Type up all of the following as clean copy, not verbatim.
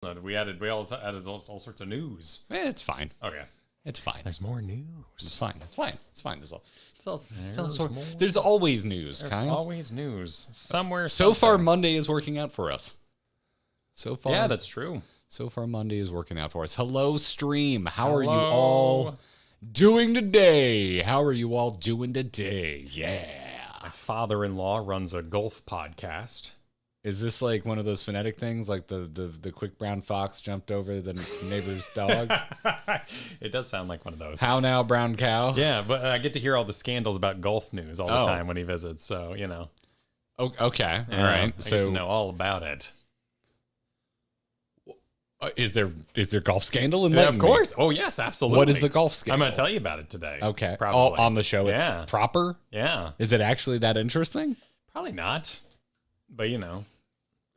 We all added all sorts of news. It's fine. Okay. It's fine. There's more news. It's fine. There's always news, There's Kyle. always news. Somewhere. So far, Monday is working out for us. So far. Yeah, that's true. So far, Monday is working out for us. Hello, stream. How are you all doing today? Yeah. My father-in-law runs a golf podcast. Is this like one of those phonetic things, like the quick brown fox jumped over the neighbor's dog? It does sound like one of those. How now, brown cow? Yeah, but I get to hear all the scandals about golf news all the time when he visits, so, you know. Okay, Yeah, all right. I get to know all about it. Is there golf scandal in Yeah, that? of course. Oh, yes, absolutely. What is the golf scandal? I'm going to tell you about it today. Okay. Probably. On the show, it's proper? Yeah. Is it actually that interesting? Probably not. But, you know.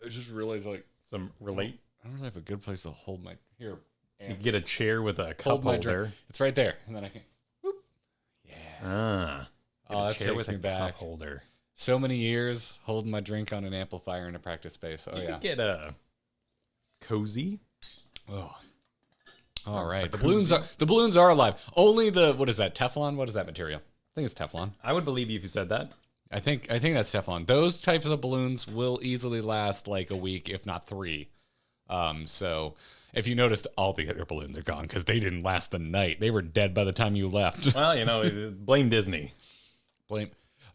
I just realized, like, some relate. I don't really have a good place to hold my... Here. You get a chair with a cup holder. It's right there. And then I can... Whoop. Yeah. That chair takes with me a back. cup holder. So many years holding my drink on an amplifier in a practice space. Oh, You yeah. could get a cozy. Oh. All right. The balloons are alive. Only what is that? Teflon? What is that material? I think it's Teflon. I would believe you if you said that. I think that's Teflon. Those types of balloons will easily last like a week, if not 3. So if you noticed, all the other balloons are gone because they didn't last the night. They were dead by the time you left. Well, you know, blame Disney.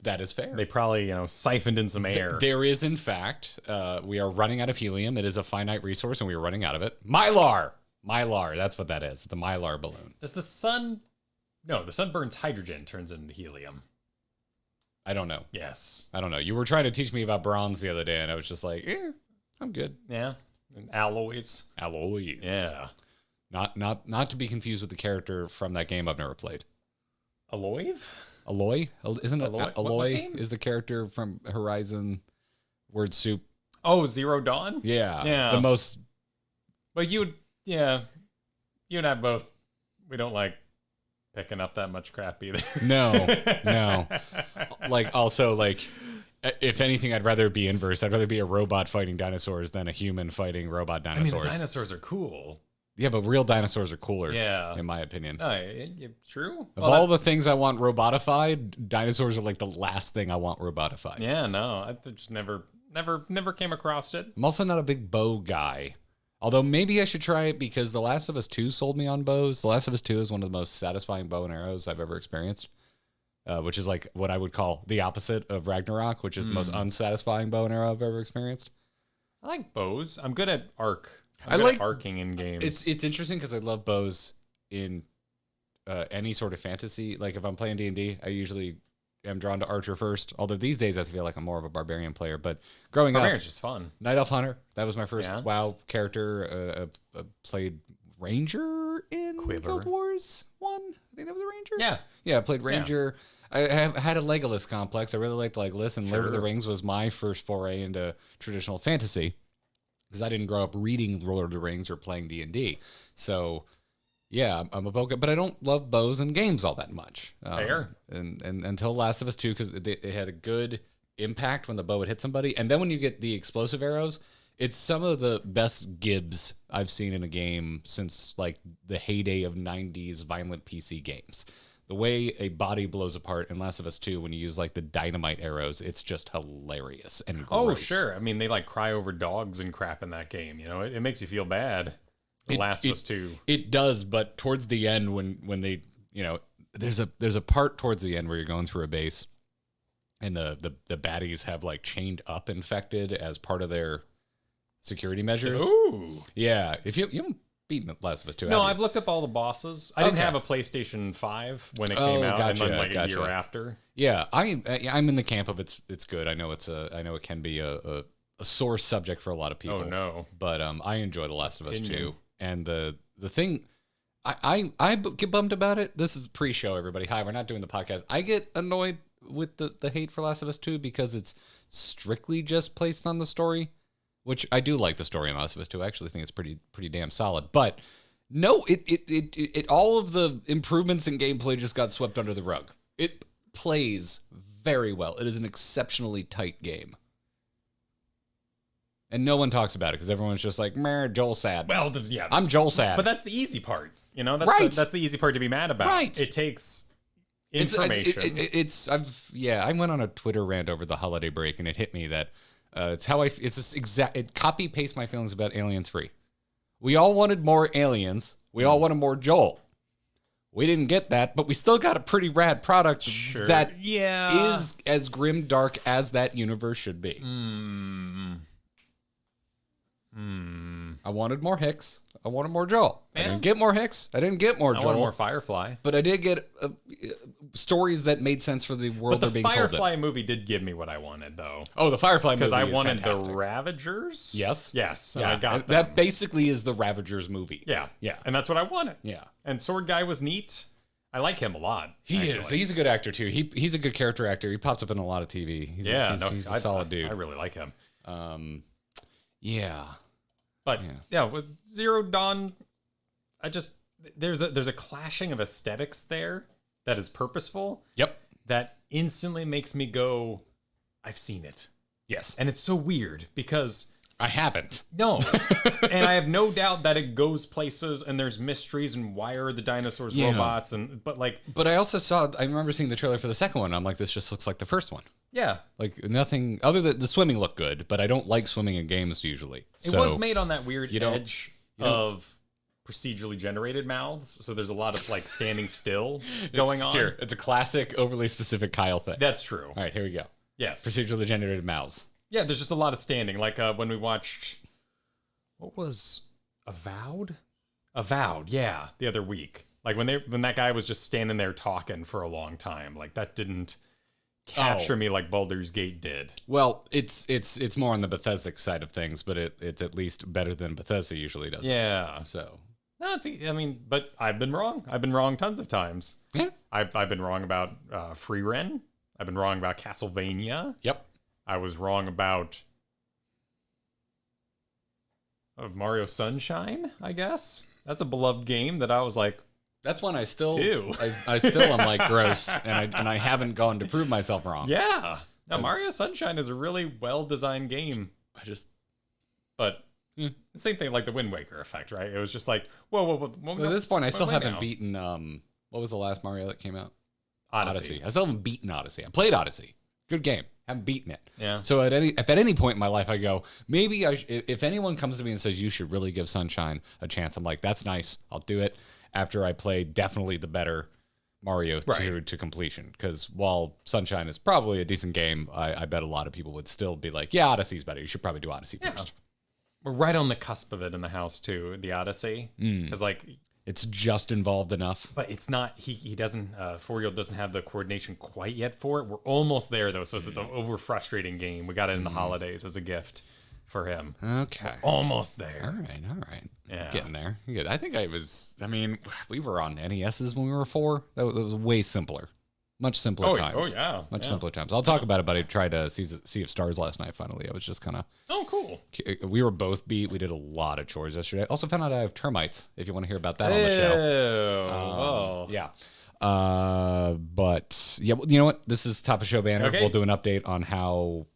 That is fair. They probably, siphoned in some air. There is, in fact, we are running out of helium. It is a finite resource, and we are running out of it. Mylar. That's what that is. The Mylar balloon. Does the sun? No, the sun burns hydrogen, turns into helium. I don't know. Yes. I don't know. You were trying to teach me about bronze the other day, and I was just like, I'm good. Yeah. And alloys. Yeah. Not to be confused with the character from that game I've never played. Aloy? Aloy? Isn't it Aloy? Aloy is the character from Horizon Word Soup? Oh, Zero Dawn? Yeah. Yeah. The most... But you and I both, we don't like picking up that much crap either. No. Like, also, like, if anything, I'd rather be inverse. I'd rather be a robot fighting dinosaurs than a human fighting robot dinosaurs. I mean, the dinosaurs are cool. Yeah, but real dinosaurs are cooler. Yeah. In my opinion. True. Of all the things I want robotified, dinosaurs are like the last thing I want robotified. Yeah, no. I just never came across it. I'm also not a big bow guy. Although maybe I should try it because The Last of Us 2 sold me on bows. The Last of Us 2 is one of the most satisfying bow and arrows I've ever experienced. Which is like what I would call the opposite of Ragnarok, which is the most unsatisfying bow and arrow I've ever experienced. I like bows. I'm good at arc. I like arcing in games. It's interesting because I love bows in any sort of fantasy. Like if I'm playing D&D, I usually am drawn to Archer first. Although these days I feel like I'm more of a Barbarian player. But growing up, Barbarian's just fun. Night Elf Hunter, that was my first WoW character. Played Ranger in Guild Wars 1. I think that was a Ranger. Yeah, I played Ranger. Yeah. I had a Legolas complex. I really liked Legolas, and Lord of the Rings was my first foray into traditional fantasy because I didn't grow up reading Lord of the Rings or playing D&D. So, yeah, I'm a bow guy, but I don't love bows and games all that much. Fair. And until Last of Us 2, because it had a good impact when the bow would hit somebody. And then when you get the explosive arrows, it's some of the best gibs I've seen in a game since like the heyday of 90s violent PC games. The way a body blows apart in Last of Us 2 when you use like the dynamite arrows, it's just hilarious and gross. Oh, sure. I mean, they like cry over dogs and crap in that game. You know, it makes you feel bad. Last of Us 2. It does, but towards the end when they, you know, there's a part towards the end where you're going through a base and the baddies have like chained up infected as part of their security measures. Ooh. Yeah. If you haven't beaten Last of Us 2. No, I've looked up all the bosses. I didn't have a PlayStation 5 when it came out, and then like a year after. Yeah, I'm in the camp of it's good. I know it can be a sore subject for a lot of people. Oh no. But I enjoy The Last of Us 2. And the thing I get bummed about it. This is pre-show, everybody. Hi, we're not doing the podcast. I get annoyed with the hate for Last of Us 2 because it's strictly just placed on the story. Which I do like the story in Last of Us 2. I actually think it's pretty damn solid. But no, it all of the improvements in gameplay just got swept under the rug. It plays very well. It is an exceptionally tight game. And no one talks about it because everyone's just like, meh, Joel's sad. Well, I'm Joel sad. But that's the easy part. You know, that's right. That's the easy part to be mad about. Right. It takes information. I went on a Twitter rant over the holiday break, and it hit me that it copy paste my feelings about Alien 3. We all wanted more aliens. We all wanted more Joel. We didn't get that, but we still got a pretty rad product that is as grim dark as that universe should be. I wanted more Hicks. I wanted more Joel. I didn't get more Hicks. I didn't get more Joel. I wanted more Firefly. But I did get stories that made sense for the world they're being told. But the Firefly movie did give me what I wanted, though. Oh, the Firefly movie is fantastic. Because I wanted fantastic. the Ravagers. Yes. Yes. Yeah. I got that basically is the Ravagers movie. Yeah. Yeah. And that's what I wanted. Yeah. And Sword Guy was neat. I like him a lot. He is. He's a good actor, too. He's a good character actor. He pops up in a lot of TV. He's a solid dude. I really like him. Yeah. But with Zero Dawn, there's a clashing of aesthetics there that is purposeful. Yep. That instantly makes me go, I've seen it. Yes. And it's so weird because I haven't. No. And I have no doubt that it goes places and there's mysteries and why are the dinosaurs robots But I remember seeing the trailer for the second one. I'm like, this just looks like the first one. Yeah. Like nothing other than the swimming looked good, but I don't like swimming in games usually. It was made on that weird edge of procedurally generated mouths, so there's a lot of like standing still going on. Here, it's a classic overly specific Kyle thing. That's true. All right, here we go. Yes. Procedurally generated mouths. Yeah, there's just a lot of standing. Like when we watched, what was Avowed? Avowed, yeah, the other week. Like when that guy was just standing there talking for a long time. Like that didn't capture me like Baldur's Gate did. Well, it's more on the Bethesda side of things, but it's at least better than Bethesda usually does. Yeah. So. No, but I've been wrong. I've been wrong tons of times. Yeah. I've been wrong about Free Ren. I've been wrong about Castlevania. Yep. I was wrong about Mario Sunshine, I guess. That's a beloved game that I was like, that's one I still ew. I still am like gross, and I haven't gone to prove myself wrong. Yeah. Now Mario Sunshine is a really well-designed game. But the same thing like the Wind Waker effect, right? It was just like, whoa. At this point, I still haven't beaten, what was the last Mario that came out? Odyssey. I still haven't beaten Odyssey. I played Odyssey. Good game. Haven't beaten it. Yeah. So if at any point in my life I go, maybe if anyone comes to me and says you should really give Sunshine a chance, I'm like, that's nice. I'll do it after I play definitely the better Mario to completion. Because while Sunshine is probably a decent game, I bet a lot of people would still be like, yeah, Odyssey's better. You should probably do Odyssey first. We're right on the cusp of it in the house too, the Odyssey. Because it's just involved enough. But it's not, he doesn't, 4-year-old doesn't have the coordination quite yet for it. We're almost there though, so it's an over frustrating game. We got it in the holidays as a gift for him. Okay. We're almost there. All right. Yeah. Getting there. Good. I think we were on NESs when we were 4. That was way simpler. Much simpler times. Oh, yeah. Much simpler times. I'll talk about it, but I tried to Sea of Stars last night, finally. I was just kind of... Oh, cool. We were both beat. We did a lot of chores yesterday. Also found out I have termites, if you want to hear about that on the show. Yeah. But, yeah, you know what? This is top of show banner. Okay. We'll do an update on how...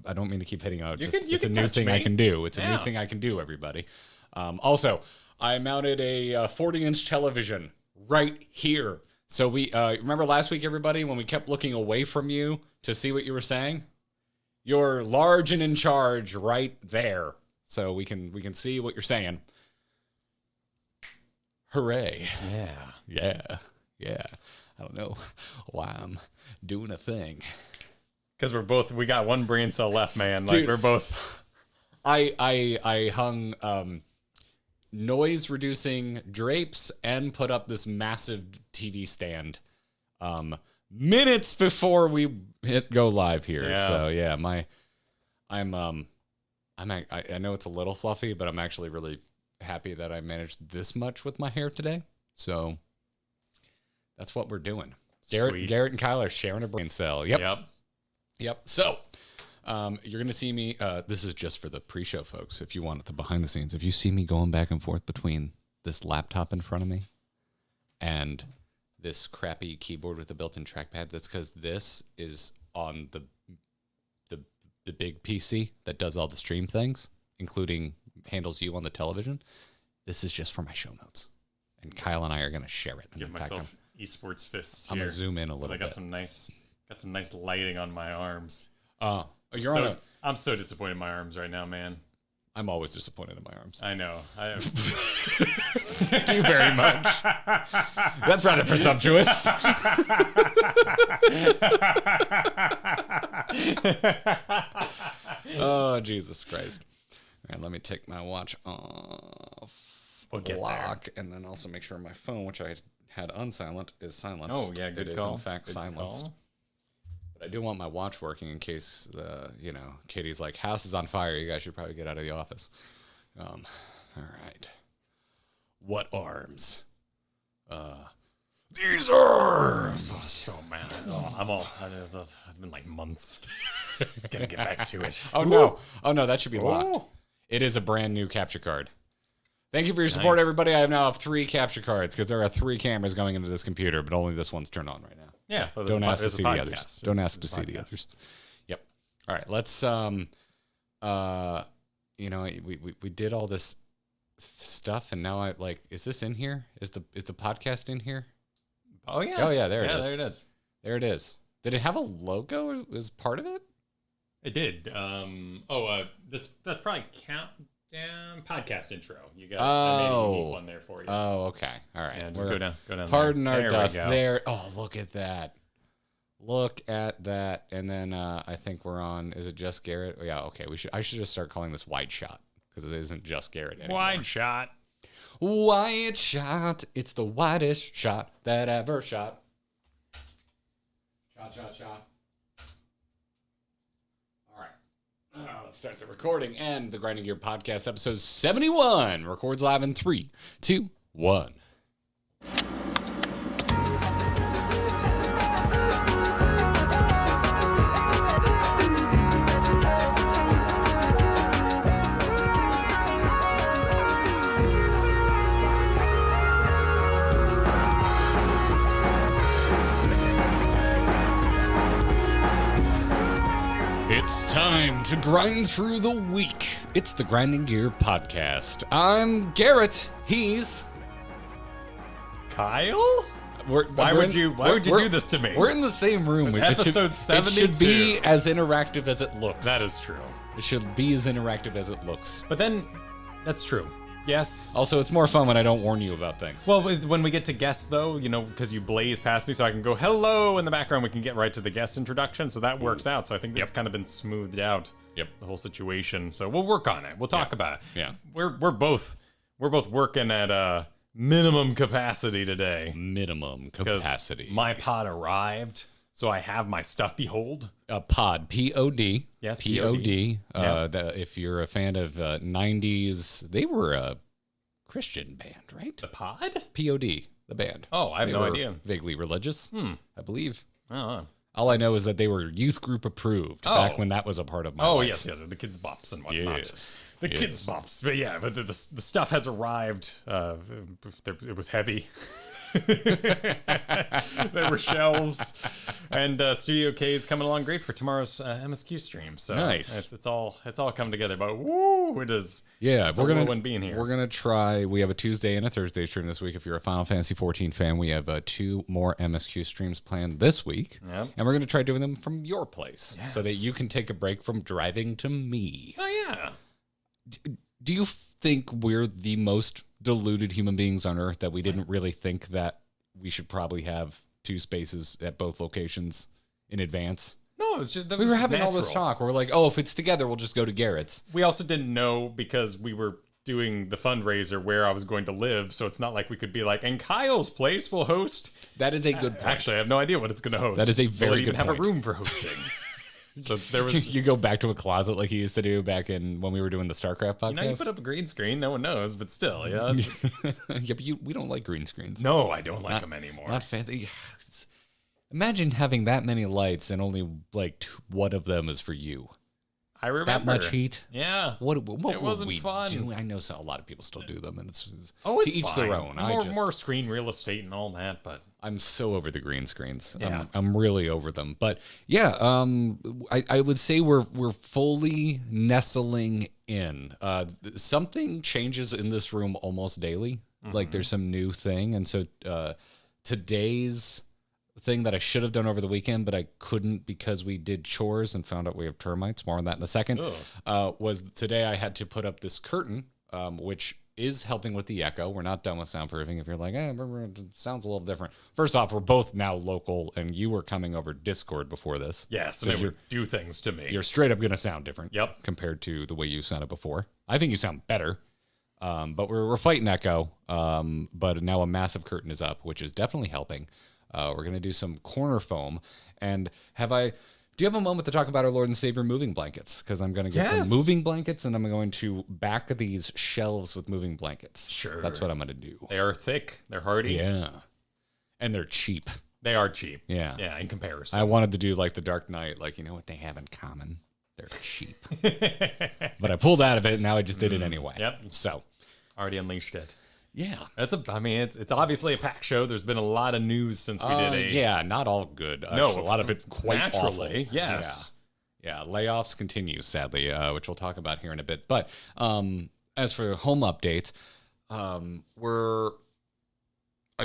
I don't mean to keep hitting on it. It's a new thing I can do. It's a new thing I can do, everybody. Also, I mounted a 40-inch television right here. So we remember last week, everybody, when we kept looking away from you to see what you were saying? You're large and in charge right there. So we can see what you're saying. Hooray. Yeah. I don't know why I'm doing a thing. Because we got one brain cell left, man. Like, dude, we're both... I hung noise reducing drapes and put up this massive TV stand minutes before we hit go live here. Yeah. So yeah, I know it's a little fluffy, but I'm actually really happy that I managed this much with my hair today. So that's what we're doing. Garrett and Kyle are sharing a brain cell. Yep. So you're going to see me. This is just for the pre-show, folks. If you want it, the behind the scenes, if you see me going back and forth between this laptop in front of me and this crappy keyboard with a built-in trackpad, that's because this is on the big PC that does all the stream things, including handles you on the television. This is just for my show notes. And Kyle and I are going to share it. Give myself esports fists I'm going to zoom in a little bit. I got some nice lighting on my arms. I'm so disappointed in my arms right now, man. I'm always disappointed in my arms. I know. Thank you very much. That's rather presumptuous. Oh, Jesus Christ. All right, let me take my watch off. We'll get lock, and then also make sure my phone, which I had unsilent, is silenced. Oh, yeah, good call. It is, in fact, silenced. But I do want my watch working in case, Katie's like, house is on fire. You guys should probably get out of the office. All right. What arms? These arms! I'm so mad. It's been like months. Gotta get back to it. Oh, no, that should be locked. It is a brand new capture card. Thank you for your support, everybody. I now have 3 capture cards because there are 3 cameras going into this computer, but only this one's turned on right now. Yeah. Don't ask to see the others. Don't ask to see the others. Yep. All right. Let's, we did all this stuff, and now is this in here? Is the podcast in here? Oh, yeah. Oh, yeah. There it is. There it is. There it is. Did it have a logo as part of it? It did. That's probably Countdown podcast intro. You got I made a unique one there for you. Oh, okay. All right. Yeah, just go down. Pardon our dust. There. Oh, look at that. Look at that. And then I think we're on. Is it just Garrett? Oh, yeah. Okay. I should just start calling this Wide Shot because it isn't just Garrett anymore. Wide Shot. Wide Shot. It's the widest shot that ever shot. Shot. All right. Let's start the recording. And the Grinding Gear Podcast, episode 71, records live in 3, 2, 1. It's time to grind through the week. It's the Grinding Gear Podcast. I'm Garrett. He's Kyle. Why would you do this to me? We're in the same room. Episode 72. It should be as interactive as it looks. That is true. It should be as interactive as it looks. But then, that's true. Yes. Also, it's more fun when I don't warn you about things. Well, when we get to guests, though, because you blaze past me, so I can go hello in the background. We can get right to the guest introduction, so that works out. So I think that's kind of been smoothed out. Yep. The whole situation. So we'll work on it. We'll talk about it. Yeah. We're both working at minimum capacity today. Minimum capacity. My pod arrived, so I have my stuff. Behold. Pod, P-O-D. Yes, P-O-D. If you're a fan of 90s, they were a Christian band, right? The Pod? P-O-D, the band. Oh, I have no idea. Vaguely religious, I believe. Oh. All I know is that they were youth group approved back when that was a part of my life. Yes, the Kids Bops and whatnot. Yes. The Kids Bops. But yeah, but the stuff has arrived. It was heavy. There were shelves, and Studio K is coming along great for tomorrow's MSQ stream. So nice. It's all come together. But woo, it is. Yeah, we're gonna being here. We're gonna try. We have a Tuesday and a Thursday stream this week. If you're a Final Fantasy XIV fan, we have 2 more MSQ streams planned this week, and we're gonna try doing them from your place, so that you can take a break from driving to me. Oh yeah. Do you think we're the most deluded human beings on Earth that we didn't really think that we should probably have 2 spaces at both locations in advance? No, it was just we were having all this talk. We're like, if it's together, we'll just go to Garrett's. We also didn't know because we were doing the fundraiser where I was going to live, so it's not like we could be like, and Kyle's place will host. That is a good point. Actually, I have no idea what it's going to host. That is a very good point. Have a room for hosting. So there was. You go back to a closet like he used to do back in when we were doing the StarCraft podcast. You put up a green screen, no one knows, but still, yeah. But we don't like green screens. No, I don't like them anymore. Not fancy. Imagine having that many lights and only like one of them is for you. I remember that much heat. Yeah, what it wasn't we fun. Do? I know a lot of people still do them, and it's to each fine. their own. More screen real estate and all that, but I'm so over the green screens. Yeah. I'm really over them. But yeah, I would say we're fully nestling in. Something changes in this room almost daily. Like there's some new thing. And so today's thing that I should have done over the weekend, but I couldn't because we did chores and found out we have termites. More on that in a second. Was today I had to put up this curtain, which is helping with the echo. We're not done with soundproofing. If you're like, it sounds a little different. First off, we're both now local, and you were coming over Discord before this. Yes, so and they would do things to me. You're straight up going to sound different. Yep. Compared to the way you sounded before. I think you sound better. But we're fighting echo. But now a massive curtain is up, which is definitely helping. We're going to do some corner foam. And do you have a moment to talk about our Lord and Savior moving blankets? Because I'm going to get some moving blankets, and I'm going to back these shelves with moving blankets. Sure. That's what I'm going to do. They are thick. They're hardy. Yeah. And they're cheap. They are cheap. Yeah. Yeah, in comparison. I wanted to do like the Dark Knight. Like, you know what they have in common? They're cheap. But I pulled out of it, and now I just did it anyway. Yep. So. Already unleashed it. Yeah. It's obviously a packed show. There's been a lot of news since we did Yeah, not all good. No, a lot of it quite naturally, awful. Yes. Yeah, layoffs continue, sadly, which we'll talk about here in a bit. But as for home updates, I've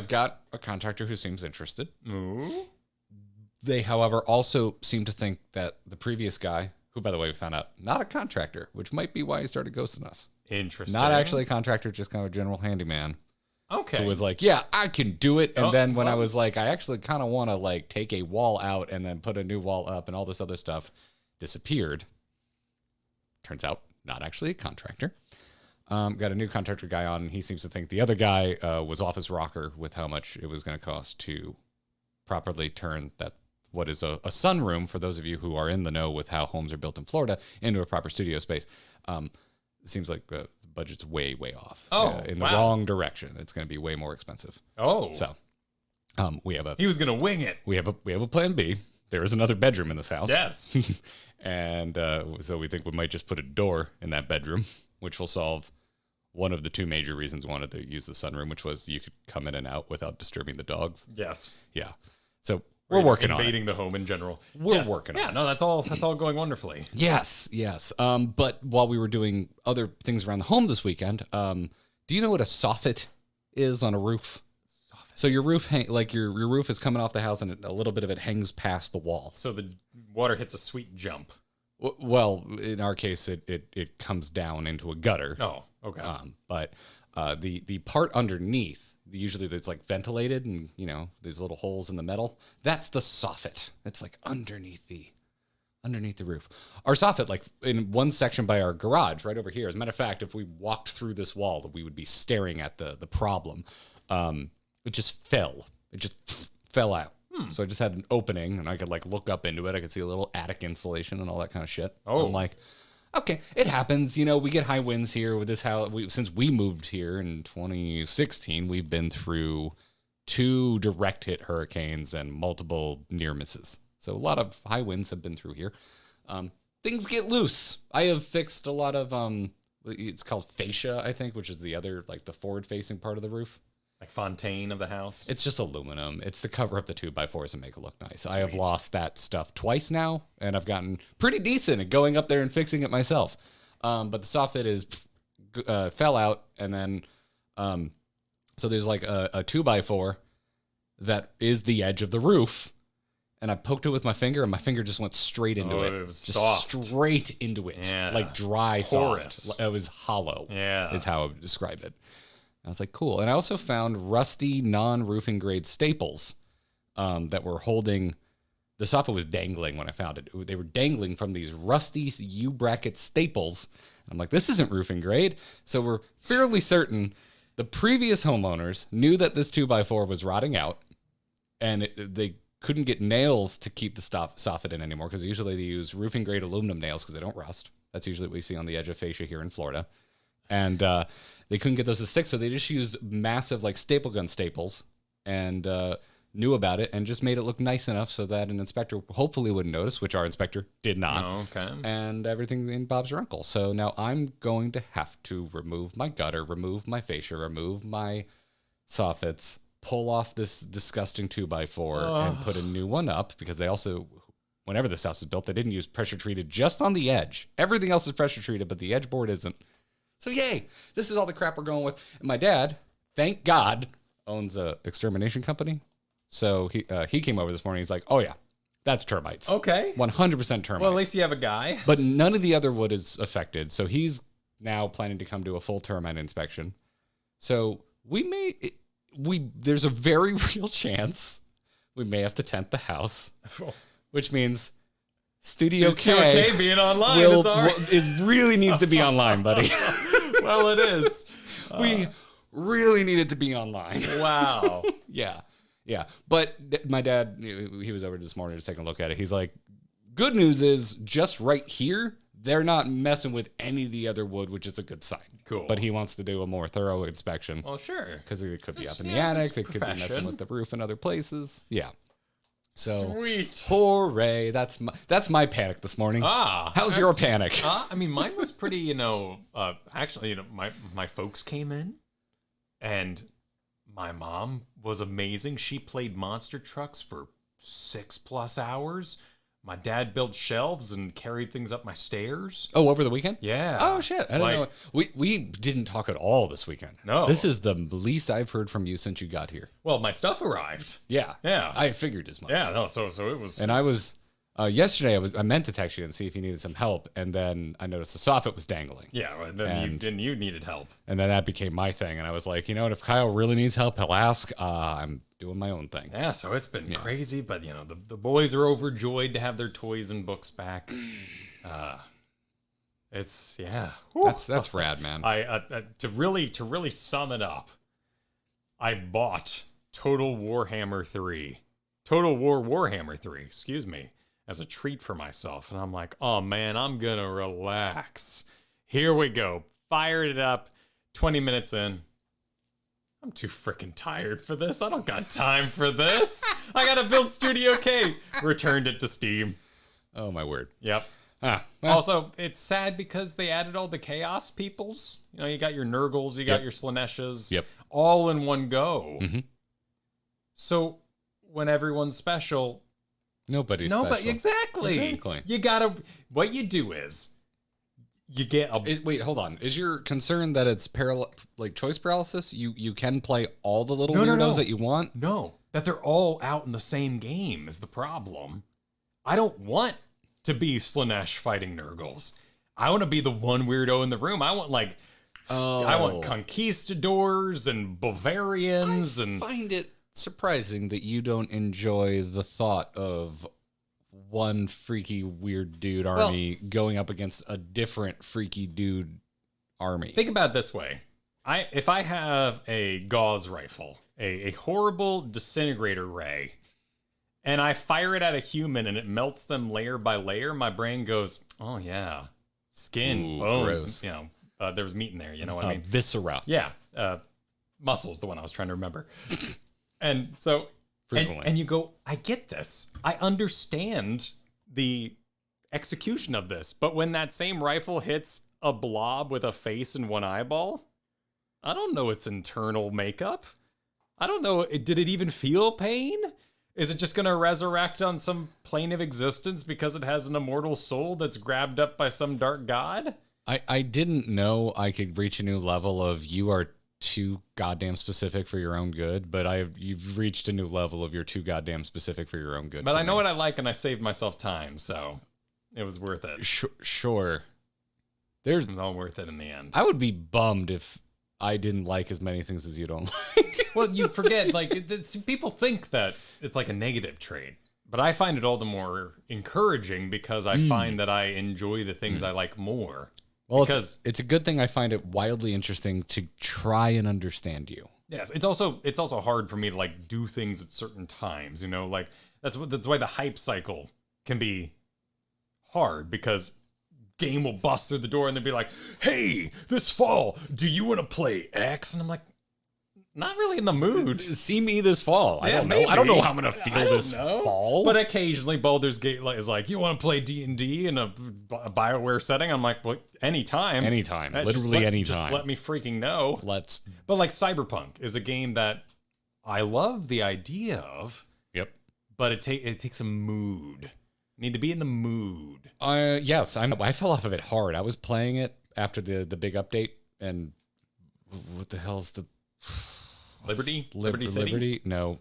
got a contractor who seems interested. Ooh. They, however, also seem to think that the previous guy, who, by the way, we found out, not a contractor, which might be why he started ghosting us. Interesting. Not actually a contractor, just kind of a general handyman. Okay. Who was like, yeah, I can do it. And then when I was like, I actually kind of want to like take a wall out and then put a new wall up and all this other stuff, disappeared. Turns out, not actually a contractor. Got a new contractor guy on, and he seems to think the other guy was off his rocker with how much it was going to cost to properly turn that what is a sunroom, for those of you who are in the know with how homes are built in Florida, into a proper studio space. It seems like the budget's way off. In the wrong direction. It's going to be way more expensive. So we have he was going to wing it. We have a plan B. There is another bedroom in this house. Yes. And so we think we might just put a door in that bedroom, which will solve one of the two major reasons we wanted to use the sunroom, which was you could come in and out without disturbing the dogs. Yes. Yeah. So we're working on it. Invading the home in general. We're working on it. Yeah, no, that's all going wonderfully. Yes. But while we were doing other things around the home this weekend, do you know what a soffit is on a roof? Soffit. So your roof, your roof is coming off the house, and a little bit of it hangs past the wall. So the water hits a sweet jump. Well, in our case, it comes down into a gutter. Oh, okay. But the part underneath, usually it's like ventilated, and there's little holes in the metal. That's the soffit. It's like underneath the roof. Our soffit, like in one section by our garage, right over here. As a matter of fact, if we walked through this wall, we would be staring at the problem. It just fell. It just fell out. So I just had an opening, and I could like look up into it. I could see a little attic insulation and all that kind of shit. I'm like, okay, it happens. We get high winds here with this house. Since we moved here in 2016, we've been through 2 direct hit hurricanes and multiple near misses. So a lot of high winds have been through here. Things get loose. I have fixed a lot of, it's called fascia, I think, which is the other, like the forward facing part of the roof. Like fontaine of the house? It's just aluminum. It's to cover up the 2x4s and make it look nice. Sweet. I have lost that stuff twice now, and I've gotten pretty decent at going up there and fixing it myself. But the soffit fell out, and then so there's like a 2x4 that is the edge of the roof, and I poked it with my finger, and my finger just went straight into it. It was just soft. Straight into it. Yeah. Like dry, porous. Soft. It was hollow. Yeah. Is how I would describe it. I was like, cool. And I also found rusty non-roofing grade staples that were holding. The soffit was dangling when I found it. They were dangling from these rusty U-bracket staples. I'm like, this isn't roofing grade. So we're fairly certain the previous homeowners knew that this 2x4 was rotting out, and they couldn't get nails to keep the soffit in anymore, because usually they use roofing grade aluminum nails because they don't rust. That's usually what we see on the edge of fascia here in Florida. And they couldn't get those to stick, so they just used massive like staple gun staples, and knew about it and just made it look nice enough so that an inspector hopefully wouldn't notice, which our inspector did not. Oh, okay. And everything in Bob's your uncle. So now I'm going to have to remove my gutter, remove my fascia, remove my soffits, pull off this disgusting 2x4 and put a new one up, because they also, whenever this house was built, they didn't use pressure treated just on the edge. Everything else is pressure treated, but the edge board isn't. So yay, this is all the crap we're going with. And my dad, thank God, owns a extermination company. So he came over this morning. He's like, oh yeah, that's termites. Okay. 100% termites. Well, at least you have a guy. But none of the other wood is affected. So he's now planning to come do a full termite inspection. So there's a very real chance we may have to tent the house, which means Studio K being online really needs to be online, buddy. Well, it is. We really need it to be online. Wow. Yeah. But my dad, he was over this morning just taking a look at it. He's like, good news is just right here, they're not messing with any of the other wood, which is a good sign. Cool. But he wants to do a more thorough inspection. Well, sure. Because it could be up in the attic. They could be messing with the roof in other places. Yeah. So sweet. Hooray. That's my panic this morning. How's your panic? I mean, mine was pretty, actually, my folks came in and my mom was amazing. She played monster trucks for 6+ hours. My dad built shelves and carried things up my stairs. Oh, over the weekend? Yeah. Oh, shit. I don't know. We didn't talk at all this weekend. No. This is the least I've heard from you since you got here. Well, my stuff arrived. Yeah. Yeah. I figured as much. Yeah, no, so it was... And I was... yesterday, I meant to text you and see if you needed some help, and then I noticed the soffit was dangling. Yeah, then you needed help. And then that became my thing, and I was like, you know what, if Kyle really needs help, he'll ask. I'm doing my own thing. Yeah, so it's been crazy, but the boys are overjoyed to have their toys and books back. It's that's rad, man. To really sum it up, I bought Total War Warhammer 3, excuse me, as a treat for myself. And I'm like, oh man, I'm gonna relax. Here we go. Fired it up. 20 minutes in. I'm too freaking tired for this. I don't got time for this. I gotta build Studio K. Returned it to Steam. Oh my word. Yep. Well. Also, it's sad because they added all the Chaos peoples. You got your Nurgles, you got your Slaaneshes. Yep. All in one go. Mm-hmm. So when everyone's special... Nobody's special. Exactly. You gotta... What you do is... You get a... Wait, hold on. Is your concern that it's choice paralysis? You can play all the little weirdos that you want? No. That they're all out in the same game is the problem. I don't want to be Slaanesh fighting Nurgles. I want to be the one weirdo in the room. I want I want conquistadors and Bavarians. I find it surprising that you don't enjoy the thought of one freaky weird dude army going up against a different freaky dude army. Think about it this way. If I have a gauze rifle, a horrible disintegrator ray, and I fire it at a human and it melts them layer by layer, my brain goes, oh yeah, skin, bones, gross. There was meat in there, you know what I mean? Viscera. Yeah, muscle's the one I was trying to remember. And so, and you go, I get this. I understand the execution of this. But when that same rifle hits a blob with a face and one eyeball, I don't know its internal makeup. I don't know. Did it even feel pain? Is it just going to resurrect on some plane of existence because it has an immortal soul that's grabbed up by some dark god? I didn't know I could reach a new level of you are too goddamn specific for your own good, but you've reached a new level of you're too goddamn specific for your own good. But I know what I like, and I saved myself time, so it was worth it. Sure. It was all worth it in the end. I would be bummed if I didn't like as many things as you don't like. Well, you forget, people think that it's like a negative trait, but I find it all the more encouraging because I find that I enjoy the things I like more. Well, it's a good thing I find it wildly interesting to try and understand you. Yes, it's also hard for me to do things at certain times, that's why the hype cycle can be hard, because game will bust through the door and they'll be like, hey, this fall, do you want to play X? And I'm like, not really in the mood. See me this fall. Yeah, I don't know how I'm going to feel this fall. But occasionally Baldur's Gate is like, you want to play D&D in a BioWare setting? I'm like, well, anytime. Anytime. Literally anytime. Just let me freaking know. But Cyberpunk is a game that I love the idea of. Yep. But it takes a mood. You need to be in the mood. Yes, I fell off of it hard. I was playing it after the big update, and what the hell's the Liberty City? Liberty? No.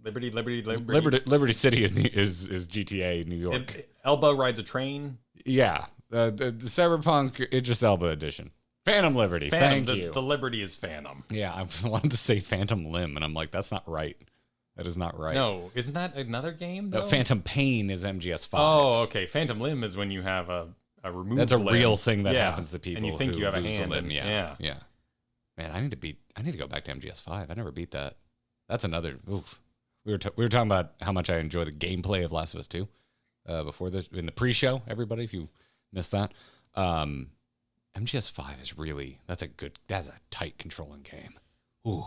Liberty City is GTA New York. Elba rides a train. Yeah, the Cyberpunk Idris Elba edition. Phantom Liberty. Thank you. The Liberty is Phantom. Yeah, I wanted to say Phantom Limb, and I'm like, that's not right. That is not right. No, isn't that another game though? Phantom Pain is MGS5. Oh, okay. Phantom Limb is when you have a removed That's a limb. real thing that happens to people. And you think you have a hand. Limb. Yeah. Man, I need to go back to MGS5. I never beat that. That's another. Oof. We were talking about how much I enjoy the gameplay of Last of Us 2 before this in the pre-show. Everybody, if you missed that, MGS5 is really that's a tight controlling game. Ooh,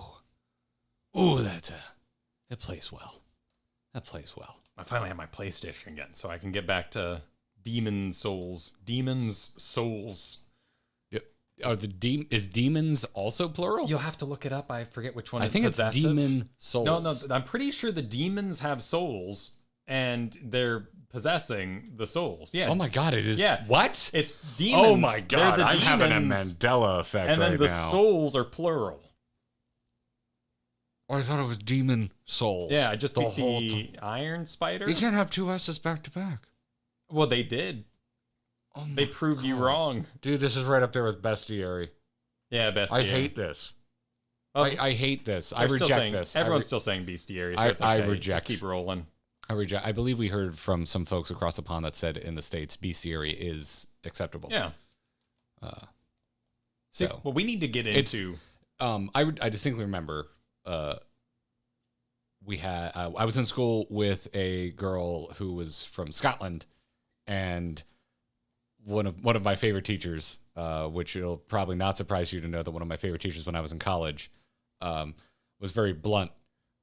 it plays well. That plays well. I finally have my PlayStation again, so I can get back to Demon's Souls. Demon's Souls. Is demons also plural? You'll have to look it up. I forget which one. I think possessive. It's demon souls. No, I'm pretty sure the demons have souls, and they're possessing the souls. Yeah. Oh my god, it is. Yeah. What? It's demons. Oh my god, I'm having a Mandela effect right now. And then the souls are plural. Oh, I thought it was demon souls. Yeah, just the Iron Spider. You can't have two S's back to back. Well, they did. Oh they proved you wrong. Dude, this is right up there with bestiary. Yeah, bestiary. I hate this. I hate this. I reject this. Everyone's still saying bestiary, so it's okay. I reject. Just keep rolling. I reject. I believe we heard from some folks across the pond that said in the States bestiary is acceptable. Yeah. So well, we need to get into. I distinctly remember. We had. I was in school with a girl who was from Scotland, and one of my favorite teachers, which it'll probably not surprise you to know that one of my favorite teachers when I was in college, was very blunt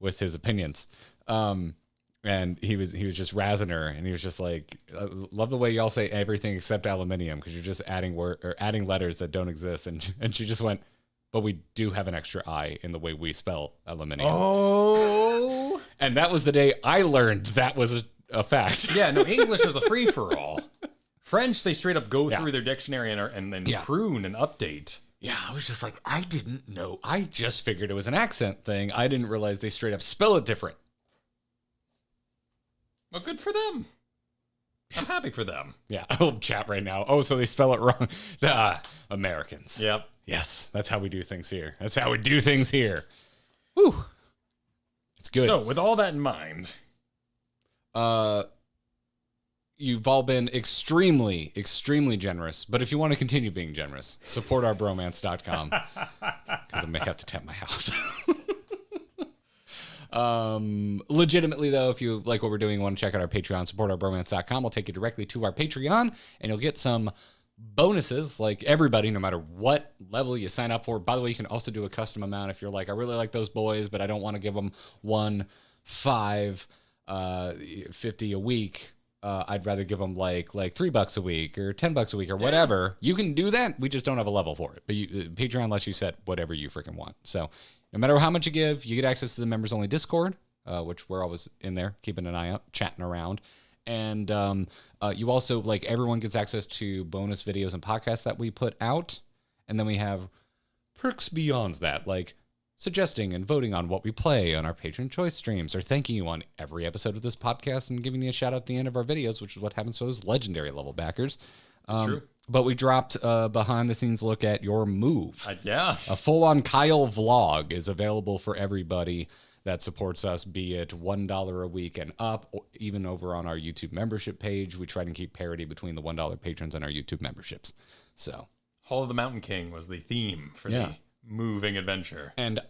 with his opinions. And he was just razzing her, and he was just like, I love the way y'all say everything except aluminium, because you're just adding adding letters that don't exist. And she just went, but we do have an extra I in the way we spell aluminium. Oh. And that was the day I learned that was a fact. Yeah, no, English is a free-for-all. French, they straight up go through their dictionary and then prune and update. Yeah, I was just like, I didn't know. I just figured it was an accent thing. I didn't realize they straight up spell it different. Well, good for them. I'm happy for them. Yeah, I'll chat right now. Oh, so they spell it wrong. Americans. Yep. Yes, that's how we do things here. Whew. It's good. So, with all that in mind, you've all been extremely, extremely generous. But if you want to continue being generous, support ourbromance.com, because I may have to tempt my house. Legitimately, though, if you like what we're doing, want to check out our Patreon, support ourbromance.com. We'll take you directly to our Patreon, and you'll get some bonuses, like everybody, no matter what level you sign up for. By the way, you can also do a custom amount if you're like, I really like those boys, but I don't want to give them $1.50 a week. I'd rather give them like $3 a week or $10 a week or whatever. You can do that. We just don't have a level for it. But Patreon lets you set whatever you freaking want. So no matter how much you give, you get access to the members only Discord, which we're always in there, keeping an eye out, chatting around. And you also, like, everyone gets access to bonus videos and podcasts that we put out. And then we have perks beyond that, like suggesting and voting on what we play on our patron choice streams, or thanking you on every episode of this podcast and giving you a shout out at the end of our videos, which is what happens to those legendary level backers. True. But we dropped a behind the scenes look at your move. Yeah. A full on Kyle vlog is available for everybody that supports us, be it $1 a week and up, or even over on our YouTube membership page. We try to keep parity between the $1 patrons and our YouTube memberships. So Hall of the Mountain King was the theme for the moving adventure. And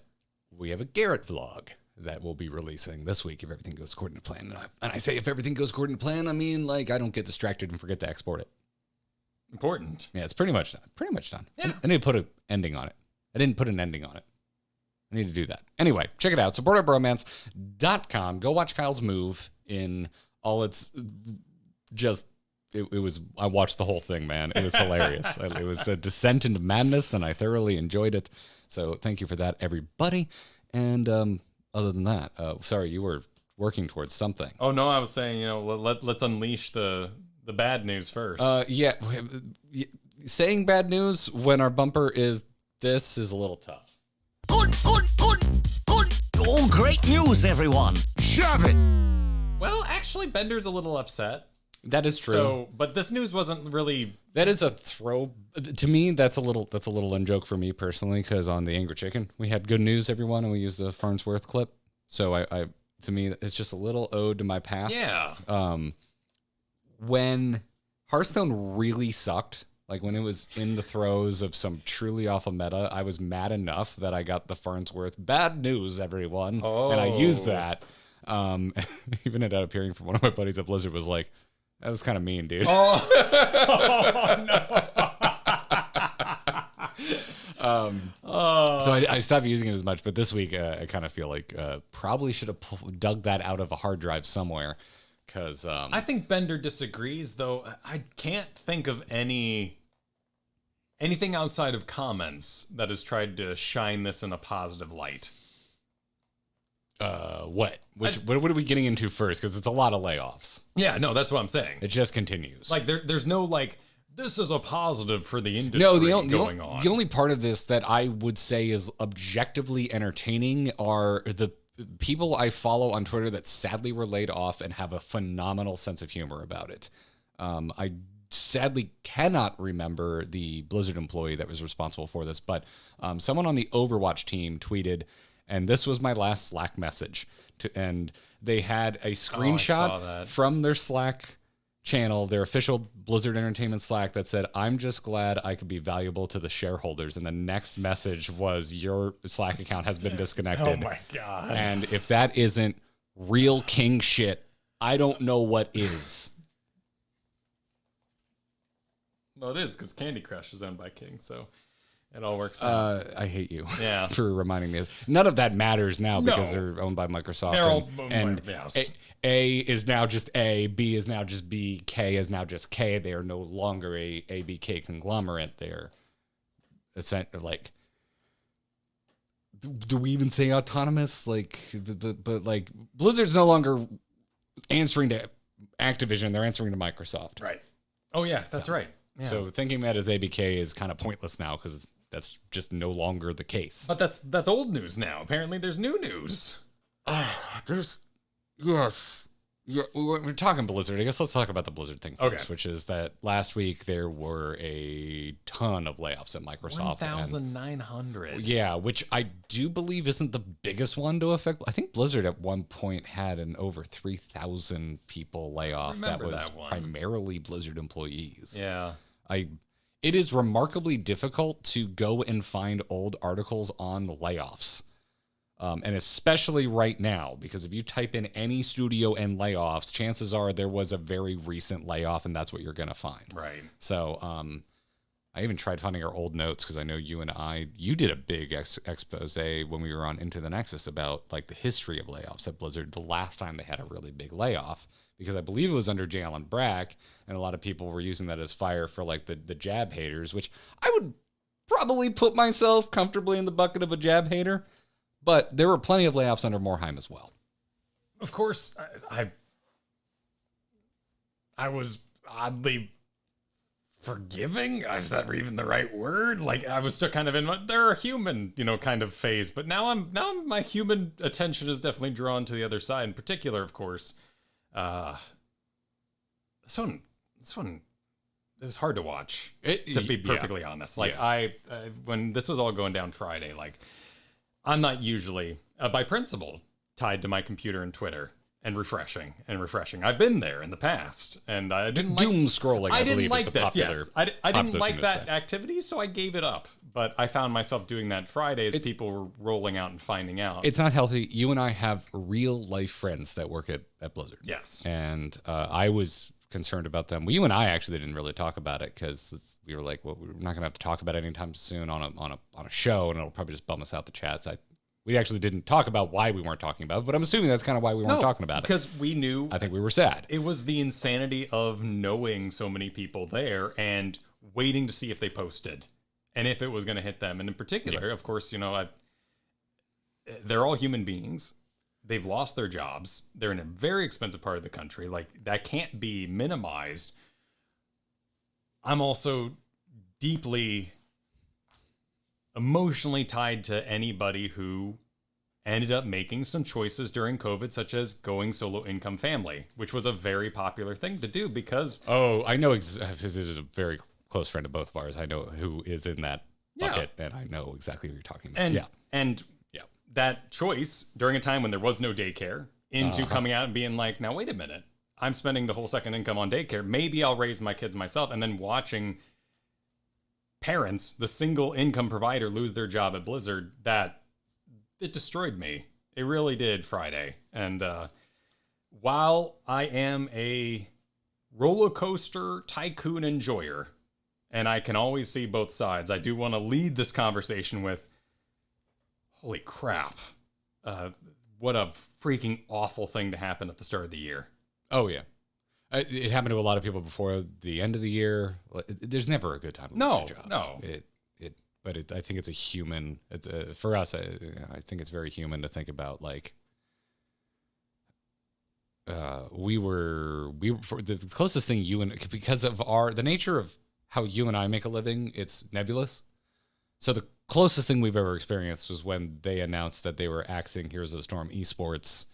we have a Garrett vlog that we'll be releasing this week if everything goes according to plan. And I say if everything goes according to plan, I mean, like, I don't get distracted and forget to export it. Important. Yeah, it's pretty much done. Yeah. I need to put an ending on it. I didn't put an ending on it. I need to do that. Anyway, check it out. Supportourbromance.com. Go watch Kyle's move in all its just... It was... I watched the whole thing, man. It was hilarious. It was a descent into madness, and I thoroughly enjoyed it. So thank you for that, everybody. And other than that, sorry, you were working towards something. Oh no, I was saying, let's unleash the bad news first. Yeah, saying bad news when our bumper is this is a little tough. Good. Oh, great news, everyone. Shove it. Well, actually, Bender's a little upset. That is true. So, but this news wasn't really. That is a throw to me. That's a little in joke for me personally, because on the Angry Chicken we had good news, everyone, and we used the Farnsworth clip. So I to me, it's just a little ode to my past. Yeah. When Hearthstone really sucked, like when it was in the throes of some truly awful meta, I was mad enough that I got the Farnsworth bad news, everyone, and I used that. Even ended up hearing from one of my buddies at Blizzard was like, that was kind of mean, dude. Oh, no. So I stopped using it as much, but this week I kind of feel like probably should have dug that out of a hard drive somewhere. Because I think Bender disagrees, though. I can't think of anything outside of comments that has tried to shine this in a positive light. What? What are we getting into first? Because it's a lot of layoffs. Yeah, no, that's what I'm saying. It just continues. Like there's no like this is a positive for the industry. No, the only part of this that I would say is objectively entertaining are the people I follow on Twitter that sadly were laid off and have a phenomenal sense of humor about it. I sadly cannot remember the Blizzard employee that was responsible for this, but someone on the Overwatch team tweeted, and this was my last Slack message, and they had a screenshot from their Slack channel, their official Blizzard Entertainment Slack, that said, "I'm just glad I could be valuable to the shareholders." And the next message was, "Your Slack account has been disconnected." Oh my god! And if that isn't real king shit, I don't know what is. Well, it is, because Candy Crush is owned by King, so it all works out. I hate you yeah. for reminding me. None of that matters now because they're owned by Microsoft. They're all and yes. A is now just A, B is now just B, K is now just K. They are no longer a ABK conglomerate. They're like, do we even say autonomous? Like, but like Blizzard's no longer answering to Activision. They're answering to Microsoft. Right. Oh yeah, that's right. Yeah. So thinking that as ABK is kind of pointless now because that's just no longer the case. But that's old news now. Apparently, there's new news. Yes. Yeah, we're talking Blizzard. I guess let's talk about the Blizzard thing first, which is that last week there were a ton of layoffs at Microsoft. 1,900. Yeah, which I do believe isn't the biggest one to affect. I think Blizzard at one point had an over 3,000 people layoff that was primarily Blizzard employees. Yeah. It is remarkably difficult to go and find old articles on layoffs. And especially right now, because if you type in any studio and layoffs, chances are there was a very recent layoff, and that's what you're going to find. Right. So I even tried finding our old notes because I know you did a big expose when we were on Into the Nexus about like the history of layoffs at Blizzard the last time they had a really big layoff, because I believe it was under J. Allen Brack, and a lot of people were using that as fire for like the jab haters, which I would probably put myself comfortably in the bucket of a jab hater. But there were plenty of layoffs under Morhaime as well. Of course, I was oddly forgiving. Is that even the right word? Like I was still kind of in they're a human, kind of phase. But now my human attention is definitely drawn to the other side. In particular, of course, this one it was hard to watch. To be perfectly honest, like when this was all going down Friday, like. I'm not usually, by principle, tied to my computer and Twitter and refreshing. I've been there in the past, and I didn't doom scrolling. I didn't like this. Popular, yes, I didn't like that activity, so I gave it up. But I found myself doing that Friday as people were rolling out and finding out. It's not healthy. You and I have real life friends that work at Blizzard. Yes, and I was concerned about them. Well, you and I actually didn't really talk about it because we were like, well, we're not going to have to talk about it anytime soon on a show, and it'll probably just bum us out the chats. We actually didn't talk about why we weren't talking about it, but I'm assuming that's kind of why we weren't talking about it. Because we knew. I think we were sad. It was the insanity of knowing so many people there and waiting to see if they posted and if it was going to hit them. And in particular, of course, they're all human beings. they've lost their jobs. They're in a very expensive part of the country. Like, that can't be minimized. I'm also deeply emotionally tied to anybody who ended up making some choices during COVID, such as going solo income family, which was a very popular thing to do because... Oh, I know. This is a very close friend of both of ours. I know who is in that bucket, and I know exactly what you're talking about. And that choice during a time when there was no daycare into coming out and being like, now, wait a minute. I'm spending the whole second income on daycare. Maybe I'll raise my kids myself. And then watching parents, the single income provider, lose their job at Blizzard, that it destroyed me. It really did Friday. And while I am a roller coaster tycoon enjoyer, and I can always see both sides, I do want to lead this conversation with, holy crap, what a freaking awful thing to happen at the start of the year. Oh, yeah. It happened to a lot of people before the end of the year. There's never a good time to lose your job. No. But I think it's a human. For us, I think it's very human to think about, like, we were for the closest thing because of the nature of how you and I make a living, it's nebulous. So the closest thing we've ever experienced was when they announced that they were axing Heroes of the Storm esports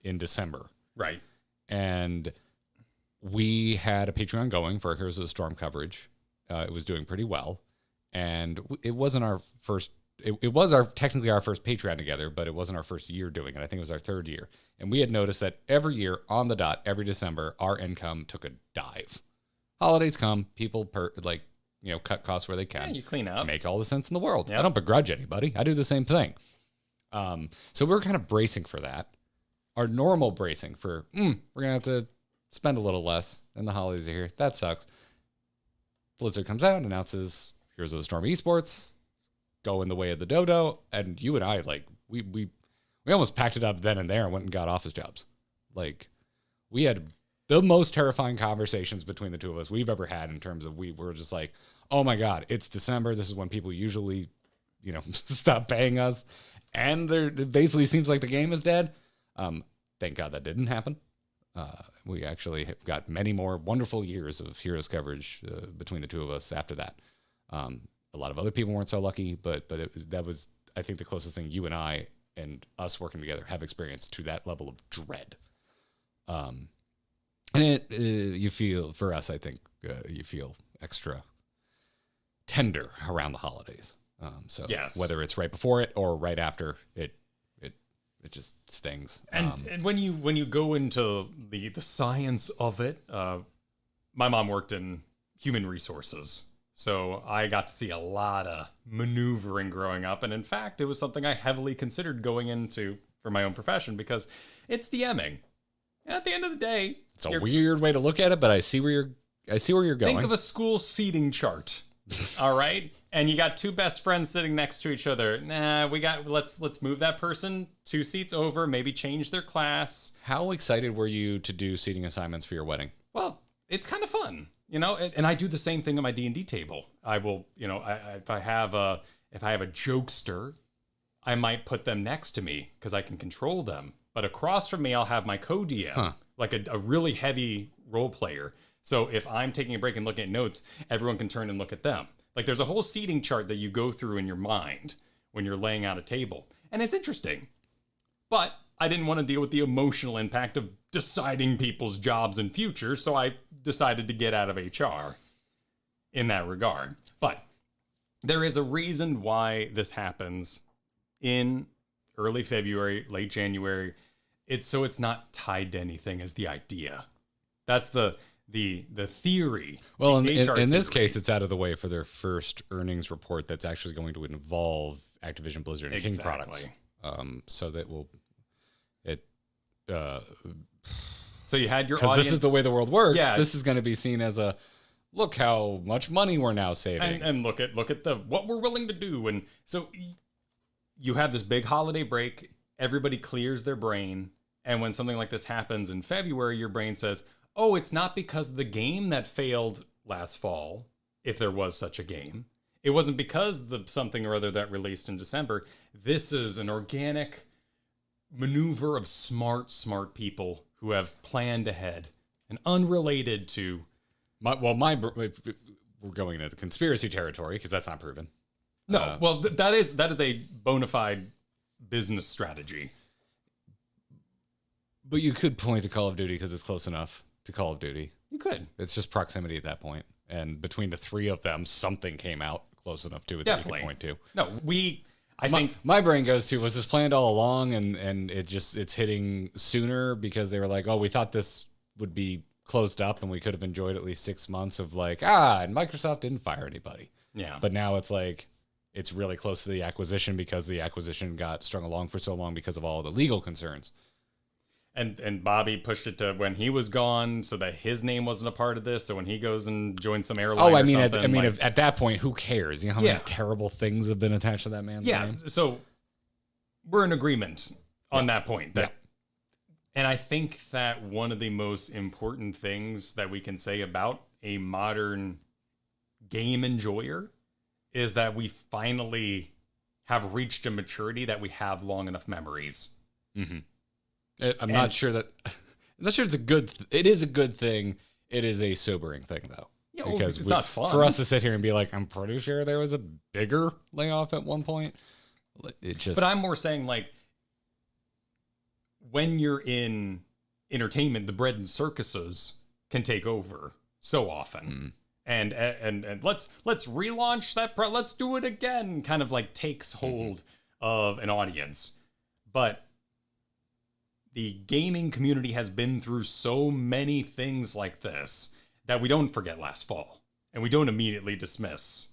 in December. Right. And we had a Patreon going for Heroes of the Storm coverage. It was doing pretty well. And it wasn't our first, it was technically our first Patreon together, but it wasn't our first year doing it. I think it was our third year. And we had noticed that every year on the dot, every December, our income took a dive. Holidays come, people cut costs where they can. Yeah, you clean up. Make all the sense in the world. Yep. I don't begrudge anybody. I do the same thing. So we were kind of bracing for that. Our normal bracing for, we're going to have to spend a little less, and the holidays are here. That sucks. Blizzard comes out and announces Heroes of the Storm esports, go in the way of the dodo, and you and I, we almost packed it up then and there and went and got office jobs. Like, we had the most terrifying conversations between the two of us we've ever had in terms of we were just like, oh my God, it's December. This is when people usually, stop paying us. And it basically seems like the game is dead. Thank God that didn't happen. We actually have got many more wonderful years of Heroes coverage between the two of us after that. A lot of other people weren't so lucky, but that was, I think, the closest thing you and I and us working together have experienced to that level of dread. And you feel, for us, I think, you feel extra tender around the holidays. So yes. Whether it's right before it or right after, it just stings. And when you go into the science of it, my mom worked in human resources, so I got to see a lot of maneuvering growing up. And in fact, it was something I heavily considered going into for my own profession because it's DMing. And at the end of the day, it's a weird way to look at it, but I see where you're going. Think of a school seating chart. All right. And you got two best friends sitting next to each other. Let's move that person 2 seats over, maybe change their class. How excited were you to do seating assignments for your wedding? Well, it's kind of fun, and I do the same thing on my D&D table. I will, if I have a jokester, I might put them next to me because I can control them. But across from me, I'll have my co-DM, like a really heavy role player. So if I'm taking a break and looking at notes, everyone can turn and look at them. Like, there's a whole seating chart that you go through in your mind when you're laying out a table. And it's interesting. But I didn't want to deal with the emotional impact of deciding people's jobs and future, so I decided to get out of HR in that regard. But there is a reason why this happens in early February, late January. It's not tied to anything as the idea. That's the theory. Well, in this case, it's out of the way for their first earnings report that's actually going to involve Activision Blizzard and King products. So that so you had your audience. Because this is the way the world works. Yeah. This is going to be seen as a look how much money we're now saving, and look at what we're willing to do. And so you have this big holiday break. Everybody clears their brain, and when something like this happens in February, your brain says, oh, it's not because of the game that failed last fall, if there was such a game. It wasn't because of something or other that released in December. This is an organic maneuver of smart people who have planned ahead and unrelated to... we're going into conspiracy territory because that's not proven. No, that is a bona fide business strategy. But you could point to Call of Duty because it's close enough to Call of Duty. You could. It's just proximity at that point. And between the three of them, something came out close enough to it Definitely. that you could point to. No, I think my brain goes to, was this planned all along and it's hitting sooner because they were like, oh, we thought this would be closed up and we could have enjoyed at least 6 months of like, and Microsoft didn't fire anybody. Yeah. But now it's like, it's really close to the acquisition because the acquisition got strung along for so long because of all the legal concerns. And Bobby pushed it to when he was gone so that his name wasn't a part of this. So when he goes and joins some airline at that point, who cares? You know how many terrible things have been attached to that man's name? So we're in agreement on that point. And I think that one of the most important things that we can say about a modern game enjoyer is that we finally have reached a maturity that we have long enough memories. Mm-hmm. I'm not sure it's a good... It is a good thing. It is a sobering thing, though. Yeah, because it's not fun. For us to sit here and be like, I'm pretty sure there was a bigger layoff at one point. But I'm more saying, like, when you're in entertainment, the bread and circuses can take over so often. And let's relaunch that. Let's do it again. Kind of like takes hold of an audience. But the gaming community has been through so many things like this that we don't forget last fall. And we don't immediately dismiss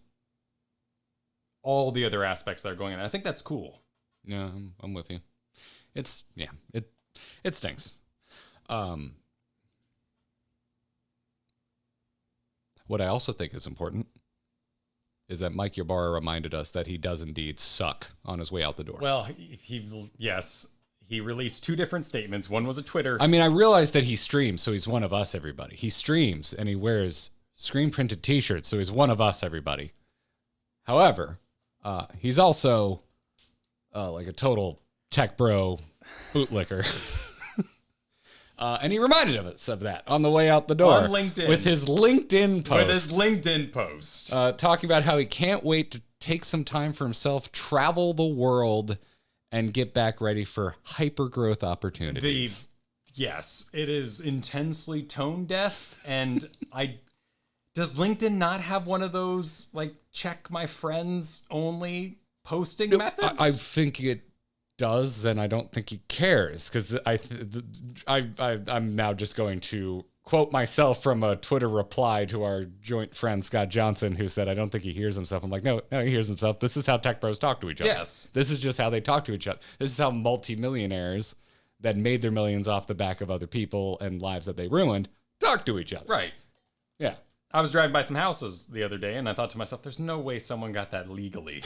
all the other aspects that are going on. I think that's cool. Yeah, I'm with you. It stinks. What I also think is important is that Mike Ybarra reminded us that he does indeed suck on his way out the door. Well, he released 2 different statements. One was a Twitter. I mean, I realized that he streams, so he's one of us, everybody. He streams and he wears screen printed t-shirts, so he's one of us, everybody. However, he's also like a total tech bro bootlicker. And he reminded us of that on the way out the door. On LinkedIn. With his LinkedIn post. Talking about how he can't wait to take some time for himself, travel the world, and get back ready for hyper-growth opportunities. Yes, it is intensely tone deaf, and does LinkedIn not have one of those, like, check my friends only posting methods? I think it does, and I don't think he cares, because I'm now just going to quote myself from a Twitter reply to our joint friend Scott Johnson, who said, I don't think he hears himself. I'm like, no, he hears himself. This is how tech bros talk to each other. Yes. This is just how they talk to each other. This is how multimillionaires that made their millions off the back of other people and lives that they ruined talk to each other. Right. Yeah. I was driving by some houses the other day, and I thought to myself, there's no way someone got that legally.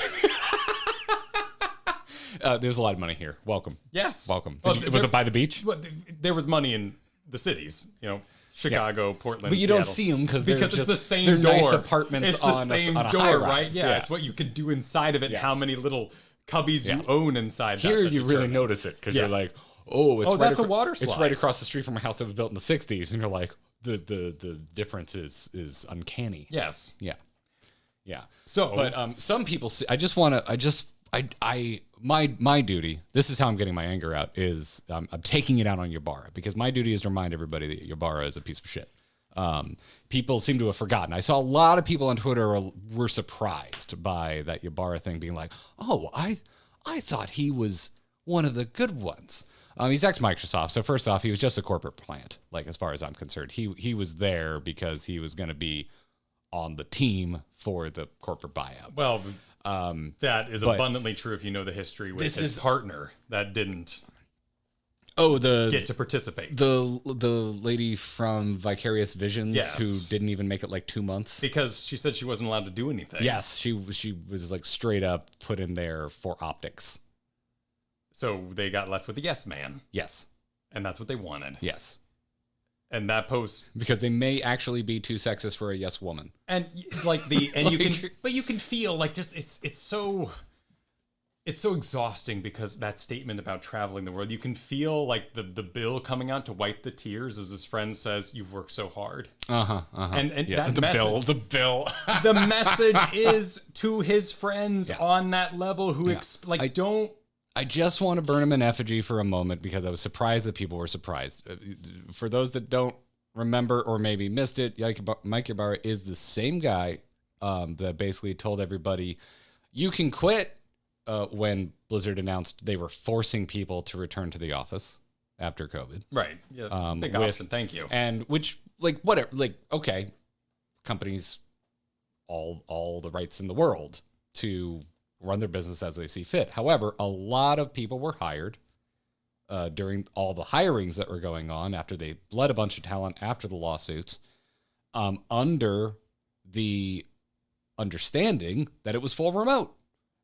There's a lot of money here. Welcome. Yes. Welcome. Was it by the beach? Well, there was money in the cities, Chicago, Portland, but you Seattle. don't see them because it's the same door. Nice apartments it's on the same a door, high-rise. right? Yeah, it's what you can do inside of it. Yes. How many little cubbies you own inside. Here you really notice it because you're like, that's a water slide. It's right across the street from a house that was built in the '60s, and you're like, the difference is uncanny. Yes. Yeah. So, but some people see. My duty, this is how I'm getting my anger out, is I'm taking it out on Ybarra, because my duty is to remind everybody that Ybarra is a piece of shit. People seem to have forgotten. I saw a lot of people on Twitter were surprised by that Ybarra thing, being like, oh, I thought he was one of the good ones. He's ex-Microsoft, so first off, he was just a corporate plant, like, as far as I'm concerned. He was there because he was going to be on the team for the corporate buyout. Well, that is abundantly true if you know the history with his partner that didn't get to participate. The lady from Vicarious Visions who didn't even make it like 2 months. Because she said she wasn't allowed to do anything. Yes, she was like straight up put in there for optics. So they got left with a yes man. Yes. And that's what they wanted. Yes. And that post, because they may actually be too sexist for a yes woman, and like you can feel like just it's It's so exhausting because that statement about traveling the world, you can feel like the bill coming out to wipe the tears as his friend says, "You've worked so hard." And that the message, bill. the message is to his friends on that level who don't. I just want to burn him in effigy for a moment because I was surprised that people were surprised. For those that don't remember or maybe missed it, Mike Ybarra is the same guy that basically told everybody, "You can quit." When Blizzard announced they were forcing people to return to the office after COVID. Right. Yeah. Big option. Thank you. And which, like, whatever, like, okay, companies all the rights in the world to run their business as they see fit. However, a lot of people were hired during all the hirings that were going on after they bled a bunch of talent after the lawsuits under the understanding that it was full remote.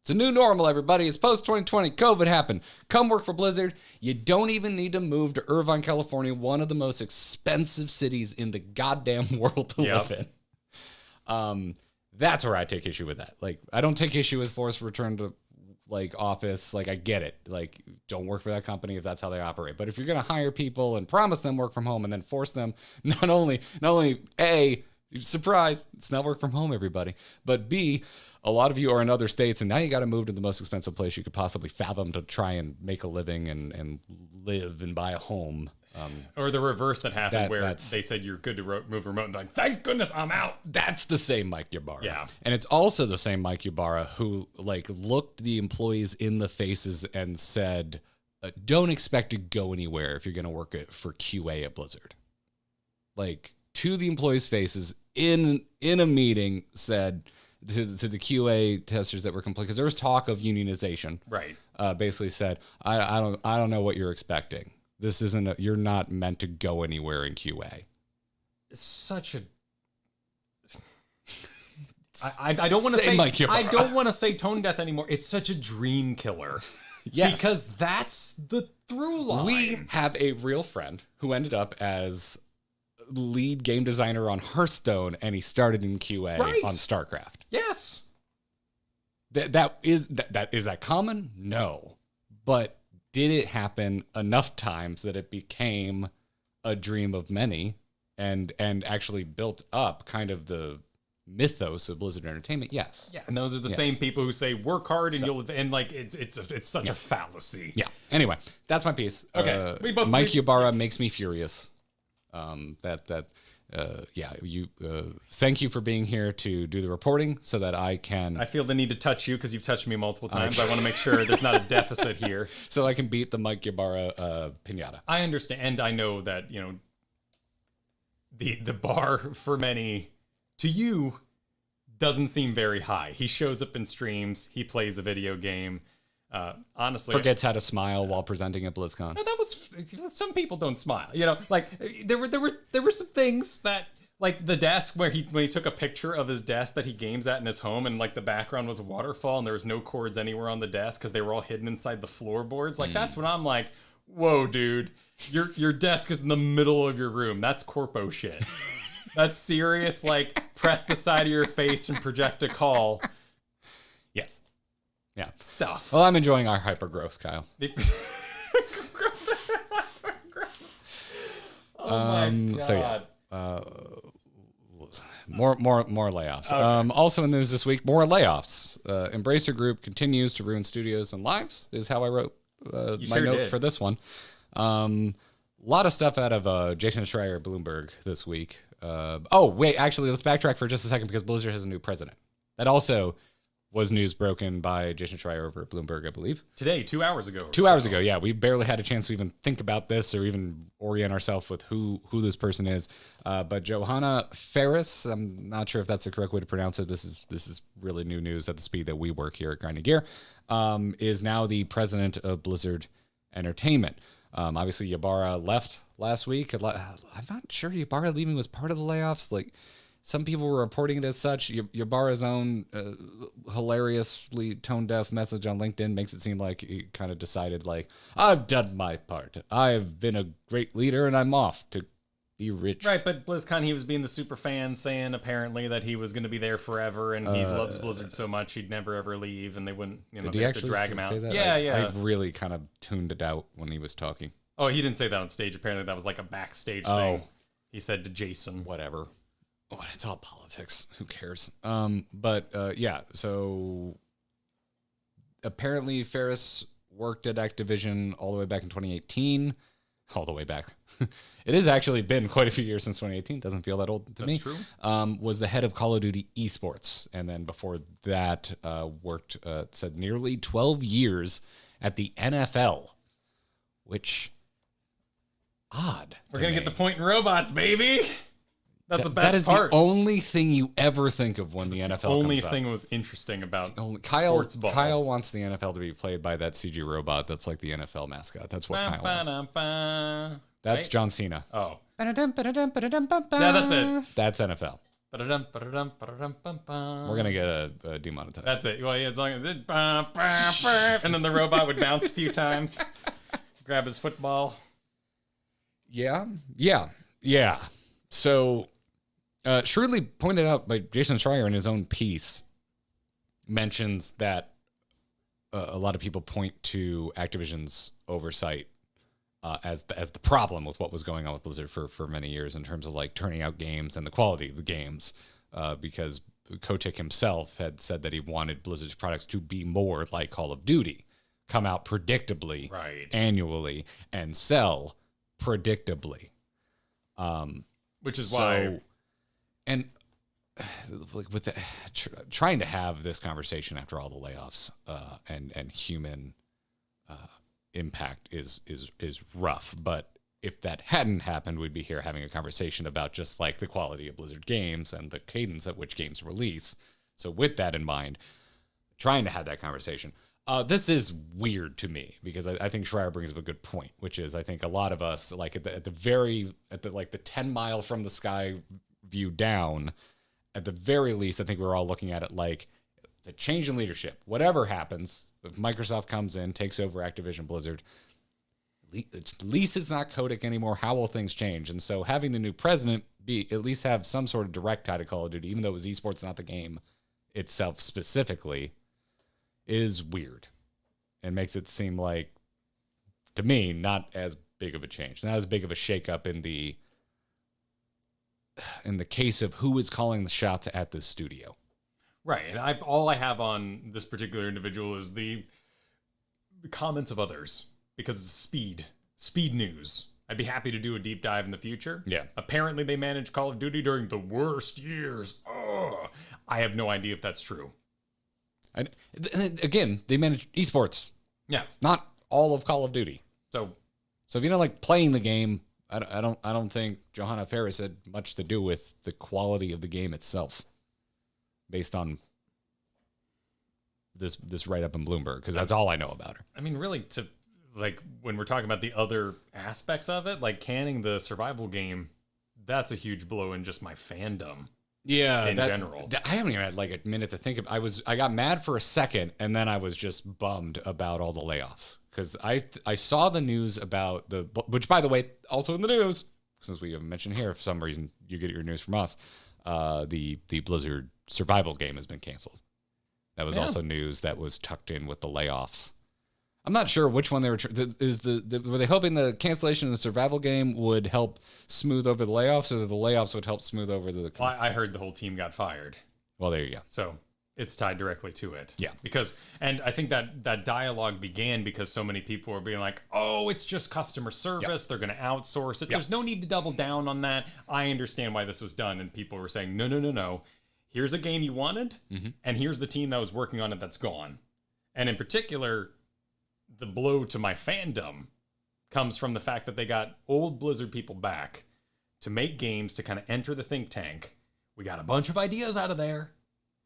It's a new normal, everybody. It's post-2020. COVID happened. Come work for Blizzard. You don't even need to move to Irvine, California, one of the most expensive cities in the goddamn world to live in. That's where I take issue with that. Like, I don't take issue with forced return to, like, office. Like, I get it. Like, don't work for that company if that's how they operate. But if you're going to hire people and promise them work from home and then force them, not only A, surprise, it's not work from home, everybody, but B, a lot of you are in other states, and now you got to move to the most expensive place you could possibly fathom to try and make a living and live and buy a home. Or the reverse that happened where they said you're good to move remote, and they're like, thank goodness I'm out. That's the same Mike Ybarra. Yeah. And it's also the same Mike Ybarra who, like, looked the employees in the faces and said, don't expect to go anywhere if you're going to work for QA at Blizzard. Like, to the employees' faces in a meeting said... To the QA testers that were complaining, because there was talk of unionization. Right. Basically said, I don't know what you're expecting. This isn't. You're not meant to go anywhere in QA. It's such a. I don't want to say. I don't want to say tone deaf anymore. It's such a dream killer. Yes. Because that's the through line. We have a real friend who ended up as lead game designer on Hearthstone, and he started in QA on StarCraft. Yes. Is that common? No. But did it happen enough times that it became a dream of many and actually built up kind of the mythos of Blizzard Entertainment? Yes. Yeah, and those are the same people who say work hard and you'll and like it's such a fallacy. Yeah. Anyway, that's my piece. Okay. Mike Ybarra makes me furious. Thank you for being here to do the reporting so that I can... I feel the need to touch you because you've touched me multiple times. I want to make sure there's not a deficit here. So I can beat the Mike Ybarra pinata. I understand, and I know that, the bar for many, to you, doesn't seem very high. He shows up in streams, he plays a video game. Honestly, forgets how to smile while presenting at BlizzCon. No, that was some people don't smile. Like there were some things that, like the desk when he took a picture of his desk that he games at in his home, and like the background was a waterfall and there was no cords anywhere on the desk because they were all hidden inside the floorboards. Like that's when I'm like, whoa, dude, your desk is in the middle of your room. That's corpo shit. That's serious. Like press the side of your face and project a call. Yes. Yeah. Stuff. Well, I'm enjoying our hyper growth, Kyle. Oh my God. So yeah. More layoffs. Okay. Also in the news this week, more layoffs. Embracer Group continues to ruin studios and lives, is how I wrote my note for this one. A lot of stuff out of Jason Schreier, Bloomberg this week. Actually, let's backtrack for just a second because Blizzard has a new president. That also was news broken by Jason Schreier over at Bloomberg, I believe. Today, 2 hours ago. 2 hours ago, yeah. We barely had a chance to even think about this or even orient ourselves with who this person is. But Johanna Ferris, I'm not sure if that's the correct way to pronounce it. This is really new news at the speed that we work here at Grinding Gear, is now the president of Blizzard Entertainment. Obviously, Ybarra left last week. I'm not sure Ybarra leaving was part of the layoffs. Like, some people were reporting it as such. Ybarra's own hilariously tone-deaf message on LinkedIn makes it seem like he kind of decided, like, I've done my part. I've been a great leader, and I'm off to be rich. Right, but BlizzCon, he was being the super fan, saying apparently that he was going to be there forever, and he loves Blizzard so much he'd never ever leave, and they wouldn't, did he actually drag him out. Say that? Yeah. I really kind of tuned it out when he was talking. Oh, he didn't say that on stage. Apparently, that was like a backstage thing. He said to Jason, whatever. Oh, it's all politics. Who cares? Yeah. So apparently, Ferris worked at Activision all the way back in 2018. All the way back. It has actually been quite a few years since 2018. Doesn't feel that old to me. That's true. Was the head of Call of Duty esports. And then before that, worked, said nearly 12 years at the NFL, which, odd. We're going to get the point in robots, baby. That's the best part. That is the only thing you ever think of when the NFL comes up. The only thing was interesting about sports ball. Kyle wants the NFL to be played by that CG robot that's like the NFL mascot. That's what Kyle wants. That's John Cena. Oh. Yeah, that's it. That's NFL. We're going to get a demonetized. That's it. Well, yeah, as long as it... And then the robot would bounce a few times, grab his football. Yeah. So... shrewdly pointed out by Jason Schreier in his own piece, mentions that a lot of people point to Activision's oversight as the problem with what was going on with Blizzard for many years in terms of like turning out games and the quality of the games, because Kotick himself had said that he wanted Blizzard's products to be more like Call of Duty, come out predictably, annually, and sell predictably. Which is why... And like with trying to have this conversation after all the layoffs and human impact is rough. But if that hadn't happened, we'd be here having a conversation about just like the quality of Blizzard games and the cadence at which games release. So with that in mind, trying to have that conversation. This is weird to me because I think Schreier brings up a good point, which is I think a lot of us like at the 10 mile from the sky view down, at the very least, I think we're all looking at it like it's a change in leadership. Whatever happens, if Microsoft comes in, takes over Activision Blizzard, at least it's not Kotick anymore. How will things change? And so having the new president be at least have some sort of direct tie to Call of Duty, even though it was esports, not the game itself specifically, is weird and makes it seem like, to me, not as big of a change, not as big of a shakeup in the case of who is calling the shots at this studio. Right. And all I have on this particular individual is the comments of others, because it's speed news. I'd be happy to do a deep dive in the future. Yeah. Apparently they managed Call of Duty during the worst years. Ugh. I have no idea if that's true. And again, they manage esports. Yeah. Not all of Call of Duty. So if you don't like playing the game, I don't think Johanna Ferris had much to do with the quality of the game itself, based on this write up in Bloomberg, because that's all I know about her. I mean, really, when we're talking about the other aspects of it, like canning the survival game, that's a huge blow in just my fandom. Yeah, in general. I haven't even had like a minute to think of. I got mad for a second, and then I was just bummed about all the layoffs. Because I saw the news about which, by the way, also in the news, since we haven't mentioned here, for some reason you get your news from us, the Blizzard survival game has been canceled. That was also news that was tucked in with the layoffs. I'm not sure which one they were. Were they hoping the cancellation of the survival game would help smooth over the layoffs, or that the layoffs would help smooth over the? Well, I heard the whole team got fired. Well, there you go. So it's tied directly to it. Yeah. And I think that dialogue began because so many people were being like, oh, it's just customer service. Yep. They're going to outsource it. Yep. There's no need to double down on that. I understand why this was done. And people were saying, no. Here's a game you wanted. Mm-hmm. And here's the team that was working on it that's gone. And in particular, the blow to my fandom comes from the fact that they got old Blizzard people back to make games to kind of enter the think tank. We got a bunch of ideas out of there.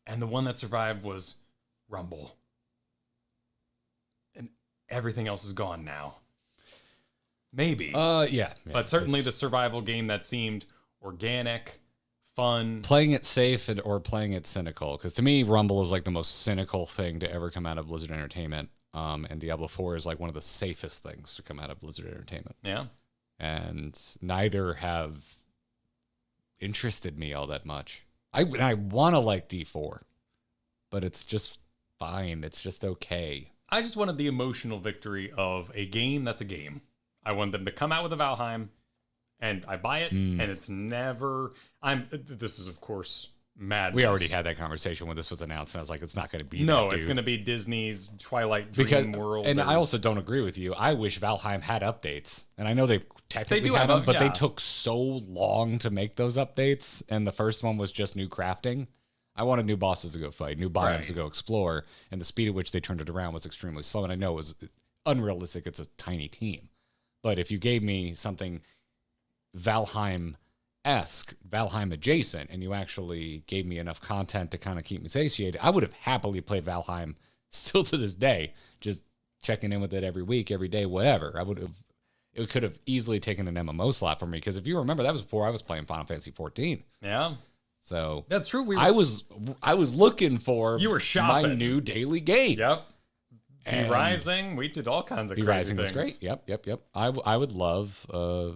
And the one that survived was Rumble. And everything else is gone now. Maybe. Yeah. But certainly the survival game that seemed organic, fun. Playing it safe or playing it cynical. Because to me, Rumble is like the most cynical thing to ever come out of Blizzard Entertainment. And Diablo 4 is like one of the safest things to come out of Blizzard Entertainment. Yeah. and neither have interested me all that much. I want to like D4, but it's just fine. It's just okay. I just wanted the emotional victory of a game that's a game. I wanted them to come out with a Valheim, and I buy it, and it's never... This is, of course, madness. We already had that conversation when this was announced, and I was like, it's not going to be No, that, it's going to be Disney's Twilight Dream World. And I also don't agree with you. I wish Valheim had updates, and I know they technically had them, but they took so long to make those updates, and the first one was just new crafting. I wanted new bosses to go fight, new biomes to go explore, and the speed at which they turned it around was extremely slow, and I know it was unrealistic. It's a tiny team. But if you gave me something Valheim-esque, Valheim-adjacent, and you actually gave me enough content to kind of keep me satiated, I would have happily played Valheim still to this day, just checking in with it every week, every day, whatever. It could have easily taken an MMO slot for me, because if you remember, that was before I was playing Final Fantasy XIV. Yeah. So that's true. I was looking for my new daily game. Yep. V-Rising, we did all kinds of crazy things. V-Rising was great. Yep. I would love, a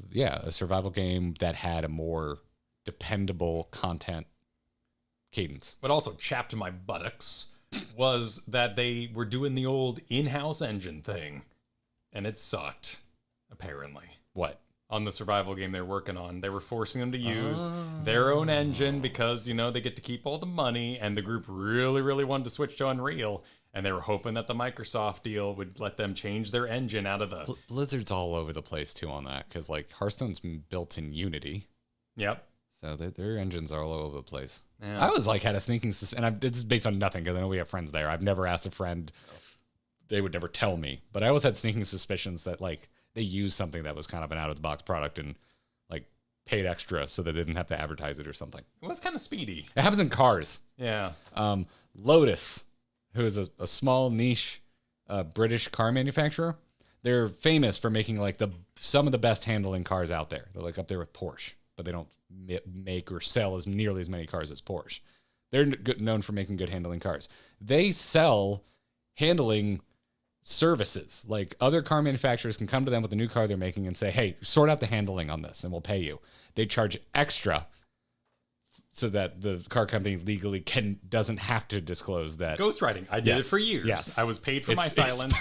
survival game that had a more dependable content cadence. What also chapped my buttocks was that they were doing the old in-house engine thing, and it sucked, apparently. What? On the survival game they're working on, they were forcing them to use their own engine because, they get to keep all the money, and the group really, really wanted to switch to Unreal, and they were hoping that the Microsoft deal would let them change their engine out of the... Blizzard's all over the place, too, on that, because, Hearthstone's built in Unity. Yep. So their engines are all over the place. Yeah. I was, had a sneaking suspicion, and this is based on nothing, because I know we have friends there. I've never asked a friend. They would never tell me. But I always had sneaking suspicions that, they used something that was kind of an out-of-the-box product and, paid extra so they didn't have to advertise it or something. It was kind of speedy. It happens in cars. Yeah. Lotus, who is a small niche British car manufacturer, they're famous for making, some of the best handling cars out there. They're, up there with Porsche, but they don't make or sell nearly as many cars as Porsche. They're known for making good handling cars. They sell handling services. Other car manufacturers can come to them with a new car they're making and say, hey, sort out the handling on this and we'll pay you. They charge extra so that the car company legally doesn't have to disclose that. Ghostwriting. I did it for years. Yes. I was paid for my silence.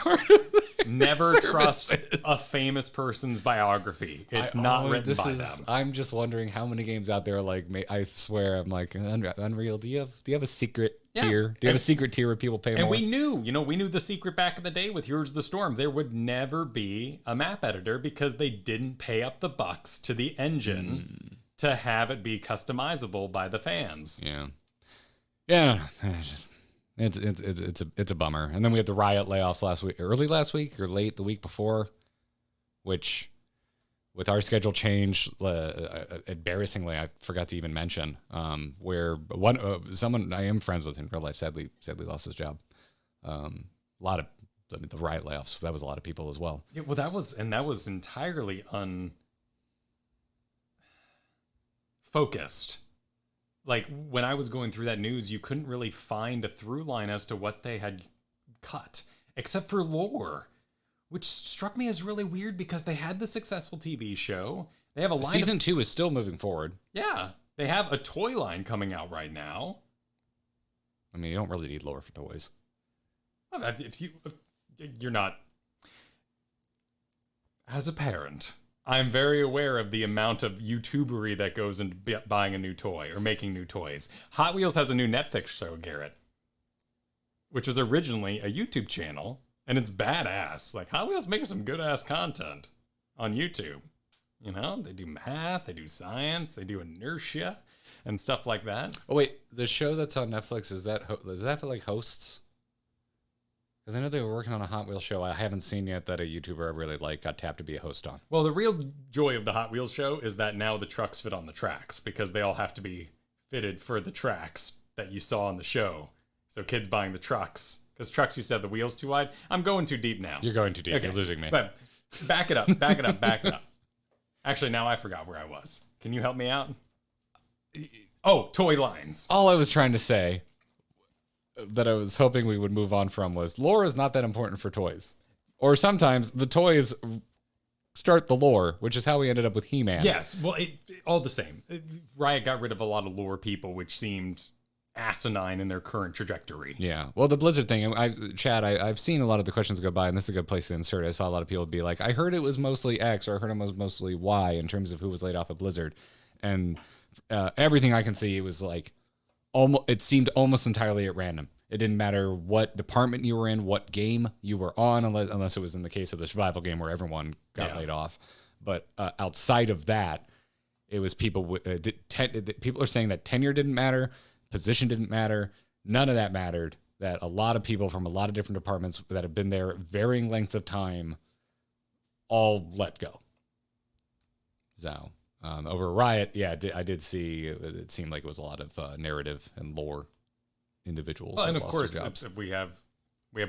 Never trust a famous person's biography. It's not written by them. I'm just wondering how many games out there I swear I'm Unreal. Do you have a secret tier? Do you have a secret tier where people pay more? And we knew the secret back in the day with Heroes of the Storm. There would never be a map editor because they didn't pay up the bucks to the engine to have it be customizable by the fans. Yeah. It's a bummer. And then we had the Riot layoffs early last week or late the week before, which with our schedule change, embarrassingly, I forgot to even mention, where someone I am friends with in real life sadly lost his job. The Riot layoffs, that was a lot of people as well. Yeah, well, that was entirely unfocused. When I was going through that news, you couldn't really find a through line as to what they had cut, except for lore, which struck me as really weird because they had the successful TV show. They have a line. Season 2 is still moving forward. Yeah, they have a toy line coming out right now. I mean, you don't really need lore for toys. Well, if you're not, as a parent, I'm very aware of the amount of YouTubery that goes into buying a new toy or making new toys. Hot Wheels has a new Netflix show, Garrett, which was originally a YouTube channel, and it's badass. Hot Wheels makes some good-ass content on YouTube. They do math, they do science, they do inertia, and stuff like that. Oh, wait, the show that's on Netflix, is that for, hosts? Because I know they were working on a Hot Wheels show I haven't seen yet that a YouTuber I really got tapped to be a host on. Well, the real joy of the Hot Wheels show is that now the trucks fit on the tracks because they all have to be fitted for the tracks that you saw on the show. So kids buying the trucks, because trucks used to have the wheels too wide. I'm going too deep now. You're going too deep. Okay. You're losing me. But back it up. Actually, now I forgot where I was. Can you help me out? Oh, toy lines. All I was trying to say that I was hoping we would move on from was lore is not that important for toys. Or sometimes the toys start the lore, which is how we ended up with He-Man. Yes, well, all the same. Riot got rid of a lot of lore people, which seemed asinine in their current trajectory. Yeah. Well, the Blizzard thing, I've seen a lot of the questions go by, and this is a good place to insert it. I saw a lot of people be like, I heard it was mostly X, or I heard it was mostly Y in terms of who was laid off at Blizzard. And everything I can see, it was like, it seemed almost entirely at random. It didn't matter what department you were in, what game you were on, unless it was in the case of the survival game where everyone got laid off. But outside of that, it was people. People are saying that tenure didn't matter, position didn't matter, none of that mattered. That a lot of people from a lot of different departments that have been there varying lengths of time all let go. So over Riot, I did see it seemed like it was a lot of narrative and lore individuals. Well, and of course, we have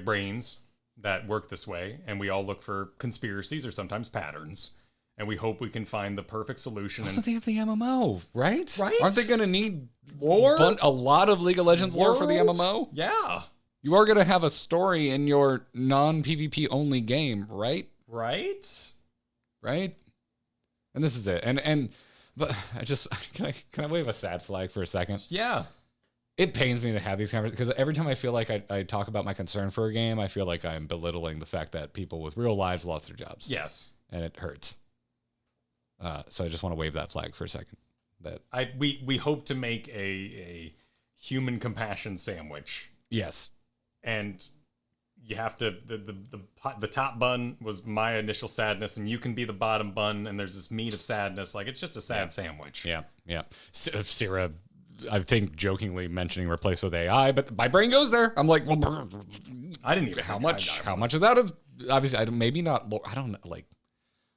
brains that work this way, and we all look for conspiracies or sometimes patterns, and we hope we can find the perfect solution. Also, they have the MMO, right? Right? Aren't they going to need a lot of League of Legends lore for the MMO? Yeah. You are going to have a story in your non-PvP only game, right? Right? And this is it. But I just can I wave a sad flag for a second? Yeah. It pains me to have these conversations because every time I feel like I talk about my concern for a game, I feel like I'm belittling the fact that people with real lives lost their jobs. Yes. And it hurts. So I just want to wave that flag for a second. We hope to make a human compassion sandwich. Yes. And you have to the top bun was my initial sadness, and you can be the bottom bun, and there's this meat of sadness. Like, it's just a sad sandwich. Yeah. Sarah, I think, jokingly mentioning replace with AI, but my brain goes there. I'm like, well, I didn't even how much of that is obviously maybe not. I don't know. Like,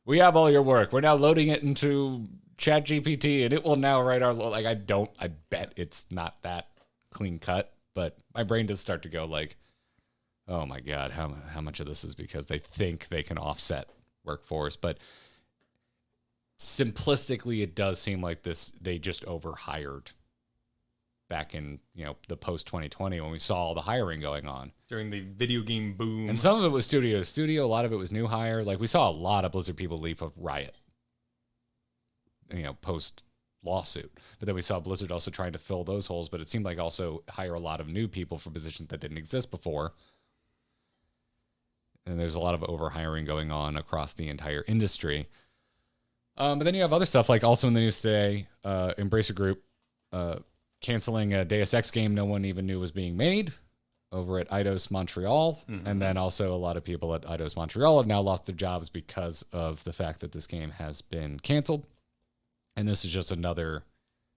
we have all your work. We're now loading it into ChatGPT, and it will now write our I bet it's not that clean cut, but my brain does start to go like, oh my God, how much of this is because they think they can offset workforce, but simplistically, it does seem like they just overhired back in, the post 2020 when we saw all the hiring going on during the video game boom. And some of it was studio, a lot of it was new hire. Like, we saw a lot of Blizzard people leave of Riot, post lawsuit. But then we saw Blizzard also trying to fill those holes, but it seemed like also hire a lot of new people for positions that didn't exist before. And there's a lot of overhiring going on across the entire industry. But then you have other stuff, like also in the news today, Embracer Group canceling a Deus Ex game no one even knew was being made over at Eidos Montreal. Mm-hmm. And then also a lot of people at Eidos Montreal have now lost their jobs because of the fact that this game has been canceled. And this is just another,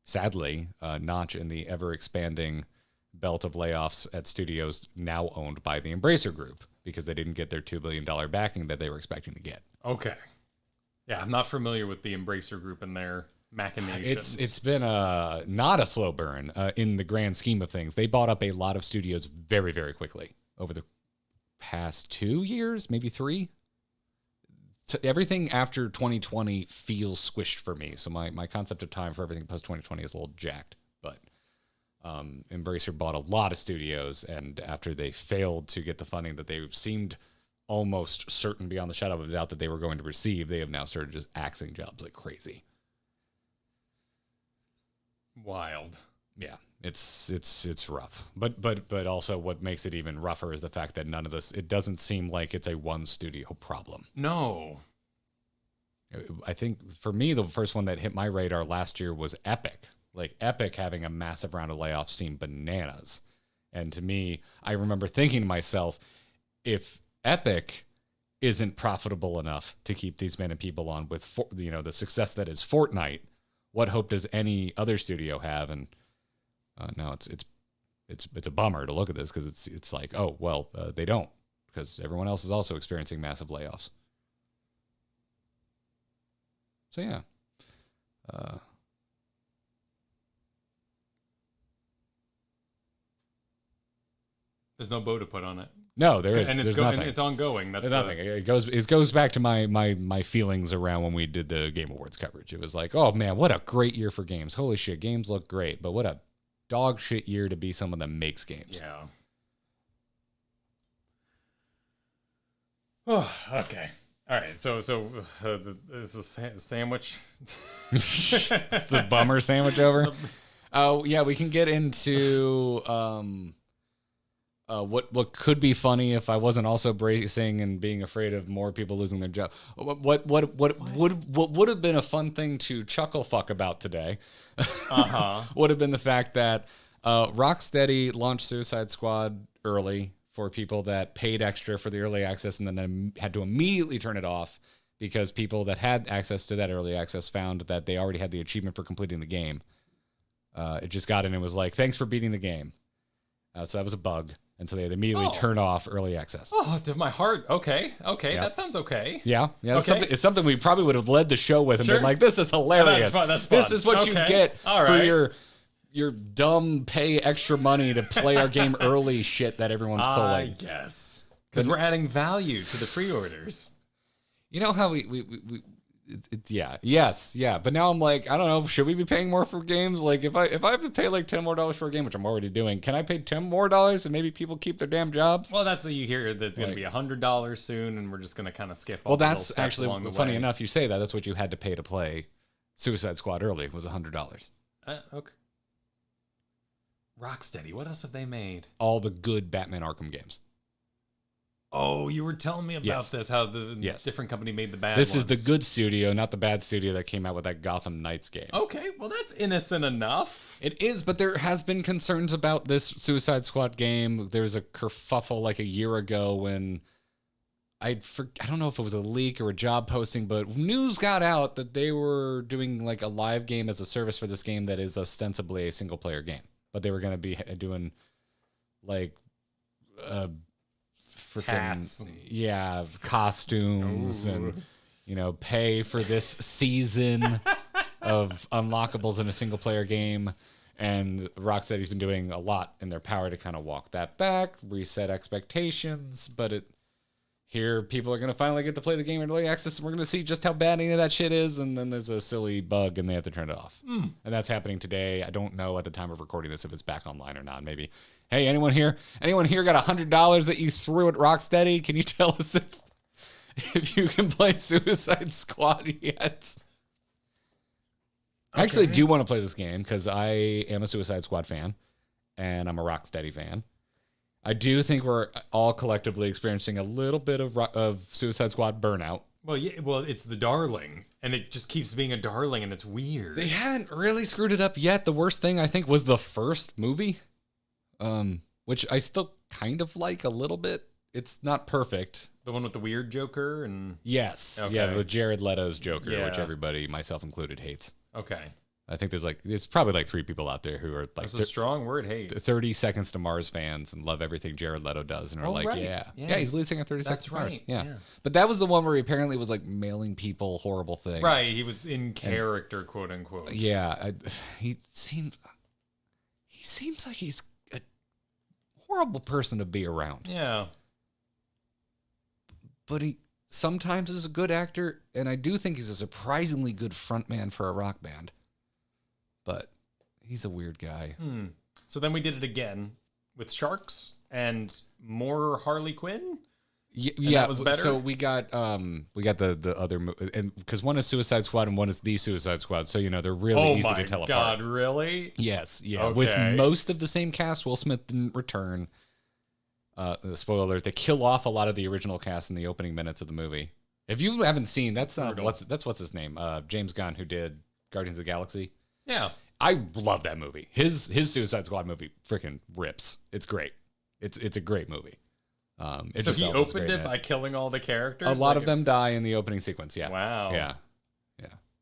sadly, notch in the ever-expanding belt of layoffs at studios now owned by the Embracer Group, because they didn't get their $2 billion backing that they were expecting to get. Okay. Yeah, I'm not familiar with the Embracer Group and their machinations. It's been not a slow burn in the grand scheme of things. They bought up a lot of studios very, very quickly over the past 2 years, maybe 3. Everything after 2020 feels squished for me. So my concept of time for everything post 2020 is a little jacked. But Embracer bought a lot of studios, and after they failed to get the funding that they seemed almost certain beyond the shadow of a doubt that they were going to receive, they have now started just axing jobs like crazy. Wild. Yeah, it's rough. But also what makes it even rougher is the fact that none of this, it doesn't seem like it's a one studio problem. No. I think for me, the first one that hit my radar last year was Epic. Like, Epic having a massive round of layoffs seemed bananas. And to me, I remember thinking to myself, if Epic isn't profitable enough to keep these many people on with, the success that is Fortnite, what hope does any other studio have? And no, it's a bummer to look at this, because it's like, oh, well, they don't, because everyone else is also experiencing massive layoffs. So yeah. There's no bow to put on it. No, there is. And there's nothing. And it's ongoing. That's nothing. It goes back to my feelings around when we did the Game Awards coverage. It was like, oh man, what a great year for games. Holy shit, games look great, but what a dog shit year to be someone that makes games. Yeah. Oh, okay. All right, so is the sandwich? Is the bummer sandwich over? Oh yeah, we can get into what could be funny if I wasn't also bracing and being afraid of more people losing their job. What would have been a fun thing to chuckle fuck about today? Would have been the fact that Rocksteady launched Suicide Squad early for people that paid extra for the early access and then had to immediately turn it off because people that had access to that early access found that they already had the achievement for completing the game. It just got in and was like, thanks for beating the game. So that was a bug. And so they immediately turned off early access. Oh, my heart. Okay. Yeah. That sounds okay. Yeah. It's something we probably would have led the show with and been like, this is hilarious. That's fun. This is what you get for your dumb pay extra money to play our game early shit that everyone's pulling. Yes. Because we're adding value to the pre-orders. You know how yes. But now I'm like, I don't know, should we be paying more for games? Like if I have to pay like $10 more for a game, which I'm already doing, can I pay $10 more and maybe people keep their damn jobs? Well, that's what you hear. That's going to be $100 soon, and we're just going to kind of skip. Well, that's actually funny enough. You say that. That's what you had to pay to play Suicide Squad early. Was $100. Okay. Rocksteady, what else have they made? All the good Batman Arkham games. Oh, you were telling me about this, how the different company made the bad This ones. is the good studio, not the bad studio that came out with that Gotham Knights game. Okay, well, that's innocent enough. It is, but there has been concerns about this Suicide Squad game. There was a kerfuffle like a year ago when I don't know if it was a leak or a job posting, but news got out that they were doing like a live game as a service for this game that is ostensibly a single-player game. But they were going to be doing like freaking costumes and pay for this season of unlockables in a single player game. And Rocksteady's been doing a lot in their power to kind of walk that back, reset expectations, but here people are going to finally get to play the game in early access, and we're going to see just how bad any of that shit is, and then there's a silly bug, and they have to turn it off. And that's happening today. I don't know at the time of recording this if it's back online or not. Maybe, hey, anyone here got $100 that you threw at Rocksteady? Can you tell us if you can play Suicide Squad yet? I actually do want to play this game because I am a Suicide Squad fan, and I'm a Rocksteady fan. I do think we're all collectively experiencing a little bit of Suicide Squad burnout. Well, yeah, it's the darling, and it just keeps being a darling, and it's weird. They haven't really screwed it up yet. The worst thing, I think, was the first movie, which I still kind of like a little bit. It's not perfect. The one with the weird Joker? Yes. Okay. Yeah, with Jared Leto's Joker, which everybody, myself included, hates. Okay. I think there's probably like 3 people out there who are like, that's a strong word, hate. 30 Seconds to Mars fans and love everything Jared Leto does and are like, yeah, he's lead singer 30 Seconds to Mars. Yeah. But that was the one where he apparently was like mailing people horrible things. Right, he was in character, quote unquote. Yeah, he seems like he's a horrible person to be around. Yeah. But he sometimes is a good actor, and I do think he's a surprisingly good frontman for a rock band. But he's a weird guy. So then we did it again with sharks and more Harley Quinn. Yeah, that was better. So we got the other, and because one is Suicide Squad and one is the Suicide Squad, so they're really easy to tell apart. Oh my God, really? Yes, yeah. Okay. With most of the same cast, Will Smith didn't return. Spoiler alert: they kill off a lot of the original cast in the opening minutes of the movie. If you haven't seen, that's what's his name, James Gunn, who did Guardians of the Galaxy. Yeah, I love that movie. His Suicide Squad movie freaking rips. It's great. It's a great movie. So he opened it by killing all the characters? A lot of them die in the opening sequence, yeah. Wow. Yeah.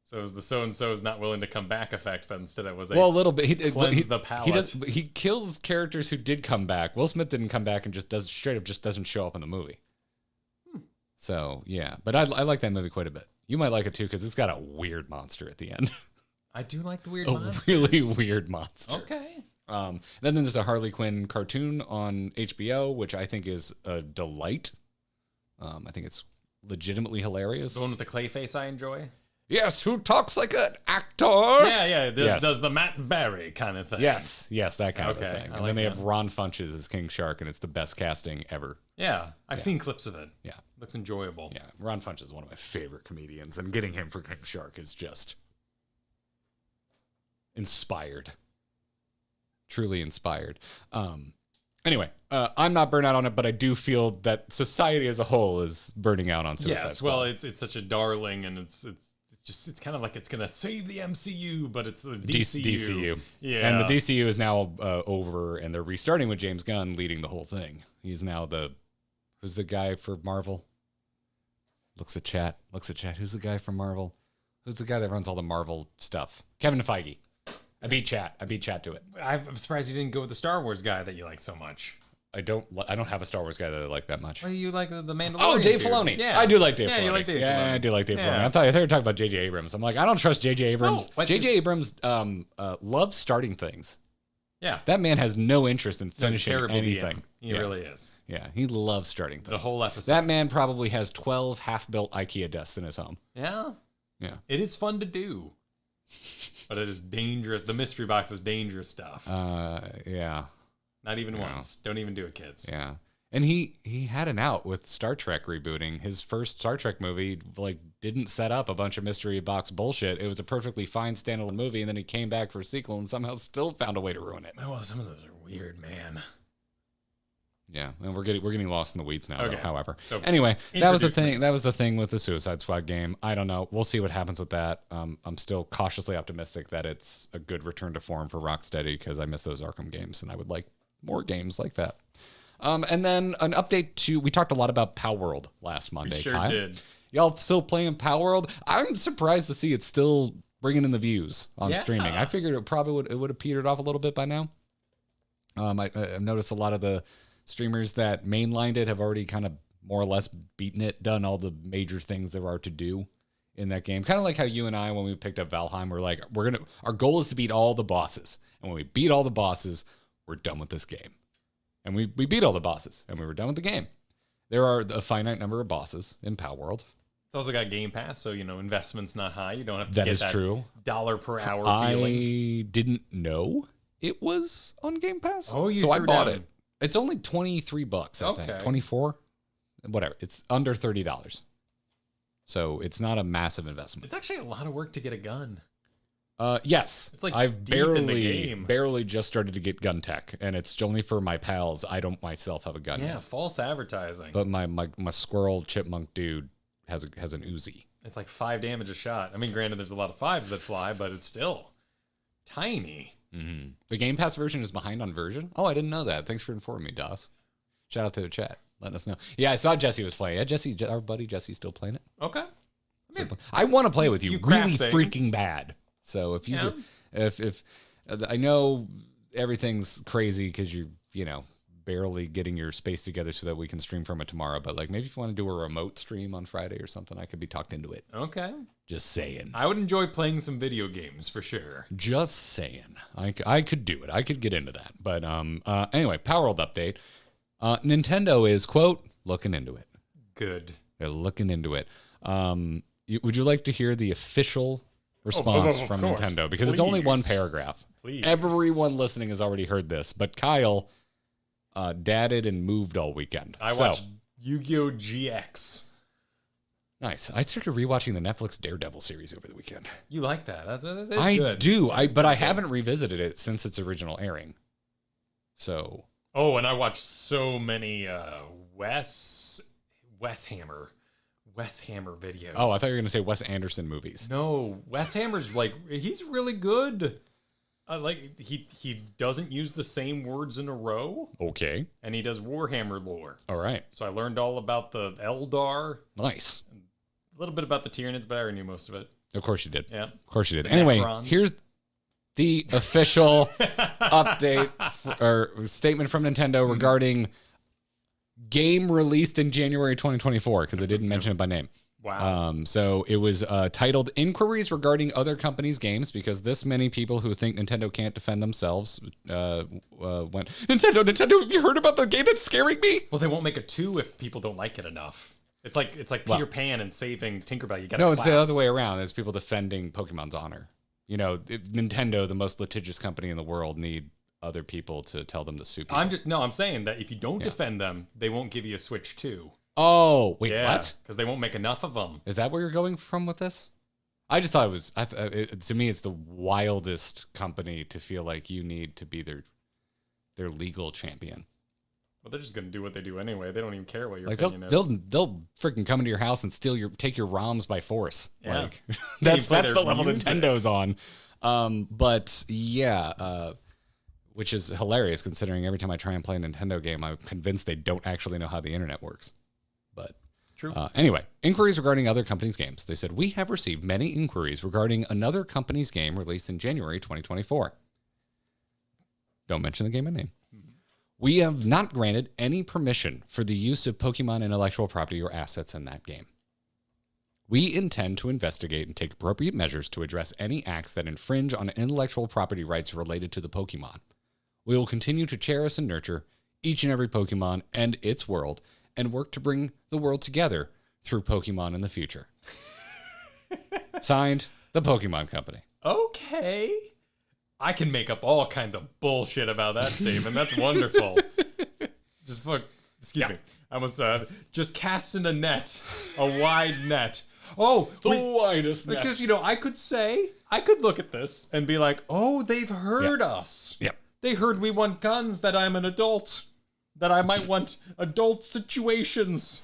So it was the so-and-so is not willing to come back effect, but instead it was a little bit. He the palate. He kills characters who did come back. Will Smith didn't come back and just doesn't show up in the movie. So, yeah. But I like that movie quite a bit. You might like it too because it's got a weird monster at the end. I do like the weird monsters. A really weird monster. Okay. Then there's a Harley Quinn cartoon on HBO, which I think is a delight. I think it's legitimately hilarious. The one with the clay face I enjoy? Yes, who talks like an actor? Yeah. Does the Matt Berry kind of thing. Yes, that kind of a thing. And like then they have Ron Funches as King Shark, and it's the best casting ever. Yeah, I've seen clips of it. Yeah. Looks enjoyable. Yeah, Ron Funches is one of my favorite comedians, and getting him for King Shark is just inspired. Truly inspired. Anyway, I'm not burnt out on it, but I do feel that society as a whole is burning out on Suicide Squad. Well, it's such a darling, and it's kind of like it's gonna save the MCU, but it's the DCU. Yeah, and the DCU is now over, and they're restarting with James Gunn leading the whole thing. He's now who's the guy for Marvel? Looks at chat. Who's the guy from Marvel? Who's the guy that runs all the Marvel stuff? Kevin Feige. I beat chat to it. I'm surprised you didn't go with the Star Wars guy that you like so much. I don't have a Star Wars guy that I like that much. Well, you like the Mandalorian? Oh, Dave Filoni. Yeah, I do like Dave Filoni. You like Dave Filoni. Yeah, I do like Dave Filoni. I thought you were talking about J.J. Abrams. I'm like, I don't trust J.J. Abrams. J.J. Abrams loves starting things. Yeah. That man has no interest in finishing anything. He really is. Yeah, he loves starting things. The whole episode. That man probably has 12 half-built IKEA desks in his home. Yeah. Yeah. It is fun to do. But it is dangerous. The mystery box is dangerous stuff. Yeah. Not even once. Don't even do it, kids. Yeah. And he had an out with Star Trek rebooting. His first Star Trek movie didn't set up a bunch of mystery box bullshit. It was a perfectly fine standalone movie, and then he came back for a sequel and somehow still found a way to ruin it. Well, some of those are weird, man. Yeah, and we're getting lost in the weeds now. Okay. Though, however, so anyway, that was the thing. That was the thing with the Suicide Squad game. I don't know. We'll see what happens with that. I'm still cautiously optimistic that it's a good return to form for Rocksteady because I miss those Arkham games, and I would like more games like that. And then an update to, we talked a lot about Palworld last Monday. We sure Kyle. did. Y'all still playing Palworld? I'm surprised to see it's still bringing in the views on streaming. I figured it would have petered off a little bit by now. I noticed a lot of the streamers that mainlined it have already kind of more or less beaten it, done all the major things there are to do in that game. Kind of like how you and I, when we picked up Valheim, we're like, our goal is to beat all the bosses. And when we beat all the bosses, we're done with this game. And we beat all the bosses, and we were done with the game. There are a finite number of bosses in Palworld. It's also got Game Pass, so, investment's not high. You don't have to get that true. $1 per hour feeling. I I didn't know it was on Game Pass. Oh, so I bought it. It's only $23, I think. 24? Whatever. It's under $30. So it's not a massive investment. It's actually a lot of work to get a gun. Yes. It's like I've deep in the game. barely just started to get gun tech, and it's only for my pals. I don't myself have a gun Yeah, yet. false advertising. But my squirrel chipmunk dude has an Uzi. It's like 5 damage a shot. I mean, granted, there's a lot of 5s that fly, but it's still tiny. Mm-hmm. The Game Pass version is behind on version? Oh, I didn't know that. Thanks for informing me, Doss. Shout out to the chat. Letting us know. Yeah, I saw Jesse was playing. Yeah, Jesse, our buddy Jesse's still playing it. Okay. I want to play with you really things. freaking bad. So if you, if I know everything's crazy because you're, barely getting your space together so that we can stream from it tomorrow. But maybe if you want to do a remote stream on Friday or something, I could be talked into it. Okay. Just saying. I would enjoy playing some video games for sure. Just saying. I could do it. I could get into that. But anyway, Palworld update. Nintendo is, quote, looking into it. Good. They're looking into it. Would you like to hear the official response from Nintendo? Because it's only one paragraph. Please. Everyone listening has already heard this, but Kyle dadded and moved all weekend. I watched Yu-Gi-Oh! GX. Nice. I started rewatching the Netflix Daredevil series over the weekend. You like that? That's I good. do. But I haven't revisited it since its original airing. So. Oh, and I watched so many Wes Hammer videos. Oh, I thought you were going to say Wes Anderson movies. No, Wes Hammer's he's really good. He doesn't use the same words in a row. Okay. And he does Warhammer lore. All right. So I learned all about the Eldar. Nice. A little bit about the Tyranids, but I already knew most of it. Of course you did. Yeah. Of course you did. Anyway, here's the official update or statement from Nintendo regarding game released in January 2024, because they didn't mention it by name. Wow. So it was titled Inquiries Regarding Other Companies' Games, because this many people who think Nintendo can't defend themselves went, Nintendo, have you heard about the game that's scaring me? Well, they won't make a 2 if people don't like it enough. It's like Peter Pan and saving Tinkerbell. You got no, it's the other way around. It's people defending Pokemon's honor. Nintendo, the most litigious company in the world, need other people to tell them to sue people. I'm saying that if you don't defend them, they won't give you a Switch 2. Oh, wait, what? Because they won't make enough of them. Is that where you're going from with this? I just thought it was, to me, it's the wildest company to feel like you need to be their legal champion. Well, they're just going to do what they do anyway. They don't even care what your opinion is. They'll freaking come into your house and take your ROMs by force. Yeah. Like, that's the level Nintendo's on. But yeah, which is hilarious considering every time I try and play a Nintendo game, I'm convinced they don't actually know how the internet works. But true. Anyway, inquiries regarding other companies' games. They said, we have received many inquiries regarding another company's game released in January 2024. Don't mention the game name. We have not granted any permission for the use of Pokemon intellectual property or assets in that game. We intend to investigate and take appropriate measures to address any acts that infringe on intellectual property rights related to the Pokemon. We will continue to cherish and nurture each and every Pokemon and its world and work to bring the world together through Pokemon in the future. Signed, the Pokemon Company. Okay. I can make up all kinds of bullshit about that statement. That's wonderful. Excuse me. I almost just casting a net, a wide net. Oh, the widest net. Because, I could look at this and be like, oh, they've heard us. Yep. They heard we want guns, that I'm an adult, that I might want adult situations.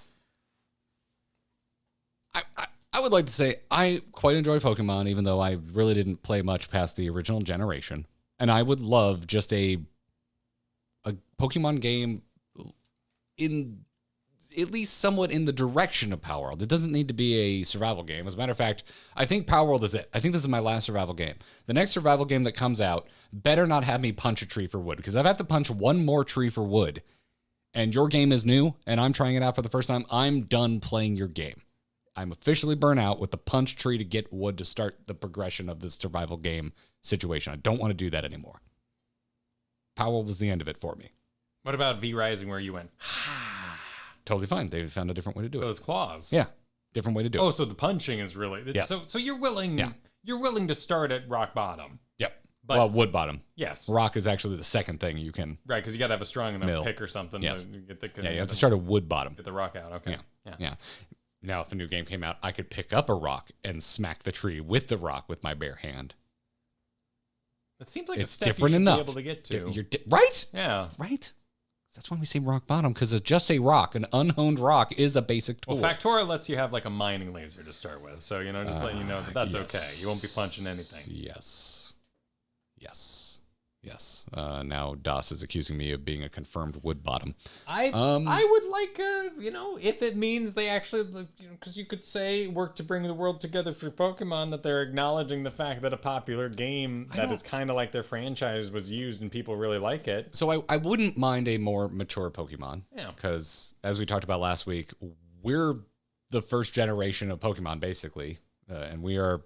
I would like to say I quite enjoy Pokemon, even though I really didn't play much past the original generation. And I would love just a Pokemon game in at least somewhat in the direction of Palworld. It doesn't need to be a survival game. As a matter of fact, I think Palworld is it. I think this is my last survival game. The next survival game that comes out better not have me punch a tree for wood, because if I have to punch one more tree for wood and your game is new and I'm trying it out for the first time, I'm done playing your game. I'm officially burnt out with the punch tree to get wood to start the progression of this survival game situation. I don't want to do that anymore. Palworld was the end of it for me. What about V-Rising where you went, Totally fine. They found a different way to do it. Those claws. Yeah. Different way to do it. Oh, so the punching is really... Yes. So you're willing to start at rock bottom. Yep. But, wood bottom. Yes. Rock is actually the second thing you can... Right, because you got to have a strong enough pick or something. Yes. To get you have to start at wood bottom. Get the rock out. Okay. Yeah. Now, if a new game came out, I could pick up a rock and smack the tree with the rock with my bare hand. It seems like it's a step different you should enough. be able to get to. Right? Yeah. Right? That's why we say rock bottom, because it's just a rock. An unhoned rock is a basic tool. Well, Factora lets you have like a mining laser to start with. So, just letting you know that that's okay. You won't be punching anything. Yes. Now DOS is accusing me of being a confirmed wood bottom. I would like, if it means they actually, because you could say work to bring the world together for Pokemon, that they're acknowledging the fact that a popular game that is kind of like their franchise was used and people really like it. So I wouldn't mind a more mature Pokemon. Yeah. Because as we talked about last week, we're the first generation of Pokemon, basically. And we are,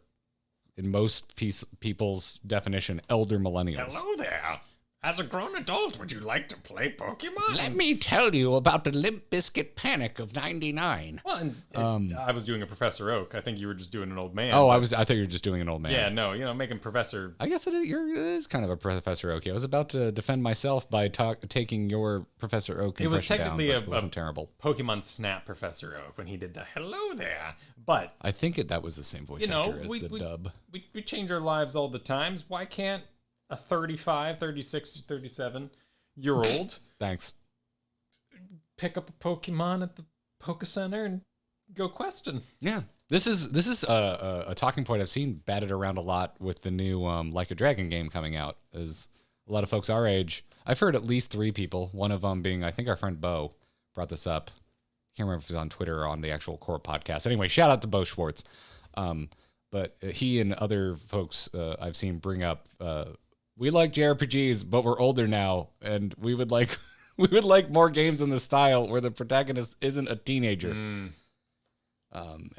in most people's definition, elder millennials. Hello there. As a grown adult, would you like to play Pokemon? Let me tell you about the Limp Bizkit Panic of '99. Well, I was doing a Professor Oak. I think you were just doing an old man. Oh, I thought you were just doing an old man. Yeah, no, making Professor... I guess it is kind of a Professor Oak. I was about to defend myself by taking your Professor Oak impression down. It was technically it wasn't terrible. Pokemon Snap Professor Oak when he did the hello there. But... I think that was the same voice actor as the dub. We change our lives all the times. Why can't a 35, 36, 37-year-old thanks pick up a Pokemon at the Poke Center and go questing? Yeah. This is a talking point I've seen batted around a lot with the new Like a Dragon game coming out. As a lot of folks our age, I've heard at least 3 people, one of them being, I think, our friend Bo brought this up. Can't remember if it was on Twitter or on the actual core podcast. Anyway, shout out to Bo Schwartz. But he and other folks I've seen bring up, we like JRPGs, but we're older now, and we would like more games in the style where the protagonist isn't a teenager. And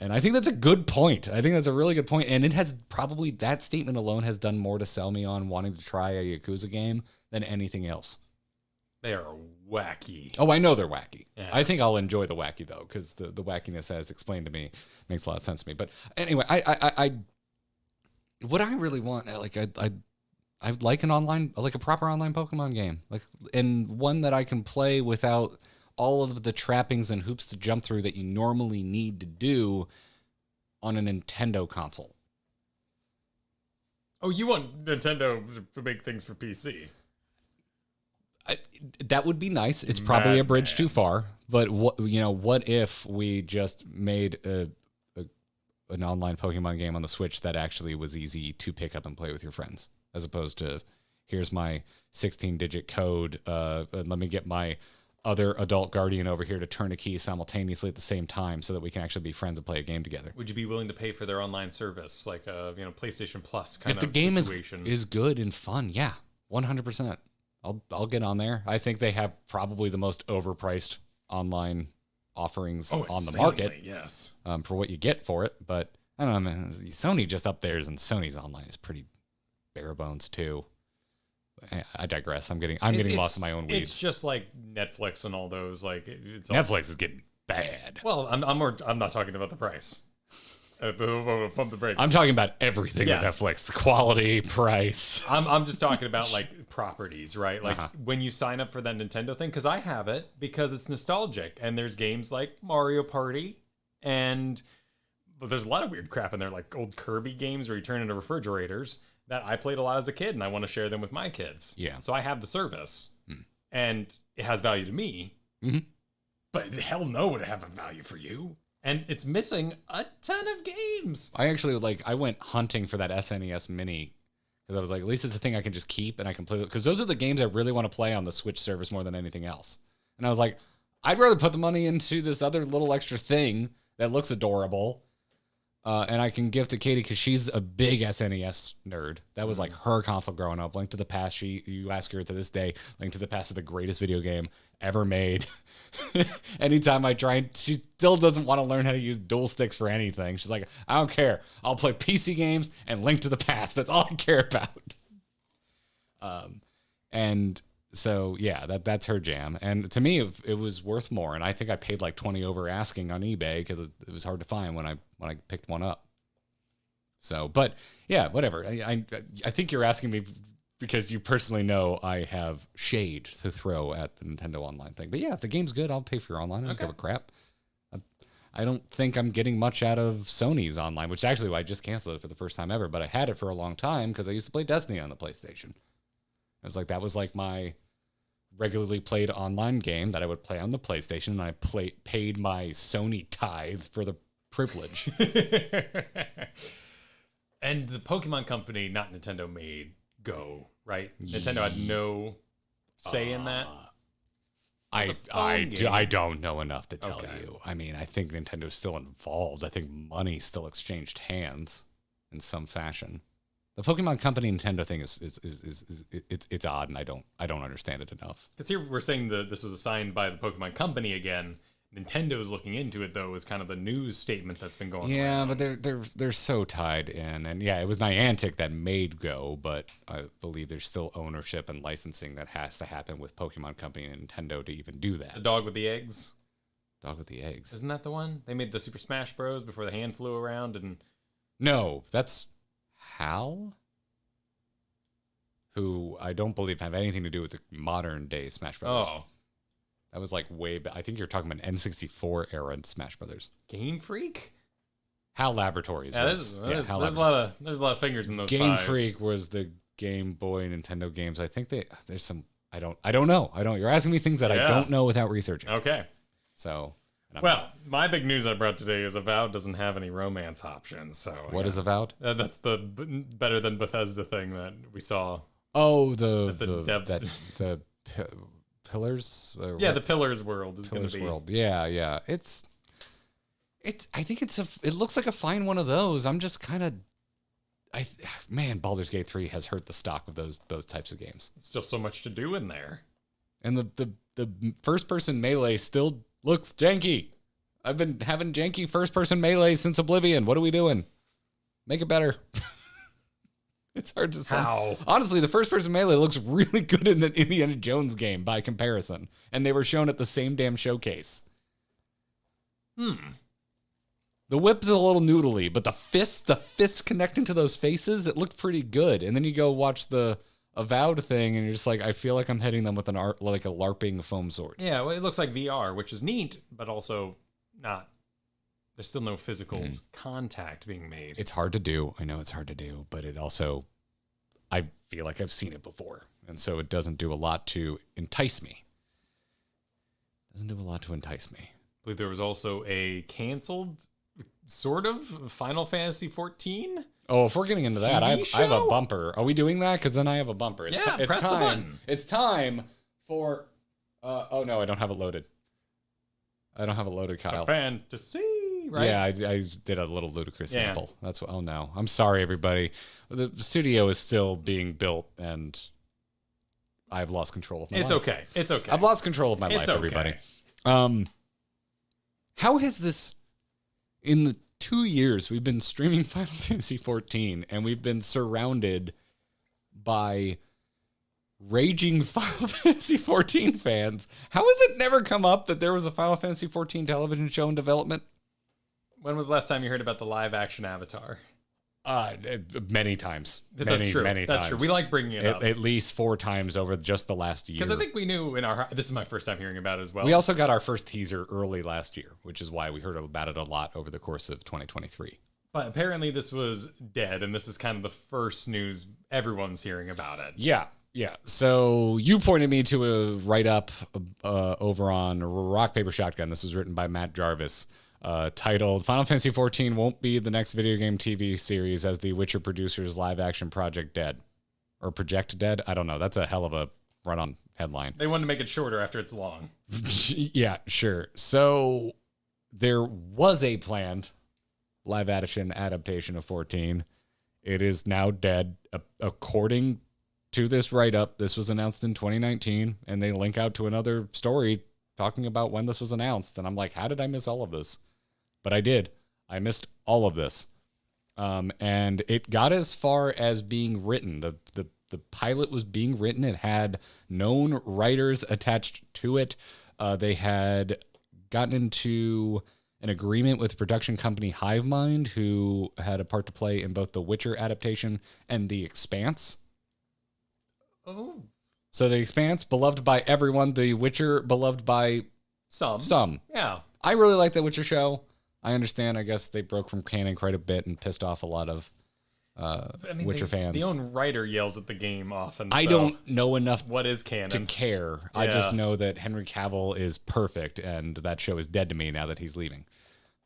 I think that's a good point. I think that's a really good point. And it has probably, that statement alone has done more to sell me on wanting to try a Yakuza game than anything else. They are wacky. Oh, I know they're wacky. Yeah. I think I'll enjoy the wacky though, because the wackiness, as explained to me, makes a lot of sense to me. But anyway, I what I really want, like I like an online, like a proper online Pokemon game, like, and one that I can play without all of the trappings and hoops to jump through that you normally need to do on a Nintendo console. Oh, you want Nintendo to make things for PC? That would be nice. It's probably a bridge too far, but what if we just made an online Pokemon game on the Switch that actually was easy to pick up and play with your friends, as opposed to here's my 16-digit code. Let me get my other adult guardian over here to turn a key simultaneously at the same time so that we can actually be friends and play a game together. Would you be willing to pay for their online service, like a PlayStation Plus kind of situation? If the game situation? is good and fun, yeah, 100%. I'll get on there. I think they have probably the most overpriced online offerings on the market. Yes. For what you get for it, but I don't know, man. Sony just up there, and Sony's online is pretty bare bones too. I digress. I'm getting lost in my own weeds. It's just like Netflix and all those. Like Netflix is getting bad. Well, I'm not talking about the price. Pump the brakes. I'm talking about everything with Netflix. The quality, price. I'm just talking about like properties, right? Like when you sign up for that Nintendo thing, because I have it because it's nostalgic, and there's games like Mario Party, but there's a lot of weird crap in there, like old Kirby games where you turn into refrigerators that I played a lot as a kid, and I want to share them with my kids. Yeah. So I have the service, and it has value to me. Mm-hmm. But hell no, would it have a value for you? And it's missing a ton of games. I went hunting for that SNES Mini because I was like, at least it's a thing I can just keep and I can play with. Because those are the games I really want to play on the Switch service more than anything else. And I was like, I'd rather put the money into this other little extra thing that looks adorable. And I can give to Katie because she's a big SNES nerd. That was like her console growing up. Link to the Past, you ask her to this day, Link to the Past is the greatest video game ever made. Anytime I try, she still doesn't want to learn how to use dual sticks for anything. She's like, I don't care. I'll play PC games and Link to the Past. That's all I care about. And so, yeah, that's her jam. And to me, it was worth more. And I think I paid like 20 over asking on eBay because it was hard to find when I picked one up. So, but yeah, whatever. I think you're asking me because you personally know I have shade to throw at the Nintendo Online thing. But yeah, if the game's good, I'll pay for your online. I don't give a crap. I don't think I'm getting much out of Sony's online, which actually I just canceled it for the first time ever. But I had it for a long time because I used to play Destiny on the PlayStation. That was like my regularly played online game that I would play on the PlayStation, and I paid my Sony tithe for the privilege. And the Pokemon Company, not Nintendo, made Go, right? Nintendo had no say in that. I don't know enough to tell you. I mean, I think Nintendo's still involved. I think money still exchanged hands in some fashion. The Pokemon Company Nintendo thing it's odd, and I don't understand it enough. Because here we're saying that this was assigned by the Pokemon Company again. Nintendo's looking into it though, is kind of the news statement that's been going. Yeah, around. but they're so tied in, and yeah, it was Niantic that made Go, but I believe there's still ownership and licensing that has to happen with Pokemon Company and Nintendo to even do that. The dog with the eggs. Dog with the eggs. Isn't that the one? They made the Super Smash Bros. Before the hand flew around, and no, that's Hal, who I don't believe have anything to do with the modern day Smash Bros. Oh. That was like way back. I think you're talking about N64 era Smash Brothers. Game Freak? HAL Laboratories. Yeah, there's a lot of fingers in those Game pies. Freak was the Game Boy Nintendo games. I think there's some I don't know. You're asking me things that I don't know without researching. Okay. So well, my big news I brought today is Avowed doesn't have any romance options. So what is Avowed? That's the better than Bethesda thing that we saw. Oh, the Pillars. The Pillars world is going to be. World. Yeah. I think it looks like a fine one of those. I'm just kind of. Baldur's Gate 3 has hurt the stock of those types of games. It's still so much to do in there. And the first person melee still looks janky. I've been having janky first person melee since Oblivion. What are we doing? Make it better. It's hard to say. How? Honestly, the first-person melee looks really good in the Indiana Jones game by comparison, and they were shown at the same damn showcase. The whip's a little noodly, but the fists connecting to those faces, it looked pretty good. And then you go watch the Avowed thing, and you're just like, I feel like I'm hitting them with like a LARPing foam sword. Yeah, well, it looks like VR, which is neat, but also not. There's still no physical contact being made. It's hard to do. I know it's hard to do, but it also, I feel like I've seen it before. And so it doesn't do a lot to entice me. I believe there was also a canceled, sort of, Final Fantasy XIV. Oh, if we're getting into that, I have a bumper. Are we doing that? Because then I have a bumper. Press the button. It's time for... oh, no, I don't have it loaded. Kyle. Fantasy, right? Yeah, I did a little ludicrous sample. That's what... Oh, no. I'm sorry, everybody. The studio is still being built, and I've lost control of my life. It's okay. I've lost control of my life, everybody. How has this... In the 2 years we've been streaming Final Fantasy XIV, and we've been surrounded by raging Final Fantasy XIV fans. How has it never come up that there was a Final Fantasy XIV television show in development? When was the last time you heard about the live action Avatar? Many times. That's true. That's true. We like bringing it up. At least 4 times over just the last year. Because I think we knew this is my first time hearing about it as well. We also got our first teaser early last year, which is why we heard about it a lot over the course of 2023. But apparently this was dead, and this is kind of the first news everyone's hearing about it. Yeah. So you pointed me to a write-up over on Rock, Paper, Shotgun. This was written by Matt Jarvis. Titled Final Fantasy XIV won't be the next video game TV series as the Witcher producers live action project dead. Or project dead? I don't know. That's a hell of a run-on headline. They wanted to make it shorter after it's long. Yeah, sure. So there was a planned live action adaptation of 14. It is now dead. According to this write-up, this was announced in 2019, and they link out to another story talking about when this was announced. And I'm like, how did I miss all of this? But I did. I missed all of this. And it got as far as being written. The pilot was being written. It had known writers attached to it. They had gotten into an agreement with production company Hivemind, who had a part to play in both the Witcher adaptation and The Expanse. Oh. So The Expanse, beloved by everyone. The Witcher, beloved by some. Yeah. I really like the Witcher show. I understand. I guess they broke from canon quite a bit and pissed off a lot of Witcher fans. The own writer yells at the game often. I don't know enough what is canon to care. Yeah. I just know that Henry Cavill is perfect, and that show is dead to me now that he's leaving.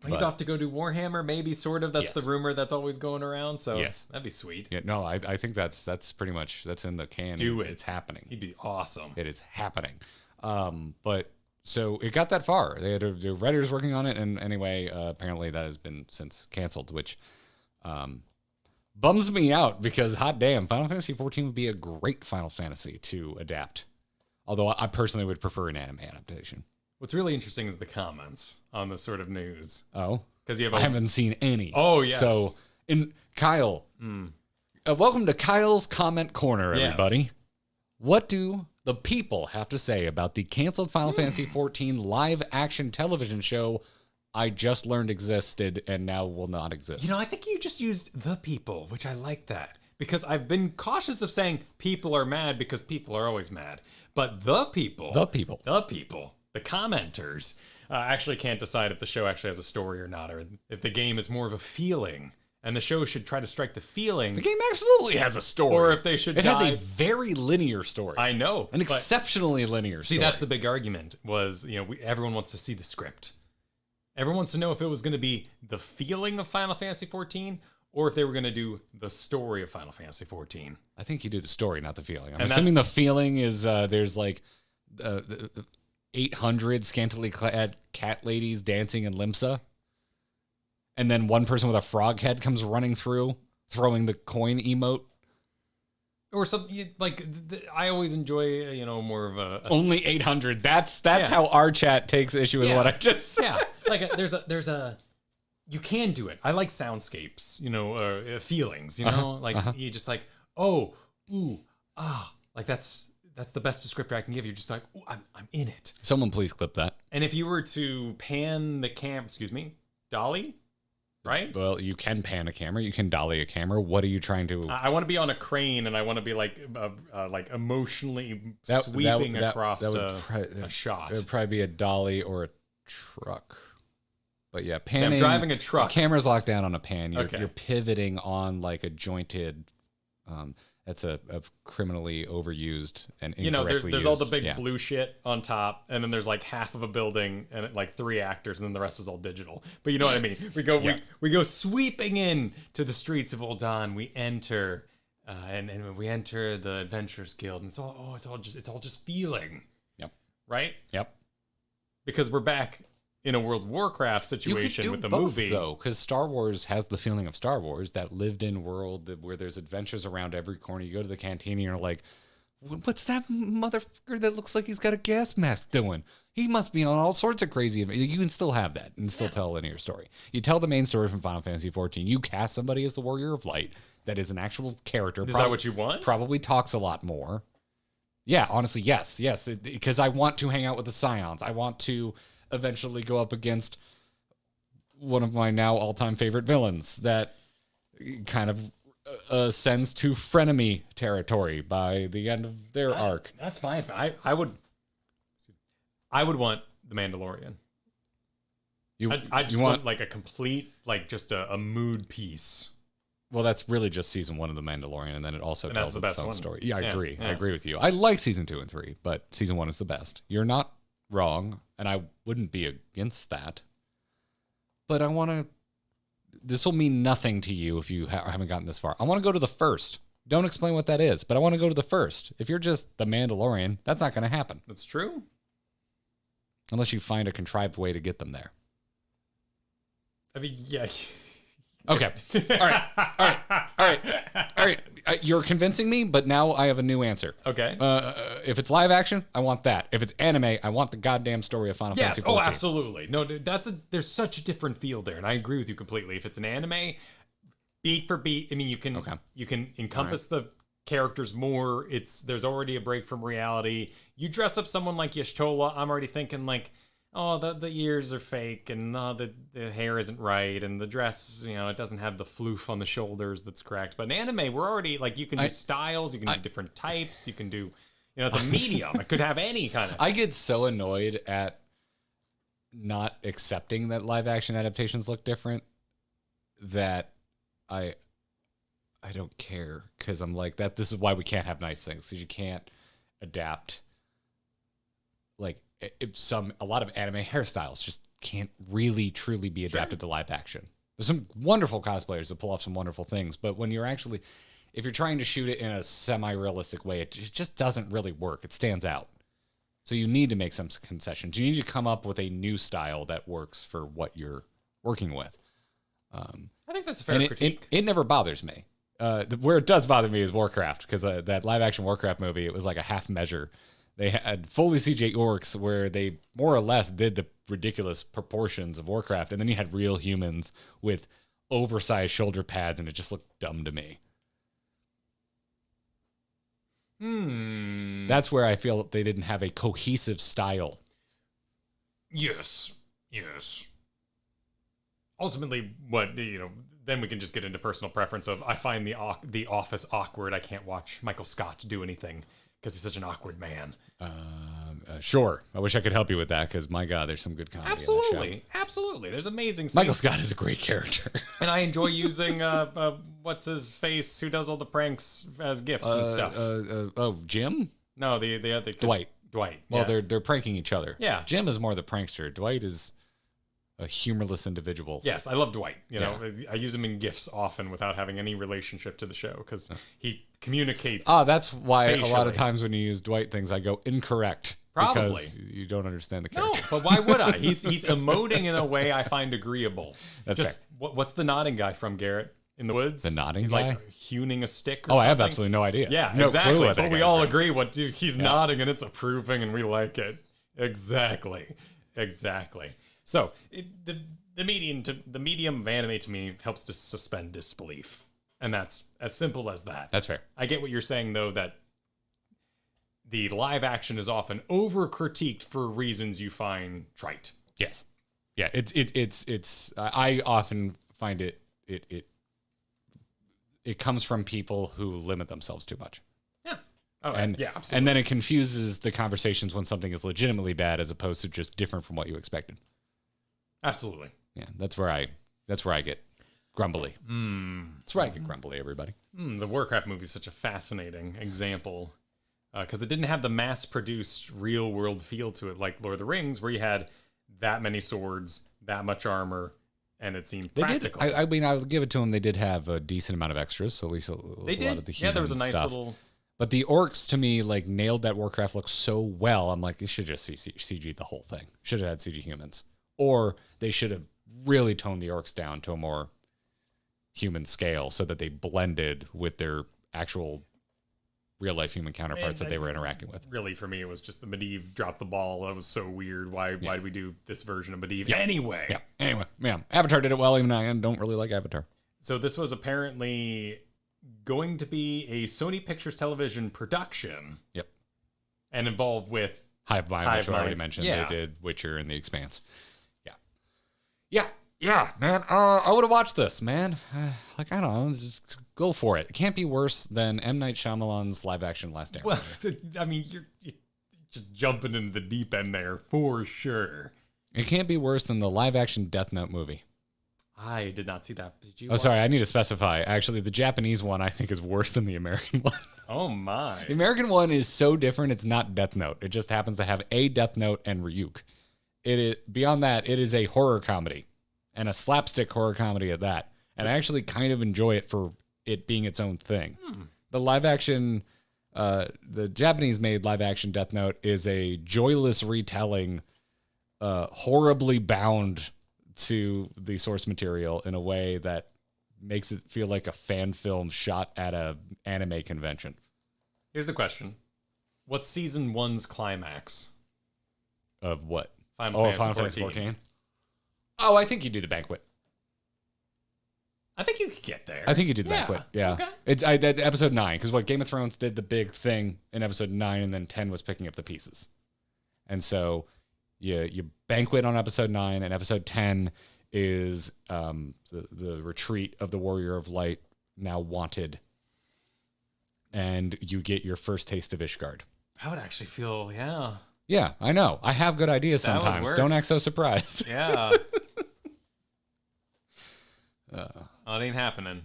He's off to go do Warhammer, maybe, sort of. That's the rumor that's always going around. So yes, that'd be sweet. Yeah, no, I think that's pretty much that's in the can. It's happening. He'd be awesome. It is happening. But so it got that far. They had the writers working on it, and anyway, apparently that has been since canceled, which bums me out because hot damn, Final Fantasy XIV would be a great Final Fantasy to adapt. Although I personally would prefer an anime adaptation. What's really interesting is the comments on this sort of news. Oh, because I haven't seen any. Oh, yes. So, Kyle, welcome to Kyle's Comment Corner, everybody. Yes. What do the people have to say about the canceled Final Fantasy XIV live-action television show I just learned existed and now will not exist? I think you just used the people, which I like that. Because I've been cautious of saying people are mad because people are always mad. But the people, the commenters actually can't decide if the show actually has a story or not, or if the game is more of a feeling, and the show should try to strike the feeling. The game absolutely has a story. Or if they should It has a very linear story. I know. An exceptionally linear story. See, that's the big argument was, everyone wants to see the script. Everyone wants to know if it was going to be the feeling of Final Fantasy XIV, or if they were going to do the story of Final Fantasy XIV. I think you do the story, not the feeling. I'm assuming the feeling is there's like 800 scantily clad cat ladies dancing in Limsa. And then one person with a frog head comes running through, throwing the coin emote. Or something like I always enjoy, more of a only 800. That's how our chat takes issue with what I just said. Yeah, like there's a you can do it. I like soundscapes, feelings, you just like, oh, ooh, ah. Like that's the best descriptor I can give. You're just like, ooh, I'm in it. Someone please clip that. And if you were to pan the dolly, right? Well, you can pan a camera. You can dolly a camera. What are you trying to... I want to be on a crane, and I want to be like emotionally sweeping across a shot. It would probably be a dolly or a truck. But yeah, panning... I'm driving a truck. Camera's locked down on a pan. You're pivoting on like a jointed... That's a criminally overused and incorrectly there's all the big blue shit on top, and then there's like half of a building and like 3 actors, and then the rest is all digital. But you know what I mean? We go we go sweeping in to the streets of Ul'Dan. We enter, and we enter the Adventurers Guild, and it's all just feeling. Yep. Right. Yep. Because we're back in a World of Warcraft situation with the both, movie, though, because Star Wars has the feeling of Star Wars, that lived-in world where there's adventures around every corner. You go to the canteen and you're like, what's that motherfucker that looks like he's got a gas mask doing? He must be on all sorts of crazy... You can still have that and still tell a linear story. You tell the main story from Final Fantasy XIV. You cast somebody as the Warrior of Light that is an actual character. Is that what you want? Probably talks a lot more. Yeah, honestly, yes. Because I want to hang out with the Scions. I want to eventually go up against one of my now all-time favorite villains that kind of ascends to frenemy territory by the end of their arc. That's fine. I would want the Mandalorian. I just want like a complete, like just a mood piece. Well, that's really just season 1 of The Mandalorian, and then it also tells its own story. Yeah, I agree. Yeah. I agree with you. I like season 2 and 3, but season 1 is the best. You're not wrong, and I wouldn't be against that. But I want to... This will mean nothing to you if you haven't gotten this far. I want to go to the first. Don't explain what that is, but I want to go to the first. If you're just the Mandalorian, that's not going to happen. That's true. Unless you find a contrived way to get them there. I mean, yeah... Okay. All right. You're convincing me, but now I have a new answer. Okay. If it's live action, I want that. If it's anime, I want the goddamn story of Final Fantasy XIV. Oh, absolutely. No, there's such a different feel there, and I agree with you completely. If it's an anime, beat for beat, I mean, you can encompass the characters more. There's already a break from reality. You dress up someone like Y'shtola, I'm already thinking like, oh, the ears are fake, and the hair isn't right, and the dress, it doesn't have the floof on the shoulders that's correct. But in anime, we're already, like, you can do styles, you can do different types, you can do, it's a medium. It could have any kind of... I get so annoyed at not accepting that live-action adaptations look different that I don't care, because I'm like, this is why we can't have nice things, because you can't adapt, like... a lot of anime hairstyles just can't really truly be adapted to live action. There's some wonderful cosplayers that pull off some wonderful things, but when you're actually, if you're trying to shoot it in a semi-realistic way, it just doesn't really work. It stands out. So you need to make some concessions. You need to come up with a new style that works for what you're working with. I think that's a fair critique. It never bothers me. Where it does bother me is Warcraft, because that live action Warcraft movie, it was like a half measure. They had fully CGI orcs where they more or less did the ridiculous proportions of Warcraft, and then you had real humans with oversized shoulder pads, and it just looked dumb to me. That's where I feel they didn't have a cohesive style. Yes. Ultimately, then we can just get into personal preference of, I find the Office awkward. I can't watch Michael Scott do anything because he's such an awkward man. Sure. I wish I could help you with that, because, my God, there's some good comedy Absolutely. There's amazing scenes. Michael Scott is a great character. And I enjoy using, what's his face, who does all the pranks as gifts and stuff. Jim? No, the other... Dwight. Well, yeah. they're pranking each other. Yeah. Jim is more the prankster. Dwight is a humorless individual. Yes, I love Dwight. I use him in GIFs often without having any relationship to the show, because he communicates. That's why facially. A lot of times when you use Dwight things, I go incorrect. Probably. Because you don't understand the character. No, but why would I? He's emoting in a way I find agreeable. That's just fair. What's the nodding guy from, Garrett? In the woods? The nodding he's guy? He's like hewing a stick or something. I have absolutely no idea. Yeah, no exactly. Clue what that But we guy's all from. agree he's nodding and it's approving and we like it. Exactly. So the medium of anime to me helps to suspend disbelief. And that's as simple as that. That's fair. I get what you're saying, though, that the live action is often over-critiqued for reasons you find trite. Yes. Yeah, it's I often find it comes from people who limit themselves too much. Yeah. Oh, and yeah, absolutely. And then it confuses the conversations when something is legitimately bad as opposed to just different from what you expected. Absolutely. Yeah, that's where I get grumbly. That's where I get grumbly, everybody. The Warcraft movie is such a fascinating example because it didn't have the mass-produced, real-world feel to it like Lord of the Rings, where you had that many swords, that much armor, and it seemed practical. They did. I mean, I'll give it to them. They did have a decent amount of extras, so at least a lot of the human Yeah, there was a nice stuff. little... But the orcs, to me, like nailed that Warcraft look so well. I'm like, they should just CG the whole thing. Should have had CG humans. Or they should have really toned the orcs down to a more human scale so that they blended with their actual real-life human counterparts that they were interacting with. Really, for me, it was just the Medivh dropped the ball. That was so weird. Why did we do this version of Medivh anyway? Yeah. Anyway, yeah. Avatar did it well, even I don't really like Avatar. So this was apparently going to be a Sony Pictures Television production. Yep. And involved with Hive Mind, which I already mentioned. Yeah. They did Witcher and The Expanse. Yeah, man. I would have watched this, man. I don't know. Just go for it. It can't be worse than M. Night Shyamalan's live-action Last Airbender. Well, I mean, you're just jumping into the deep end there for sure. It can't be worse than the live-action Death Note movie. I did not see that. Did you? Oh, sorry. I need to specify. Actually, the Japanese one I think is worse than the American one. Oh my! The American one is so different. It's not Death Note. It just happens to have a Death Note and Ryuk. Beyond that, it is a horror comedy. And a slapstick horror comedy at that. And I actually kind of enjoy it for it being its own thing. The live action, the Japanese made live action Death Note is a joyless retelling, horribly bound to the source material in a way that makes it feel like a fan film shot at a anime convention. Here's the question. What's season 1's climax? Of what? Final Fantasy XIV. Oh, I think you do the banquet. I think you could get there. I think you do the banquet. Yeah. Okay. That's episode 9, because what Game of Thrones did the big thing in episode 9, and then 10 was picking up the pieces. And so you banquet on episode 9, and episode 10 is the retreat of the Warrior of Light, now wanted. And you get your first taste of Ishgard. I would actually feel, yeah. Yeah, I know. I have good ideas sometimes. Don't act so surprised. Yeah. It ain't happening.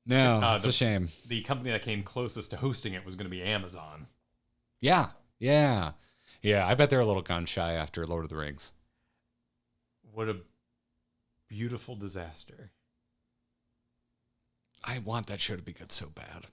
No, it's a shame. The company that came closest to hosting it was going to be Amazon. Yeah. I bet they're a little gun shy after Lord of the Rings. What a beautiful disaster. I want that show to be good so bad.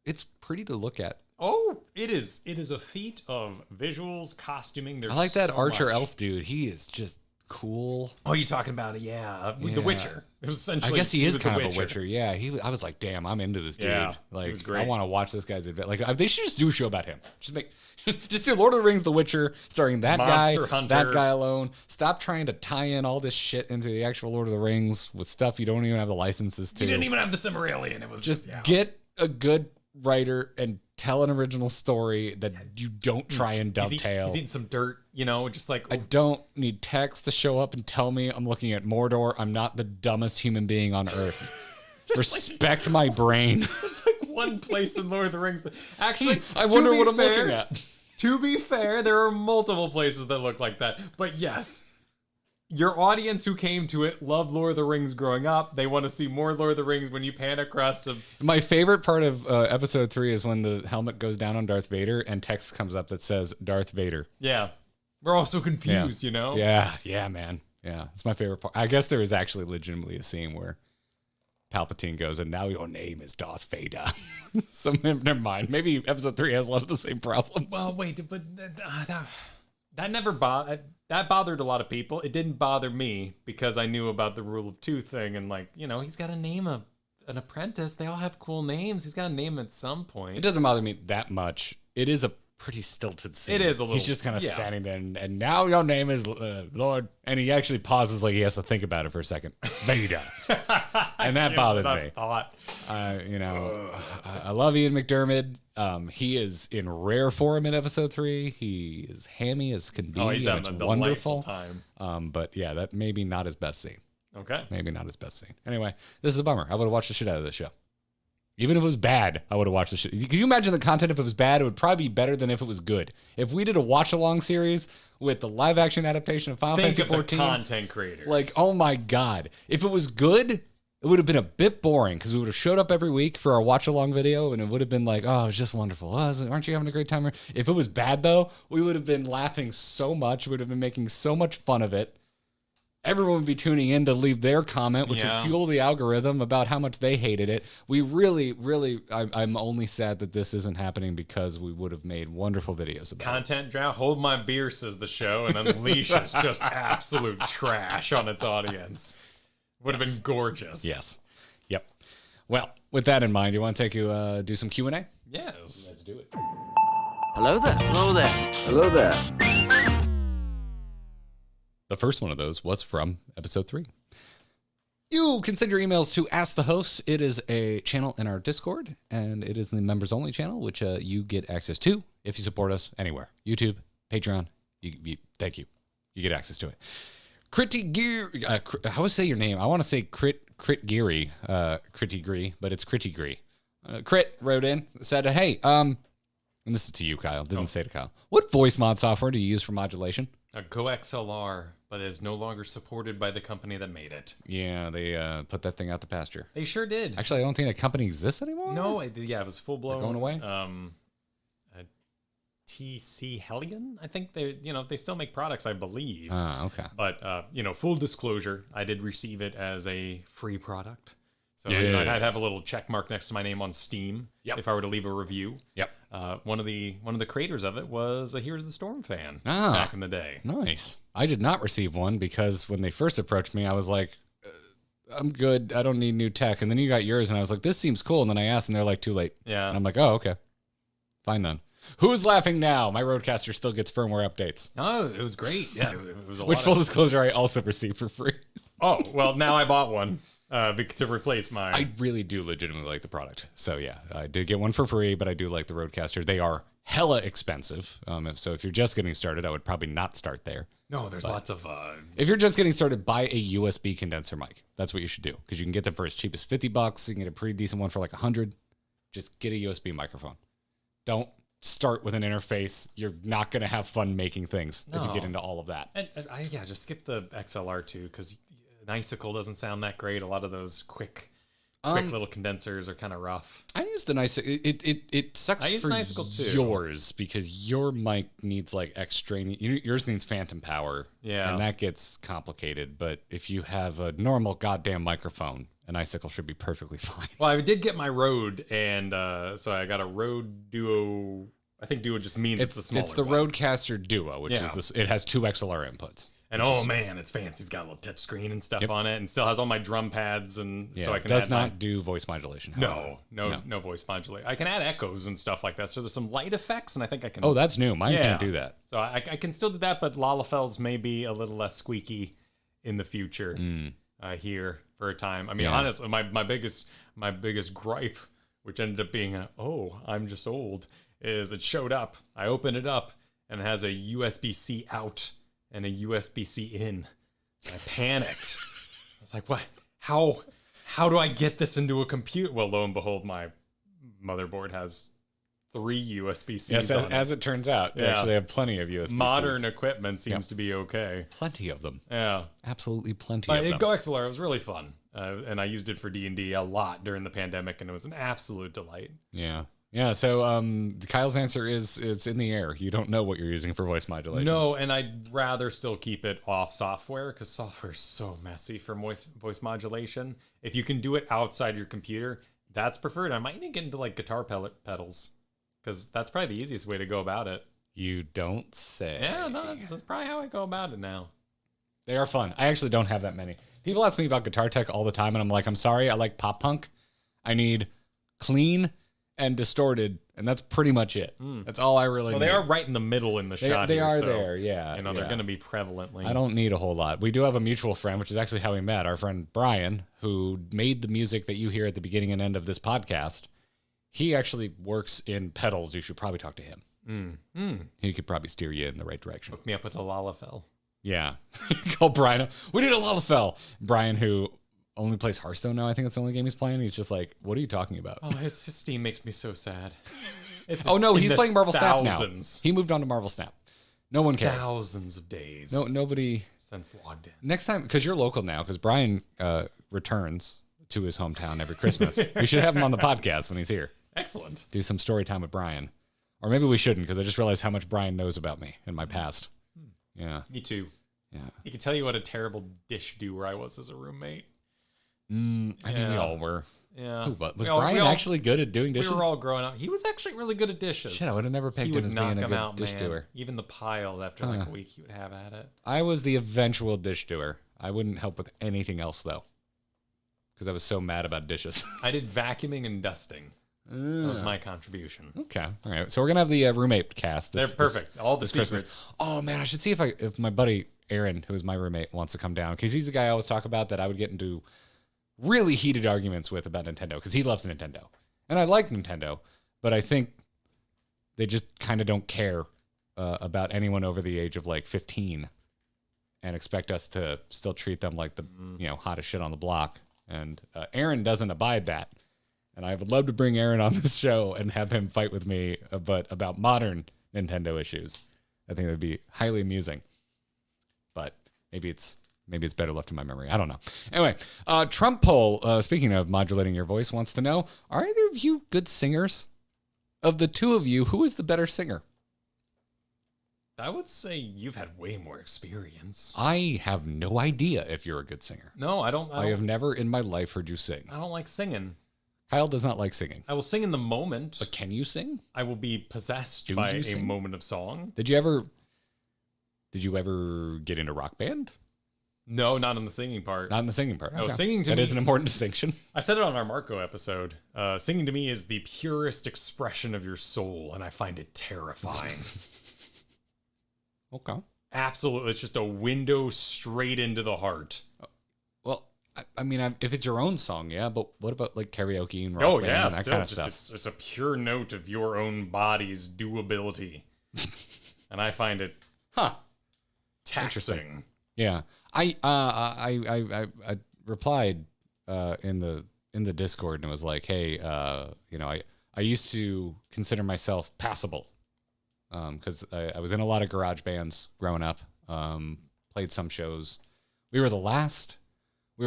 It's pretty to look at. Oh, it is. It is a feat of visuals, costuming. There's I like that so Archer much. Elf dude. He is just cool. Oh, you talking about it? Yeah, with The Witcher. It was essentially. I guess he is was kind of a Witcher. Yeah, I was like, damn, I'm into this dude. Yeah, like, he was great. I want to watch this guy's adventure. Like, they should just do a show about him. Just do Lord of the Rings, The Witcher, starring that Monster guy, Hunter. that guy alone. Stop trying to tie in all this shit into the actual Lord of the Rings with stuff you don't even have the licenses to. You didn't even have the Silmarillion. It was just get a good writer and tell an original story that you don't try and dovetail. He's eating some dirt, just like... I don't need text to show up and tell me I'm looking at Mordor. I'm not the dumbest human being on earth. Respect my brain. There's like one place in Lord of the Rings that... Actually, I wonder what I'm looking at. To be fair, there are multiple places that look like that. But yes, your audience who came to it loved Lord of the Rings growing up. They want to see more Lord of the Rings when you pan across to... My favorite part of episode 3 is when the helmet goes down on Darth Vader and text comes up that says Darth Vader. Yeah. We're all so confused, Yeah, man. Yeah, it's my favorite part. I guess there is actually legitimately a scene where Palpatine goes, and now your name is Darth Vader. So never mind. Maybe episode 3 has a lot of the same problems. Well, wait, but that never bothered... That bothered a lot of people. It didn't bother me because I knew about the rule of 2 thing, and he's got to name an apprentice. They all have cool names. He's got to name at some point. It doesn't bother me that much. It is a pretty stilted scene. It is a little. He's just kind of standing there, and now your name is Lord. And he actually pauses like he has to think about it for a second. Vader. And that bothers me. A lot. I love Ian McDiarmid. He is in rare form in episode 3. He is hammy as can be. He's having a wonderful time. But yeah, that maybe not his best scene. Okay. Maybe not his best scene. Anyway, this is a bummer. I would have watched the shit out of this show. Even if it was bad, I would have watched the shit. Can you imagine the content if it was bad? It would probably be better than if it was good. If we did a watch-along series with the live-action adaptation of Final Fantasy XIV. Think of the content creators. Like, oh my God. If it was good, it would have been a bit boring because we would have showed up every week for our watch-along video and it would have been like, oh, it's just wonderful. Oh, aren't you having a great time? If it was bad, though, we would have been laughing so much. We would have been making so much fun of it. Everyone would be tuning in to leave their comment, which would fuel the algorithm about how much they hated it. We really, I'm only sad that this isn't happening because we would have made wonderful videos about content drought. Hold my beer, says the show, and unleashes just absolute trash on its audience. Would have been gorgeous. Yes. Yep. Well, with that in mind, you want to do some Q&A? Yes. Let's do it. Hello there. Hello there. Hello there. The first one of those was from episode 3. You can send your emails to Ask the Hosts. It is a channel in our Discord, and it is the members-only channel, which you get access to if you support us anywhere. YouTube, Patreon. Thank you. You get access to it. Critty Gear. How would I say your name? I want to say Crit Geary. Critty Gree, but it's Critty Gree. Crit wrote in, said, hey, and this is to you, Kyle. Didn't say to Kyle. What voice mod software do you use for modulation? A GoXLR, but is no longer supported by the company that made it. Yeah, they put that thing out to pasture. They sure did. Actually, I don't think that company exists anymore. No, it was full blown. They're going away. TC Hellion, I think they still make products, I believe. Okay. But full disclosure, I did receive it as a free product. So I'd have a little check mark next to my name on Steam if I were to leave a review. Yep. One of the creators of it was a Here's the Storm fan back in the day. Nice. I did not receive one because when they first approached me, I was like, I'm good. I don't need new tech. And then you got yours, and I was like, this seems cool. And then I asked, and they're like, too late. Yeah. And I'm like, oh, okay. Fine then. Who's laughing now? My Rodecaster still gets firmware updates. Oh, it was great. Yeah, it was a Which, full disclosure, I also received for free. Oh, well, now I bought one. To replace mine. I really do legitimately like the product. So yeah, I did get one for free, but I do like the Rodecaster. They are hella expensive. So if you're just getting started, I would probably not start there. No, there's lots of... If you're just getting started, buy a USB condenser mic. That's what you should do, because you can get them for as cheap as $50. You can get a pretty decent one for like $100. Just get a USB microphone. Don't start with an interface. You're not going to have fun making things if you get into all of that. And just skip the XLR too, because... An Icicle doesn't sound that great. A lot of those quick little condensers are kind of rough. I used an Icicle. It sucks for yours because your mic needs like yours needs phantom power. Yeah. And that gets complicated. But if you have a normal goddamn microphone, an Icicle should be perfectly fine. Well, I did get my Rode, and so I got a Rode Duo. I think Duo just means it's the smaller It's the one. Rodecaster Duo, which is it has 2 XLR inputs. And oh man, it's fancy. It's got a little touch screen and stuff on it, and still has all my drum pads, and so I can. Does not do voice modulation. No voice modulation. I can add echoes and stuff like that. So there's some light effects, and I think I can. Oh, that's new. Mine can't do that. So I can still do that, but Lalafels may be a little less squeaky in the future here for a time. I mean, honestly, my biggest gripe, which ended up being I'm just old, is it showed up. I opened it up, and it has a USB-C out and a USB-C in. I panicked. I was like, what? How do I get this into a computer? Well, lo and behold, my motherboard has 3 USB-Cs yes, on as it turns out. They actually have plenty of USB-Cs. Modern equipment seems to be okay. Plenty of them. Yeah. Absolutely plenty of them. GoXLR was really fun. And I used it for D&D a lot during the pandemic, and it was an absolute delight. Yeah. Yeah, so Kyle's answer is it's in the air. You don't know what you're using for voice modulation. No, and I'd rather still keep it off software because software is so messy for voice modulation. If you can do it outside your computer, that's preferred. I might even get into like guitar pedals because that's probably the easiest way to go about it. You don't say. Yeah, no, that's probably how I go about it now. They are fun. I actually don't have that many. People ask me about guitar tech all the time, and I'm like, I'm sorry, I like pop punk. I need clean and distorted And that's pretty much it. That's all I really need. Well, they are right in the middle in the shot. They here, are so, there, yeah. You know, they're going to be prevalently. I don't need a whole lot. We do have a mutual friend, which is actually how we met. Our friend Brian, who made the music that you hear at the beginning and end of this podcast. He actually works in pedals. You should probably talk to him. He could probably steer you in the right direction. Hook me up with a Lalafell. Yeah. Call Brian. We need a Lalafell. Brian, who only plays Hearthstone now. I think that's the only game he's playing. He's just like, what are you talking about? Oh, his Steam makes me so sad. No, he's playing Marvel Snap now. He moved on to Marvel Snap. No one cares. Thousands of days. Nobody. Since logged in. Next time, because you're local now, because Brian returns to his hometown every Christmas. We should have him on the podcast when he's here. Excellent. Do some story time with Brian. Or maybe we shouldn't, because I just realized how much Brian knows about me and my past. Yeah. Me too. Yeah. He can tell you what a terrible dish doer I was as a roommate. I think we all were. Yeah. Was Brian actually good at doing dishes? We were all growing up. He was actually really good at dishes. Shit, I would have never picked him as being a good dish doer. Even the piles after like a week he would have at it. I was the eventual dish doer. I wouldn't help with anything else, though. Because I was so mad about dishes. I did vacuuming and dusting. That was my contribution. Okay. All right. So we're going to have the roommate cast. They're perfect. All the secrets. Christmas. Oh, man. I should see if my buddy Aaron, who is my roommate, wants to come down. Because he's the guy I always talk about that I would get into really heated arguments with about Nintendo. Because he loves Nintendo. And I like Nintendo. But I think they just kind of don't care about anyone over the age of like 15. And expect us to still treat them like the hottest shit on the block. And Aaron doesn't abide that. And I would love to bring Aaron on this show and have him fight with me about modern Nintendo issues. I think that would be highly amusing. But maybe it's better left in my memory. I don't know. Anyway, Trump poll, speaking of modulating your voice, wants to know, are either of you good singers? Of the two of you, who is the better singer? I would say you've had way more experience. I have no idea if you're a good singer. No, I don't. I have never in my life heard you sing. I don't like singing. Kyle does not like singing. I will sing in the moment. But can you sing? I will be possessed by a moment of song. Did you ever get into rock band? No, not in the singing part. Not in the singing part. No, singing to me... That is an important distinction. I said it on our Marco episode. Singing to me is the purest expression of your soul, and I find it terrifying. Okay. Absolutely. It's just a window straight into the heart. Well, I mean, if it's your own song, yeah, but what about like karaoke and rock band and that kind of stuff? It's a pure note of your own body's doability. And I find it taxing. Yeah. I replied in the Discord and was like, hey, I used to consider myself passable. Because I was in a lot of garage bands growing up, played some shows. We were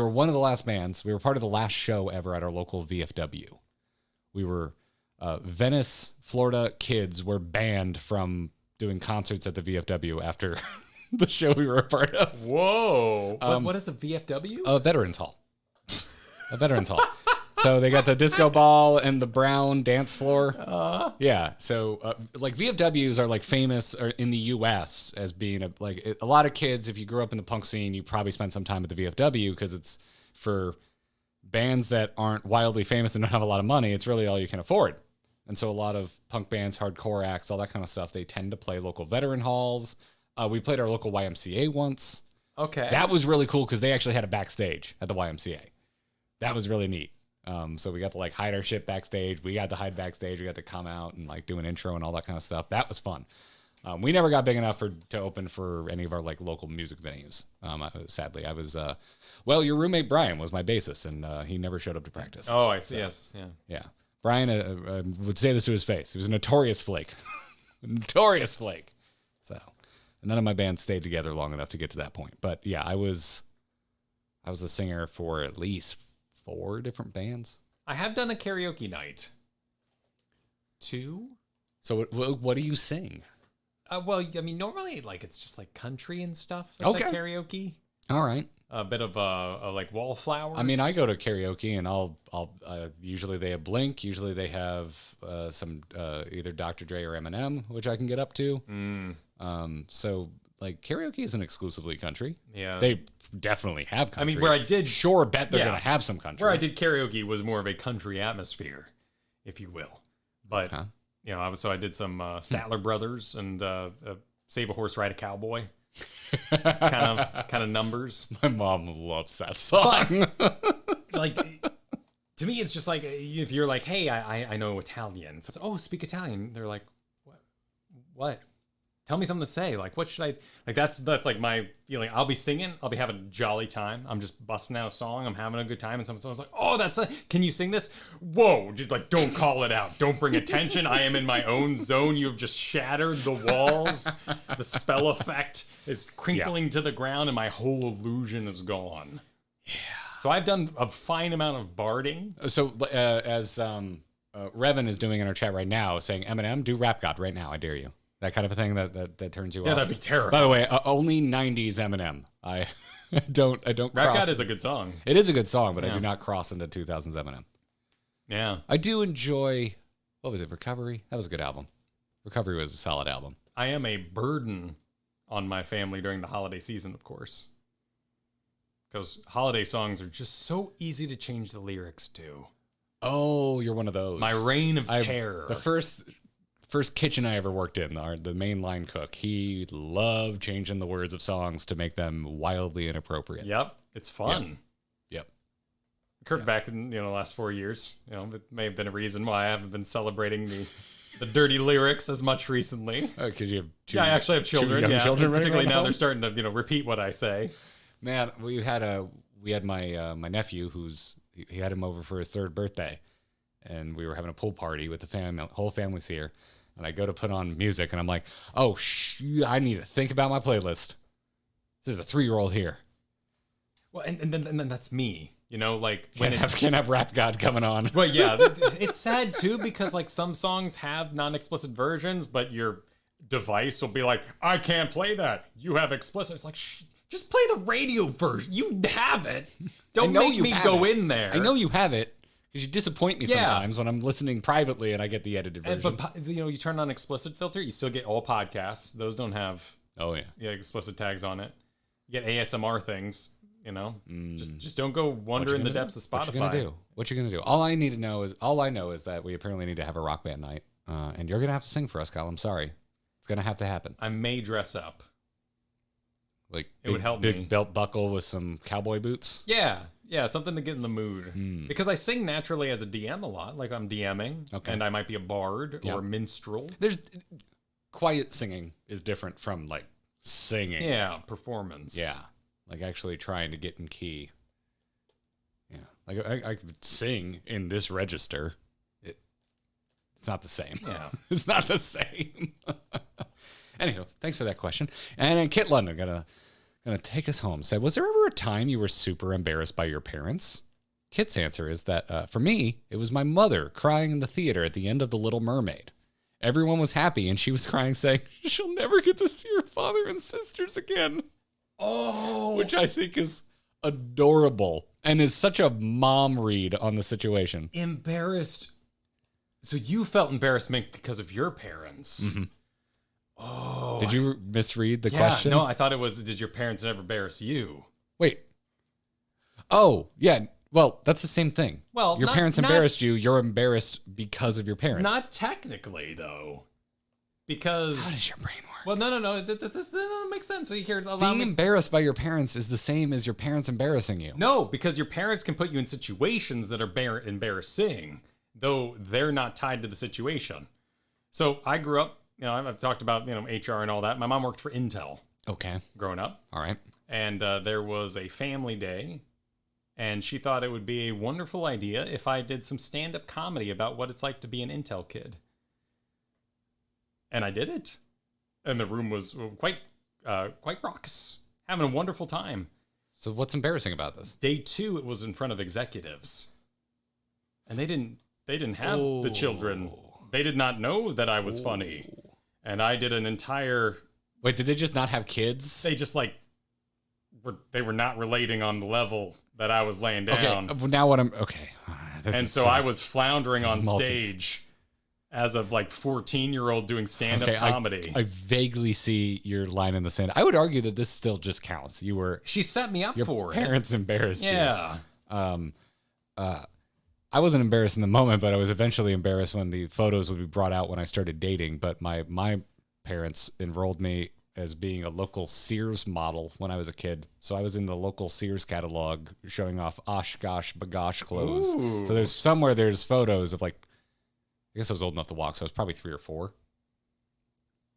one of the last bands. We were part of the last show ever at our local VFW. We were Venice, Florida kids were banned from doing concerts at the VFW after the show we were a part of. Whoa. What is a VFW? A Veterans Hall. A Veterans Hall. So they got the disco ball and the brown dance floor. Yeah. So like VFWs are like famous in the U.S. as being a lot of kids. If you grew up in the punk scene, you probably spent some time at the VFW because it's for bands that aren't wildly famous and don't have a lot of money. It's really all you can afford. And so a lot of punk bands, hardcore acts, all that kind of stuff, they tend to play local veteran halls. We played our local YMCA once. Okay. That was really cool because they actually had a backstage at the YMCA. That was really neat. So we got to like hide our shit backstage. We got to hide backstage. We got to come out and like do an intro and all that kind of stuff. That was fun. We never got big enough to open for any of our like local music venues. Sadly, I was, your roommate Brian was my bassist and he never showed up to practice. Oh, I see. So, yes. Yeah. Yeah. Brian would say this to his face. He was a notorious flake. Notorious flake. So none of my bands stayed together long enough to get to that point. But yeah, I was a singer for at least 4 different bands. I have done a karaoke night. 2. So what do you sing? Well, I mean, normally like it's just like country and stuff. That's like karaoke. All right. A bit of like Wallflowers. I mean, I go to karaoke and I'll usually they have Blink. Usually they have some either Dr. Dre or Eminem, which I can get up to. So like karaoke isn't exclusively country. Yeah. They definitely have country. I mean, where I did sure bet they're going to have some country. Where I did karaoke was more of a country atmosphere, if you will. But So I did some Statler Brothers and Save a Horse, Ride a Cowboy kind of numbers. My mom loves that song. But, like, to me, it's just like if you're like, hey, I know Italian. So, oh, speak Italian. They're like, what? Tell me something to say. Like, what should I... Like, that's like my feeling. I'll be singing. I'll be having a jolly time. I'm just busting out a song. I'm having a good time. And someone's like, oh, can you sing this? Whoa. Just like, don't call it out. Don't bring attention. I am in my own zone. You have just shattered the walls. The spell effect is crinkling to the ground and my whole illusion is gone. Yeah. So I've done a fine amount of barding. So as Revan is doing in our chat right now, saying, Eminem, do Rap God right now. I dare you. That kind of a thing that turns you off. Yeah, that'd be terrible. By the way, only 90s Eminem. I don't Rap God is a good song. It is a good song, but I do not cross into 2000s Eminem. Yeah. I do enjoy, what was it, Recovery? That was a good album. Recovery was a solid album. I am a burden on my family during the holiday season, of course. Because holiday songs are just so easy to change the lyrics to. Oh, you're one of those. My reign of terror. The first kitchen I ever worked in, the mainline cook, he loved changing the words of songs to make them wildly inappropriate. Yep, it's fun. Yep. Occurred back in the last 4 years. It may have been a reason why I haven't been celebrating the dirty lyrics as much recently. Oh, because you have I actually have children. Children particularly now they're starting to repeat what I say. Man, we had my nephew he had him over for his 3rd birthday, and we were having a pool party with the whole family's here. And I go to put on music, and I'm like, oh, I need to think about my playlist. This is a 3-year-old here. Well, and then that's me, like... Can't have Rap God coming on. Well, yeah, it's sad, too, because, like, some songs have non-explicit versions, but your device will be like, I can't play that. You have explicit. It's like, just play the radio version. You have it. Don't make me go in there. I know you have it. Because you disappoint me sometimes when I'm listening privately and I get the edited version. But you turn on explicit filter, you still get all podcasts. Those don't have explicit tags on it. You get ASMR things, Just don't go wander in the depths of Spotify. What you gonna do? All I know is that we apparently need to have a rock band night, and you're gonna have to sing for us, Kyle. I'm sorry, it's gonna have to happen. I may dress up. Like it would help me. Big belt buckle with some cowboy boots. Yeah, something to get in the mood. Because I sing naturally as a DM a lot. Like I'm DMing, and I might be a bard or a minstrel. There's quiet singing is different from like singing. Yeah, performance. Yeah, like actually trying to get in key. Yeah, like I could sing in this register. It's not the same. Yeah, it's not the same. Anywho, thanks for that question. And Kit London gonna take us home. Said, was there ever a time you were super embarrassed by your parents? Kit's answer is that for me, it was my mother crying in the theater at the end of The Little Mermaid. Everyone was happy, and she was crying, saying she'll never get to see her father and sisters again. Oh, which I think is adorable and is such a mom read on the situation. Embarrassed. So you felt embarrassment because of your parents. Mm-hmm. Oh. Did you misread the question? No, I thought it was, did your parents ever embarrass you? Wait. Oh, yeah. Well, that's the same thing. Well, your parents embarrassed you. You're embarrassed because of your parents. Not technically, though. Because... How does your brain work? Well, no. This doesn't make sense. So you hear, being embarrassed by your parents is the same as your parents embarrassing you. No, because your parents can put you in situations that are embarrassing, though they're not tied to the situation. So I grew up, I've talked about, HR and all that. My mom worked for Intel. Okay. Growing up. All right. And there was a family day, and she thought it would be a wonderful idea if I did some stand-up comedy about what it's like to be an Intel kid. And I did it. And the room was quite raucous. Having a wonderful time. So what's embarrassing about this? Day 2, it was in front of executives. And they didn't have the children. They did not know that I was funny. And I did an entire... Wait, did they just not have kids? They just they were not relating on the level that I was laying down. Okay, now what I'm... Okay. And so I was floundering on stage as a 14-year-old doing stand-up comedy. I vaguely see your line in the sand. I would argue that this still just counts. She set me up for it. Your parents embarrassed you. Yeah. I wasn't embarrassed in the moment, but I was eventually embarrassed when the photos would be brought out when I started dating. But my parents enrolled me as being a local Sears model when I was a kid. So I was in the local Sears catalog showing off Oshkosh bagosh clothes. Ooh. So there's photos of like, I guess I was old enough to walk, so I was probably 3 or 4.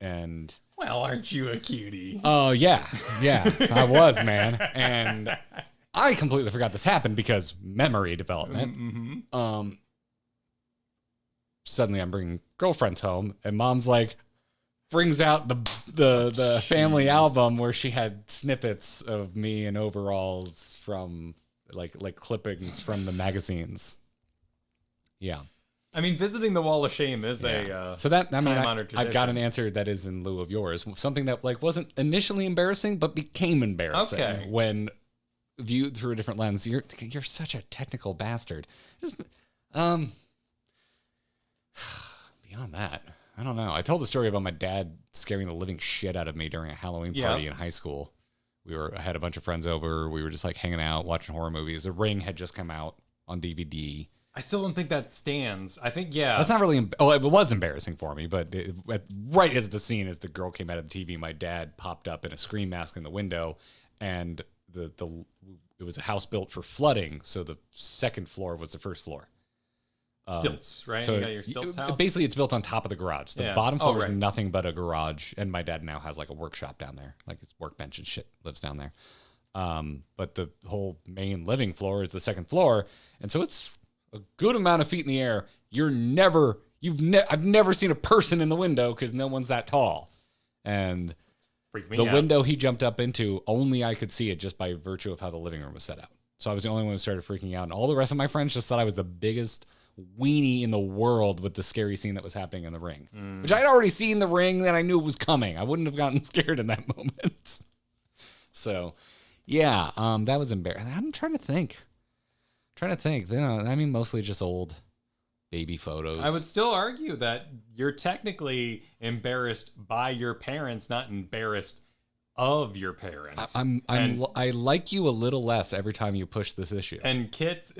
And well, aren't you a cutie? Oh, yeah, I was, man. And I completely forgot this happened because memory development. Mm-hmm. Suddenly I'm bringing girlfriends home, and mom's like, brings out the family album where she had snippets of me in overalls from like clippings from the magazines. Yeah. I mean, visiting the Wall of Shame is so that I mean I've got an answer that is in lieu of yours. Something that like wasn't initially embarrassing but became embarrassing when viewed through a different lens. You're such a technical bastard. Beyond that, I don't know. I told the story about my dad scaring the living shit out of me during a Halloween party in high school. I had a bunch of friends over. We were just like hanging out, watching horror movies. The Ring had just come out on DVD. I still don't think that stands. I think, that's not really, it was embarrassing for me, but right as the scene, as the girl came out of the TV, my dad popped up in a scream mask in the window, and it was a house built for flooding, so the second floor was the first floor. Stilts, right? So you got your stilts house? Basically, it's built on top of the garage. The bottom floor is nothing but a garage, and my dad now has like a workshop down there, like his workbench and shit lives down there. But the whole main living floor is the second floor, and so it's a good amount of feet in the air. I've never seen a person in the window because no one's that tall, and the window he jumped up into, only I could see it just by virtue of how the living room was set out. So I was the only one who started freaking out, and all the rest of my friends just thought I was the biggest weenie in the world with the scary scene that was happening in the Ring, which I'd already seen the Ring, that I knew it was coming. I wouldn't have gotten scared in that moment. So, yeah, that was embarrassing. I'm trying to think. I mean, mostly just old baby photos. I would still argue that you're technically embarrassed by your parents, not embarrassed of your parents. I like you a little less every time you push this issue. And Kit's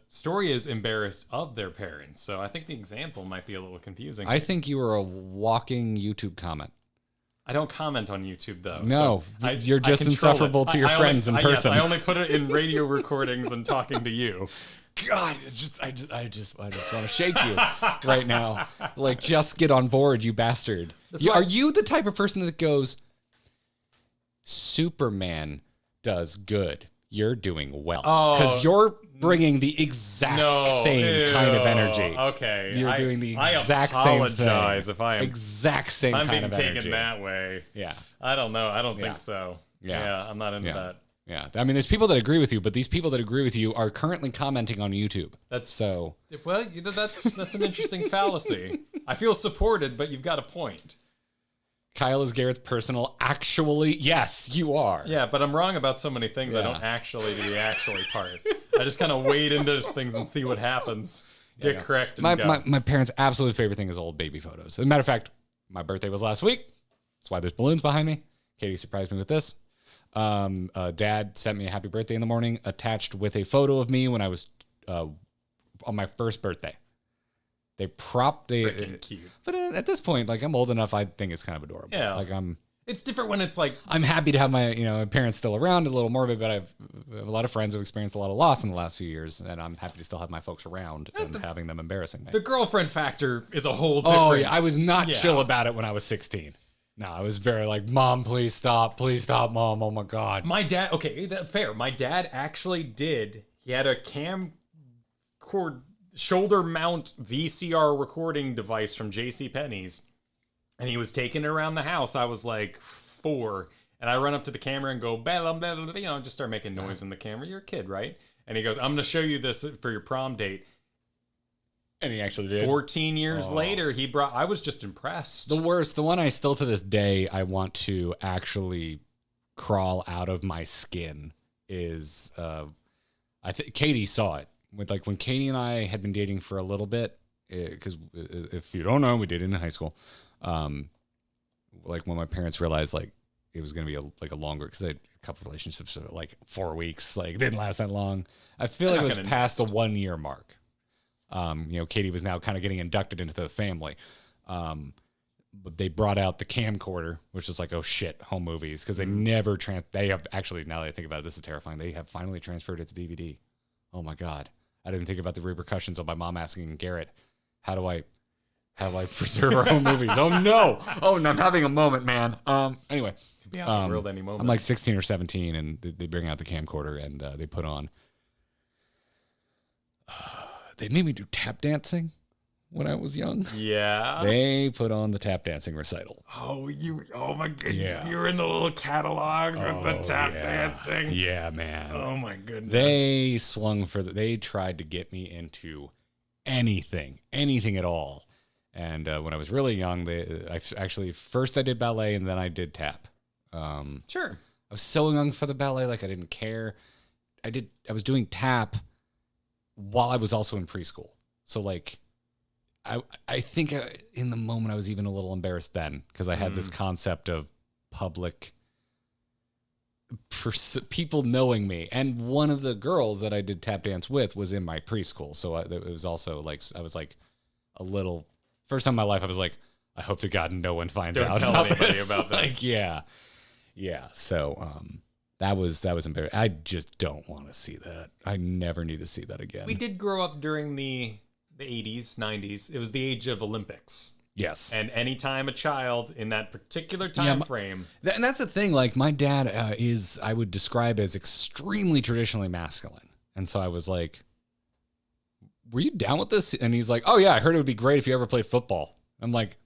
story is embarrassed of their parents, so I think the example might be a little confusing. I think you are a walking YouTube comment. I don't comment on YouTube though. No, so you're just insufferable to your friends in person. Yes, I only put it in radio recordings and talking to you. God, I just want to shake you right now. Like, just get on board, you bastard. Are you the type of person that goes, Superman does good, you're doing well? Because you're bringing the exact same kind of energy. Okay. You're doing the exact same thing. I apologize if I am. Exact same kind of energy. I'm being taken that way. Yeah. I don't know. I don't think so. Yeah. I'm not into that. Yeah. I mean, there's people that agree with you, but these people that agree with you are currently commenting on YouTube. Well, that's an interesting fallacy. I feel supported, but you've got a point. Kyle is Garrett's personal. Actually, yes, you are. Yeah, but I'm wrong about so many things. I don't actually do the actually part. I just kind of wade into things and see what happens. Get correct. And my parents' absolute favorite thing is old baby photos. As a matter of fact, my birthday was last week. That's why there's balloons behind me. Katie surprised me with this. Dad sent me a happy birthday in the morning, attached with a photo of me when I was on my first birthday. Freaking cute. But at this point, like, I'm old enough, I think it's kind of adorable. Yeah. Like, it's different when it's like, I'm happy to have my parents still around, a little morbid, but I have a lot of friends who've experienced a lot of loss in the last few years, and I'm happy to still have my folks around and having them embarrassing me. The girlfriend factor is a whole different. Oh yeah, I was not chill about it when I was 16. No, I was very like, Mom, please stop, Mom. Oh my God. My dad. Okay, fair. My dad actually did. He had a camcord shoulder mount VCR recording device from JCPenney's, and he was taking it around the house. I was like 4, and I run up to the camera and go, blah, blah, blah, blah, just start making noise in the camera. You're a kid, right? And he goes, I'm going to show you this for your prom date. And he actually did. 14 years later, I was just impressed. The one I still to this day, I want to actually crawl out of my skin is, I think Katie saw it. When Katie and I had been dating for a little bit, because if you don't know, we dated in high school. Like when my parents realized like it was going to be a longer, because I had a couple relationships for like 4 weeks, like didn't last that long. I feel like it was past the 1 year mark. Katie was now kind of getting inducted into the family. But they brought out the camcorder, which is like, oh shit, home movies, because they never they have actually, now that I think about it, this is terrifying. They have finally transferred it to DVD. Oh my God. I didn't think about the repercussions of my mom asking Garrett, how do I preserve our home movies? Oh no, I'm having a moment, man. Anyway, could be out in the world any moment. I'm like 16 or 17, and they bring out the camcorder, and they put on. They made me do tap dancing when I was young. Yeah. They put on the tap dancing recital. Oh my goodness. Yeah. You were in the little catalogs with the tap dancing. Yeah, man. Oh my goodness. They tried to get me into anything at all. And when I was really young, first I did ballet and then I did tap. Sure. I was so young for the ballet, like I didn't care. I was doing tap while I was also in preschool. So like, I think in the moment I was even a little embarrassed then because I had this concept of public people knowing me. And one of the girls that I did tap dance with was in my preschool. So it was also like, I was like a little, first time in my life, I was like, I hope to God no one finds out about this. Like, yeah. So that was embarrassing. I just don't want to see that. I never need to see that again. We did grow up during the 80s, 90s. It was the age of Olympics. Yes. And anytime a child in that particular time frame. And that's the thing. Like, my dad I would describe as extremely traditionally masculine. And so I was like, were you down with this? And he's like, oh, yeah, I heard it would be great if you ever played football. I'm like,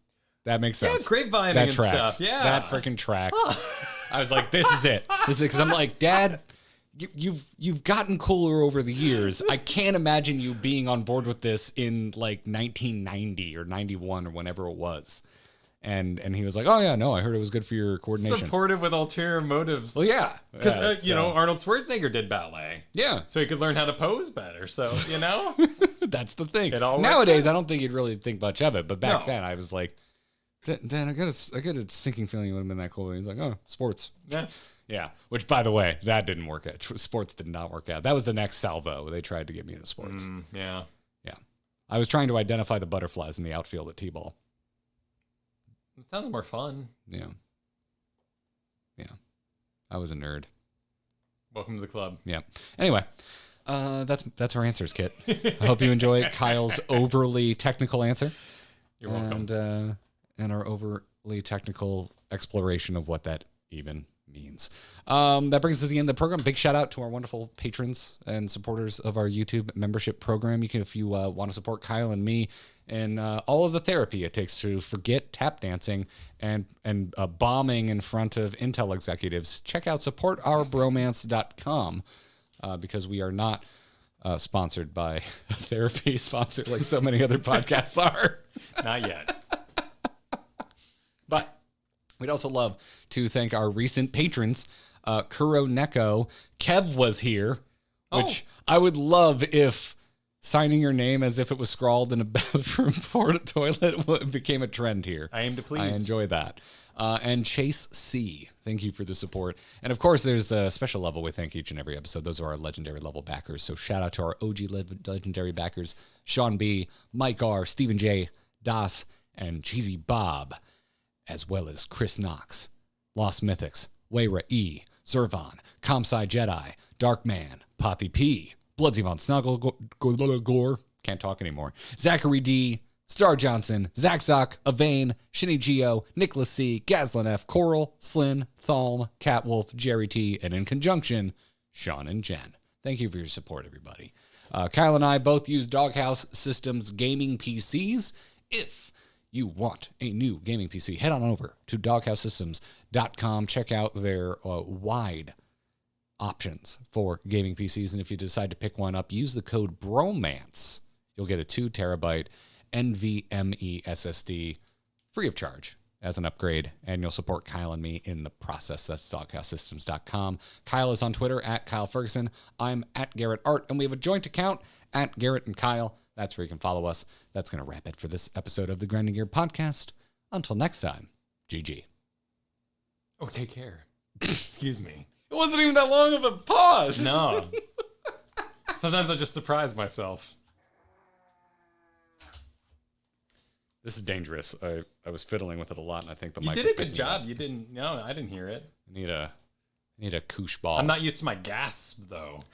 that makes sense. Yeah, grapevining that and tracks. stuff. Yeah. That freaking tracks. I was like, this is it. Because I'm like, Dad, you've gotten cooler over the years. I can't imagine you being on board with this in like 1990 or 91 or whenever it was. And he was like, oh yeah, no, I heard it was good for your coordination. Supportive with ulterior motives. Well, yeah. Because, Arnold Schwarzenegger did ballet. Yeah. So he could learn how to pose better. So, That's the thing. It all Nowadays, I don't think you'd really think much of it. But back then, I was like, Dan, I got a sinking feeling you would have been that cool. And he's like, oh, sports. Yeah. Yeah, which, by the way, that didn't work out. Sports did not work out. That was the next salvo. They tried to get me into sports. Yeah. I was trying to identify the butterflies in the outfield at T-ball. It sounds more fun. Yeah. I was a nerd. Welcome to the club. Yeah. Anyway, that's our answers, Kit. I hope you enjoy Kyle's overly technical answer. You're welcome. And our overly technical exploration of what that even means. That brings us to the end of the program. Big shout out to our wonderful patrons and supporters of our YouTube membership program. You can, if you want to support Kyle and me and all of the therapy it takes to forget tap dancing and bombing in front of Intel executives, check out supportourbromance.com because we are not sponsored by a therapy sponsor like so many other podcasts are. Not yet. But we'd also love to thank our recent patrons, Kuro Neko. Kev was here, which I would love if signing your name as if it was scrawled in a bathroom toilet became a trend here. I aim to please. I enjoy that. And Chase C, thank you for the support. And of course, there's a special level we thank each and every episode. Those are our legendary level backers. So shout out to our OG legendary backers, Sean B, Mike R, Stephen J, Das, and Cheesy Bob, as well as Chris Knox, Lost Mythics, Wayra E, Zervon, Comsci Jedi, Darkman, Pothy P, Bloodsy Von Snuggle Gore, can't talk anymore, Zachary D, Star Johnson, Zach Zock, Avane, Shinny Geo, Nicholas C, Gazlan F, Coral, Slyn, Thalm, Catwolf, Jerry T, and in conjunction, Sean and Jen. Thank you for your support, everybody. Kyle and I both use Doghouse Systems gaming PCs. If you want a new gaming PC, head on over to doghousesystems.com. Check out their wide options for gaming PCs. And if you decide to pick one up, use the code BROMANCE. You'll get a 2 terabyte NVMe SSD free of charge as an upgrade. And you'll support Kyle and me in the process. That's doghousesystems.com. Kyle is on Twitter at Kyle Ferguson. I'm at Garrett Art. And we have a joint account at Garrett and Kyle. That's where you can follow us. That's going to wrap it for this episode of the Grinding Gear Podcast. Until next time, GG. Oh, take care. Excuse me. It wasn't even that long of a pause. No. Sometimes I just surprise myself. This is dangerous. I was fiddling with it a lot, and I think the mic did a good job. You didn't. No, I didn't hear it. I need a koosh ball. I'm not used to my gasp though,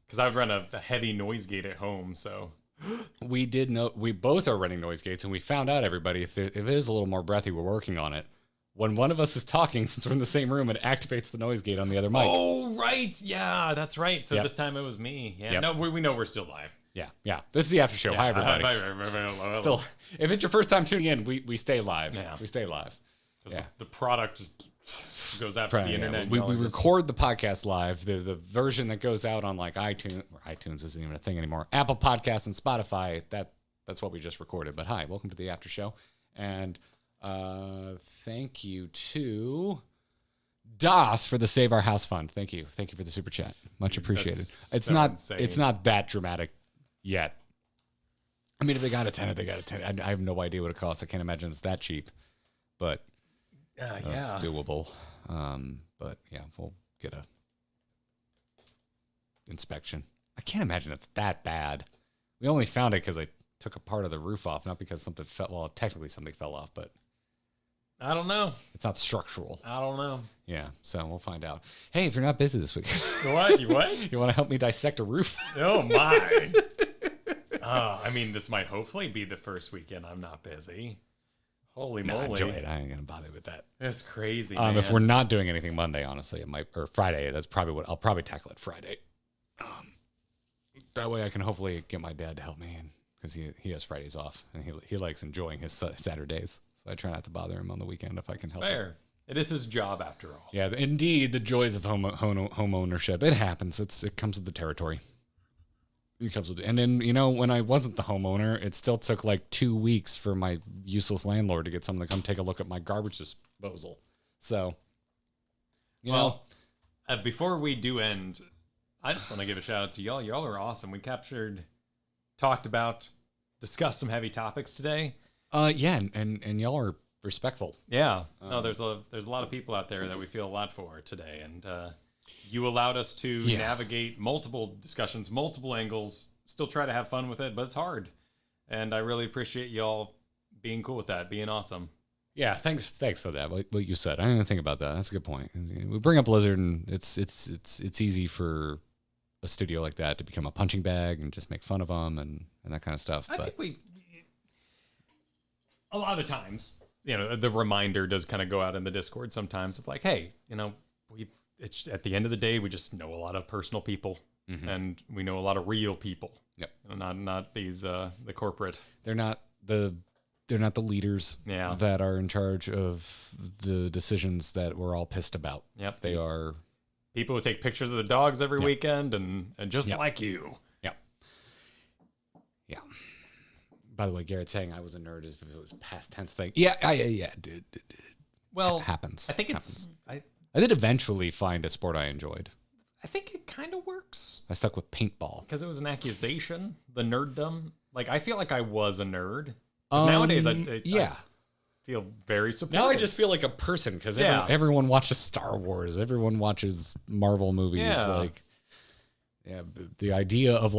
because I've run a heavy noise gate at home. So we both are running noise gates, and we found out, everybody, if it is a little more breathy, we're working on it. When one of us is talking, since we're in the same room, it activates the noise gate on the other mic. Oh, right. Yeah, that's right. So this time it was me. Yeah. Yep. No, we know we're still live. Yeah. This is the after show. Hi, everybody. Still, if it's your first time tuning in, we stay live. Yeah. We stay live. Yeah. The product goes out to the internet. We record the podcast live. The version that goes out on like iTunes isn't even a thing anymore. Apple Podcasts and Spotify. That's what we just recorded. But hi, welcome to the after show. And thank you to Das for the Save Our House Fund. Thank you for the super chat. Much appreciated. It's not that dramatic yet. I mean, if they got a 10, they got a 10. I have no idea what it costs. I can't imagine it's that cheap, but it's doable. But yeah, we'll get a inspection. I can't imagine it's that bad. We only found it because I took a part of the roof off, not because something fell. Well, technically something fell off, but I don't know. It's not structural. I don't know. Yeah, so we'll find out. Hey, if you're not busy this week, what? You what? You want to help me dissect a roof? Oh my! I mean, this might hopefully be the first weekend I'm not busy. Holy moly! Enjoy it. I ain't gonna bother with that. That's crazy. Man. If we're not doing anything Monday, honestly, it might, or Friday. That's probably what I'll probably tackle it Friday. That way, I can hopefully get my dad to help me, because he has Fridays off and he likes enjoying his Saturdays. So I try not to bother him on the weekend if I can help. Fair. It is his job after all. Yeah, indeed, the joys of home ownership. It happens. It comes with the territory. It comes with, and then when I wasn't the homeowner, it still took like 2 weeks for my useless landlord to get someone to come take a look at my garbage disposal. So, before we do end, I just want to give a shout out to y'all. Y'all are awesome. We talked about, discussed some heavy topics today. Yeah, and y'all are respectful. Yeah. No, there's a lot of people out there that we feel a lot for today, and you allowed us to navigate multiple discussions, multiple angles, still try to have fun with it, but it's hard. And I really appreciate y'all being cool with that, being awesome. Yeah, thanks for that. What you said, I didn't even think about that. That's a good point. We bring up Blizzard, and it's easy for a studio like that to become a punching bag and just make fun of them and that kind of stuff. I think a lot of the times, the reminder does kind of go out in the Discord sometimes of like, hey, it's at the end of the day, we just know a lot of personal people, and we know a lot of real people. Yep. Not these the corporate. They're not the leaders that are in charge of the decisions that we're all pissed about. Yep. They are people who take pictures of the dogs every weekend and just like you. Yep. Yeah. By the way, Garrett saying I was a nerd as if it was a past tense thing. Yeah, dude. Well, it happens. I think I did eventually find a sport I enjoyed. I think it kind of works. I stuck with paintball. Because it was an accusation, the nerddom. Like, I feel like I was a nerd. Nowadays, I feel very supportive. Now I just feel like a person, because everyone watches Star Wars. Everyone watches Marvel movies. Yeah. The idea of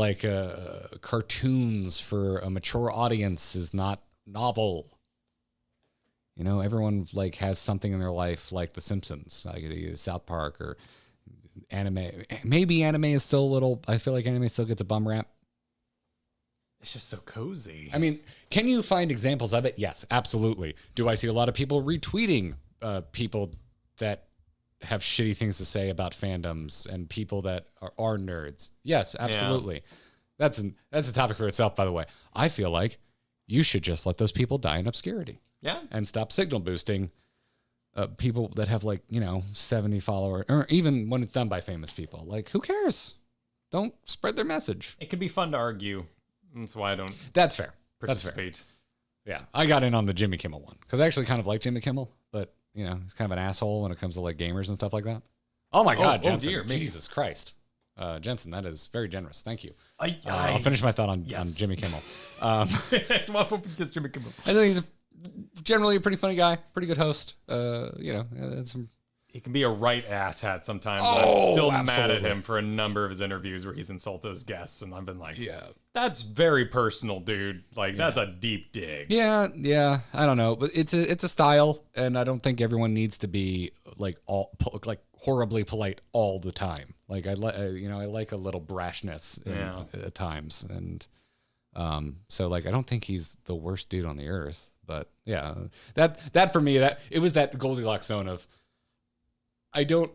cartoons for a mature audience is not novel. Everyone has something in their life like The Simpsons, like South Park or anime. Maybe anime is still a little. I feel like anime still gets a bum rap. It's just so cozy. I mean, can you find examples of it? Yes, absolutely. Do I see a lot of people retweeting people that have shitty things to say about fandoms and people that are nerds? Yes, absolutely. Yeah. That's a topic for itself, by the way. I feel like you should just let those people die in obscurity. Yeah. And stop signal boosting people that have 70 followers, or even when it's done by famous people. Who cares? Don't spread their message. It can be fun to argue. That's why I don't. That's fair. Participate. That's fair. Yeah, I got in on the Jimmy Kimmel one because I actually kind of like Jimmy Kimmel, but he's kind of an asshole when it comes to gamers and stuff like that. Oh my God, Jensen! Dear, Jesus Christ, Jensen, that is very generous. Thank you. I'll finish my thought on Jimmy Kimmel. Jimmy Kimmel. I think he's generally a pretty funny guy, pretty good host. Had some he can be a right asshat sometimes. I'm still mad at him for a number of his interviews where he's insulted his guests, and I've been like, that's very personal, dude. Like, that's a deep dig. Yeah. I don't know, but it's a style, and I don't think everyone needs to be like horribly polite all the time. Like I like a little brashness at times, and so like I don't think he's the worst dude on the earth. But yeah, that for me, that it was that Goldilocks zone of, I don't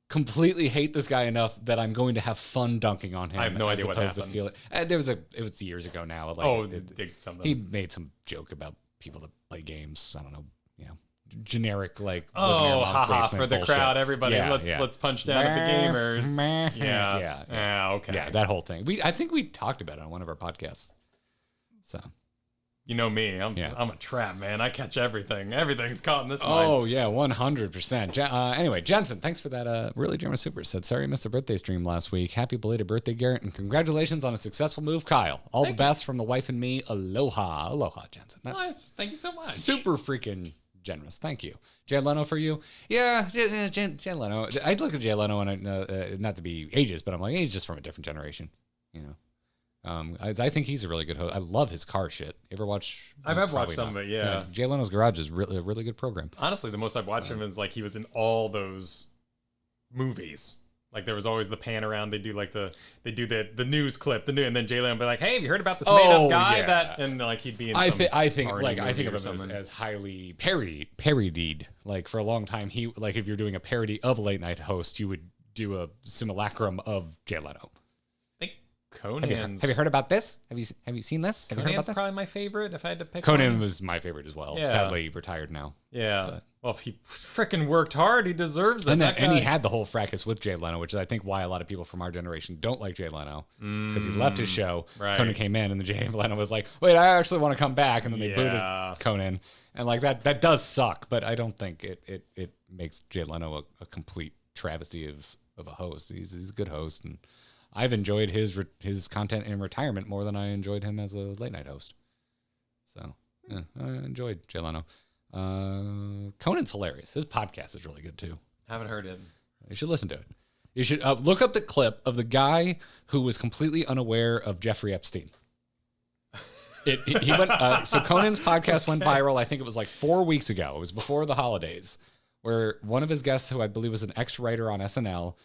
completely hate this guy enough that I'm going to have fun dunking on him. I have no idea what happened. To feel it. It was years ago now. Like, he made some joke about people that play games. I don't know, generic like. Oh, haha! For the bullshit. Crowd, everybody, let's punch down at the gamers. Yeah. Okay. Yeah, that whole thing. I think we talked about it on one of our podcasts. So. You know me, I'm a trap, man. I catch everything. Everything's caught in this line. Oh, yeah, 100%. Anyway, Jensen, thanks for that really generous super. Said, sorry I missed the birthday stream last week. Happy belated birthday, Garrett, and congratulations on a successful move, Kyle. All the best from the wife and me. Aloha. Aloha, Jensen. That's nice. Thank you so much. Super freaking generous. Thank you. Jay Leno for you? Yeah, Jay Leno. I look at Jay Leno, and not to be ageist, but I'm like, he's just from a different generation, I think he's a really good host. I love his car shit. You ever watch? I've watched some of it, yeah. Jay Leno's Garage is really a really good program. Honestly, the most I've watched him is like he was in all those movies. Like there was always the pan around. They do the news clip, and then Jay Leno would be like, "Hey, have you heard about this made up guy that?" And like he'd be in. I think of him as highly parodied. Like for a long time, he like if you're doing a parody of a late night host, you would do a simulacrum of Jay Leno. Conan's. Have you heard about this? Have you seen this? Have you heard about this? Probably my favorite if I had to pick Conan one. was my favorite as well. Yeah. Sadly retired now. Yeah. But. Well, if he freaking worked hard, he deserves it. And he had the whole fracas with Jay Leno, which is I think why a lot of people from our generation don't like Jay Leno. Because he left his show. Right. Conan came in, and then Jay Leno was like, "Wait, I actually want to come back," and then they booted Conan, and like that does suck. But I don't think it makes Jay Leno a complete travesty of a host. He's a good host, and I've enjoyed his content in retirement more than I enjoyed him as a late night host. So yeah, I enjoyed Jay Leno. Conan's hilarious. His podcast is really good too. Haven't heard it. You should listen to it. You should look up the clip of the guy who was completely unaware of Jeffrey Epstein. He went. So Conan's podcast went viral. I think it was like 4 weeks ago. It was before the holidays, where one of his guests, who I believe was an ex-writer on SNL,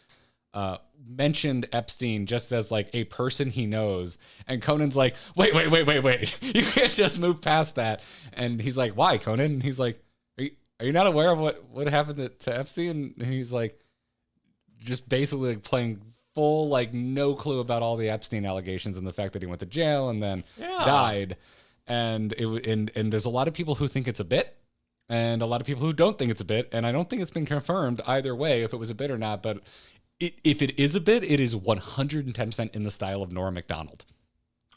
mentioned Epstein just as like a person he knows, and Conan's like, wait, you can't just move past that. And he's like, why, Conan? And he's like, are you not aware of what happened to Epstein? And he's like, just basically like playing full like no clue about all the Epstein allegations and the fact that he went to jail and then died. And and there's a lot of people who think it's a bit, and a lot of people who don't think it's a bit, and I don't think it's been confirmed either way if it was a bit or not, but if it is a bit, it is 110% in the style of Norm Macdonald.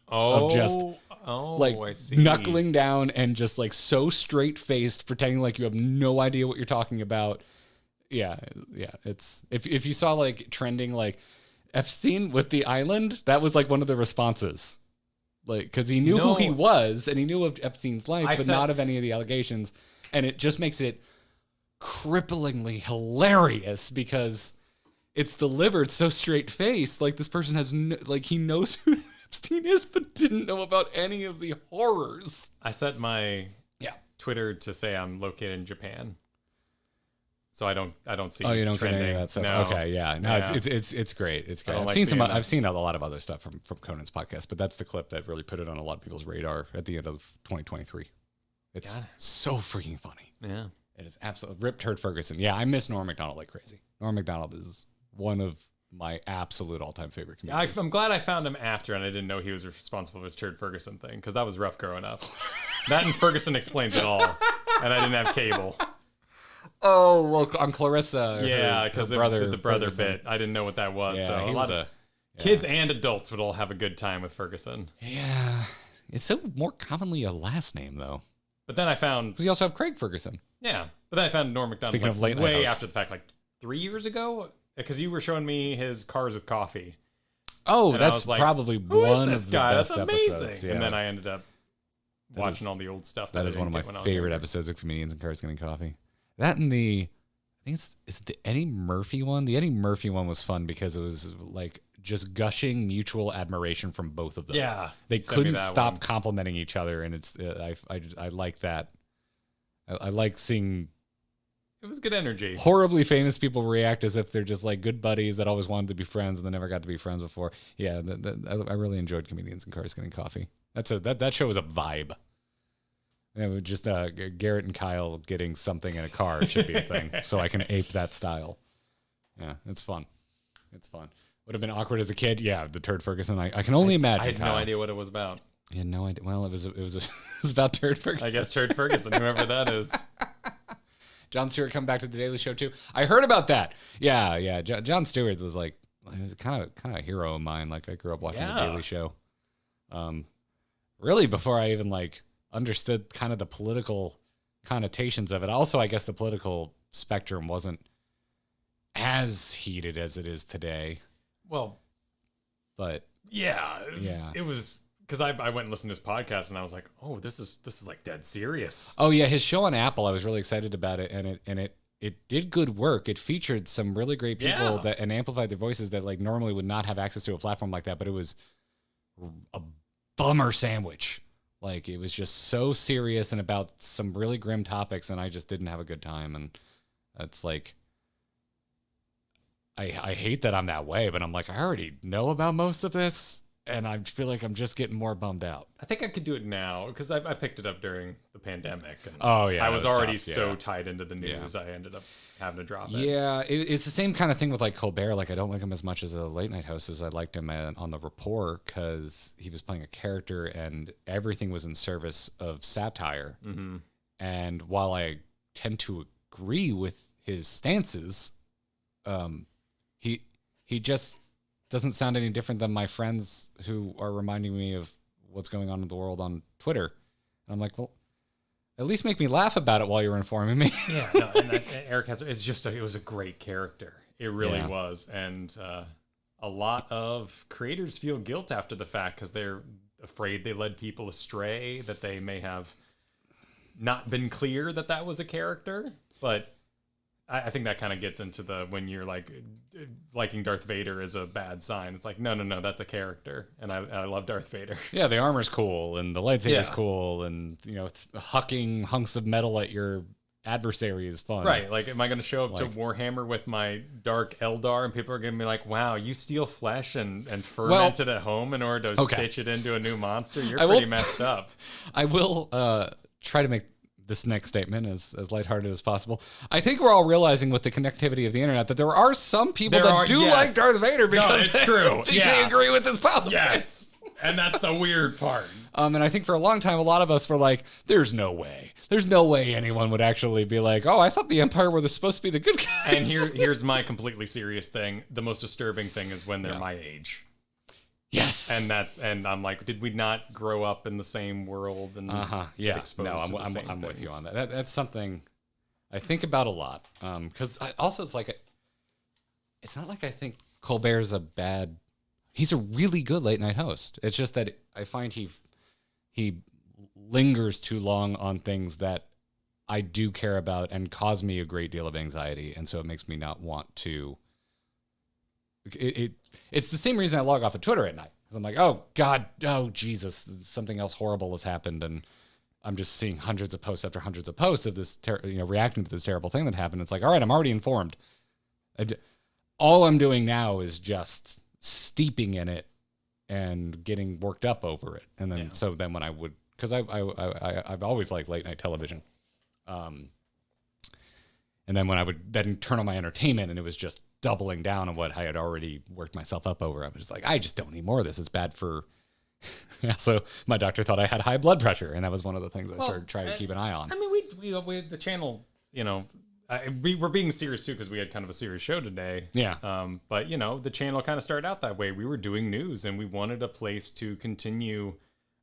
Of just I see. Knuckling down and just like so straight faced, pretending like you have no idea what you're talking about. Yeah. It's if you saw like trending like Epstein with the island, that was like one of the responses. Like because he knew who he was and he knew of Epstein's life, not of any of the allegations, and it just makes it cripplingly hilarious because it's delivered so straight-faced, like this person has he knows who Epstein is, but didn't know about any of the horrors. I set my Twitter to say I'm located in Japan, so I don't see. Oh, you don't trending. get any of that stuff. No. Okay, it's great. It's great. I've seen a lot of other stuff from Conan's podcast, but that's the clip that really put it on a lot of people's radar at the end of 2023. It's so freaking funny. Yeah, it is absolutely ripped. Turd Ferguson. Yeah, I miss Norm Macdonald like crazy. Norm Macdonald is one of my absolute all-time favorite comedians. I'm glad I found him after, and I didn't know he was responsible for the Turd Ferguson thing, because that was rough growing up. That and Ferguson Explains It All, and I didn't have cable. Oh, well, on Clarissa. Yeah, because the brother Ferguson bit. I didn't know what that was. Yeah, so a lot of kids and adults would all have a good time with Ferguson. Yeah. It's so more commonly a last name, though. But then I found... Because you also have Craig Ferguson. Yeah. But then I found Norm Macdonald Speaking of late night way hosts. after the fact, like 3 years ago. Because you were showing me his Cars with Coffee. Oh, and that's like, probably one of the best that's amazing. Episodes. Yeah. And then I ended up watching all the old stuff. That is one of my favorite episodes of Comedians and Cars Getting Coffee. That and the think is it the Eddie Murphy one? The Eddie Murphy one was fun because it was like just gushing mutual admiration from both of them. Yeah, they couldn't stop complimenting each other, and it's I like that. I like seeing. It was good energy. Horribly famous people react as if they're just like good buddies that always wanted to be friends and they never got to be friends before. Yeah, I really enjoyed Comedians in Cars Getting Coffee. That show was a vibe. And it was just Garrett and Kyle getting something in a car should be a thing, so I can ape that style. Yeah, it's fun. It's fun. Would have been awkward as a kid. Yeah, the Turd Ferguson. I can only imagine. I had Kyle. no idea what it was about. You had no idea. Well, it was about Turd Ferguson. I guess Turd Ferguson, whoever that is. Jon Stewart come back to the Daily Show too. I heard about that. Yeah. Jon Stewart was like, he was kind of a hero of mine. Like I grew up watching the Daily Show. Really before I even like understood kind of the political connotations of it. Also, I guess the political spectrum wasn't as heated as it is today. Well, but yeah, it was. Because I went and listened to his podcast and I was like, oh, this is like dead serious. Oh yeah, his show on Apple, I was really excited about it, and it did good work. It featured some really great people that and amplified their voices that like normally would not have access to a platform like that. But it was a bummer sandwich. Like it was just so serious and about some really grim topics, and I just didn't have a good time. And it's like I hate that I'm that way, but I'm like I already know about most of this. And I feel like I'm just getting more bummed out. I think I could do it now because I picked it up during the pandemic. And I was already so tied into the news. I ended up having to drop it. Yeah, it's the same kind of thing with like Colbert. Like I don't like him as much as a late night host as I liked him on The Rapport because he was playing a character and everything was in service of satire. Mm-hmm. And while I tend to agree with his stances, he just doesn't sound any different than my friends who are reminding me of what's going on in the world on Twitter. And I'm like, well, at least make me laugh about it while you're informing me. Yeah, no, and Eric has, it was a great character. It really was. And a lot of creators feel guilt after the fact because they're afraid they led people astray, that they may have not been clear that that was a character. But I think that kind of gets into the when you're like liking Darth Vader is a bad sign. It's like no, that's a character, and I love Darth Vader. Yeah, the armor's cool and the lightsaber's cool, and hucking hunks of metal at your adversary is fun. Right? Like, am I going to show up to Warhammer with my Dark Eldar, and people are going to be like, "Wow, you steal flesh and ferment it at home in order to stitch it into a new monster? You're pretty messed up." I will try to make this next statement as lighthearted as possible. I think we're all realizing with the connectivity of the internet that there are some people that do like Darth Vader because they agree with his politics. Yes. And that's the weird part. And I think for a long time, a lot of us were like, there's no way anyone would actually be like, oh, I thought the Empire were supposed to be the good guys. And here's my completely serious thing. The most disturbing thing is when they're my age. Yes, and I'm like, did we not grow up in the same world and exposed? No, I'm with you on that. That's something I think about a lot. Because also it's like it's not like I think Colbert's he's a really good late night host. It's just that I find he lingers too long on things that I do care about and cause me a great deal of anxiety, and so it makes me not want to. It's the same reason I log off of Twitter at night. I'm like, oh God, oh Jesus, something else horrible has happened, and I'm just seeing hundreds of posts after hundreds of posts of this, reacting to this terrible thing that happened. It's like, all right, I'm already informed. All I'm doing now is just steeping in it and getting worked up over it, and then so then when I would, because I've always liked late night television, and then when I would then turn on my entertainment and it was just doubling down on what I had already worked myself up over. I was just like, I just don't need more of this. It's bad for... So my doctor thought I had high blood pressure, and that was one of the things I started trying to keep an eye on. I mean, we the channel, we were being serious too because we had kind of a serious show today. Yeah. But, the channel kind of started out that way. We were doing news, and we wanted a place to continue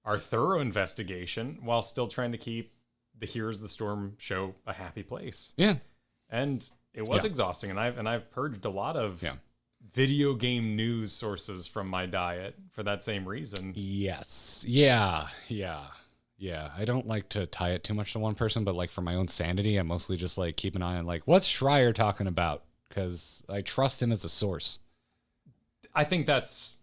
our thorough investigation while still trying to keep the Heroes of the Storm show a happy place. Yeah. And it was exhausting, and I've purged a lot of video game news sources from my diet for that same reason. Yes. Yeah. Yeah, I don't like to tie it too much to one person, but like for my own sanity, I mostly just like keep an eye on like what's Schreier talking about, because I trust him as a source. I think that's,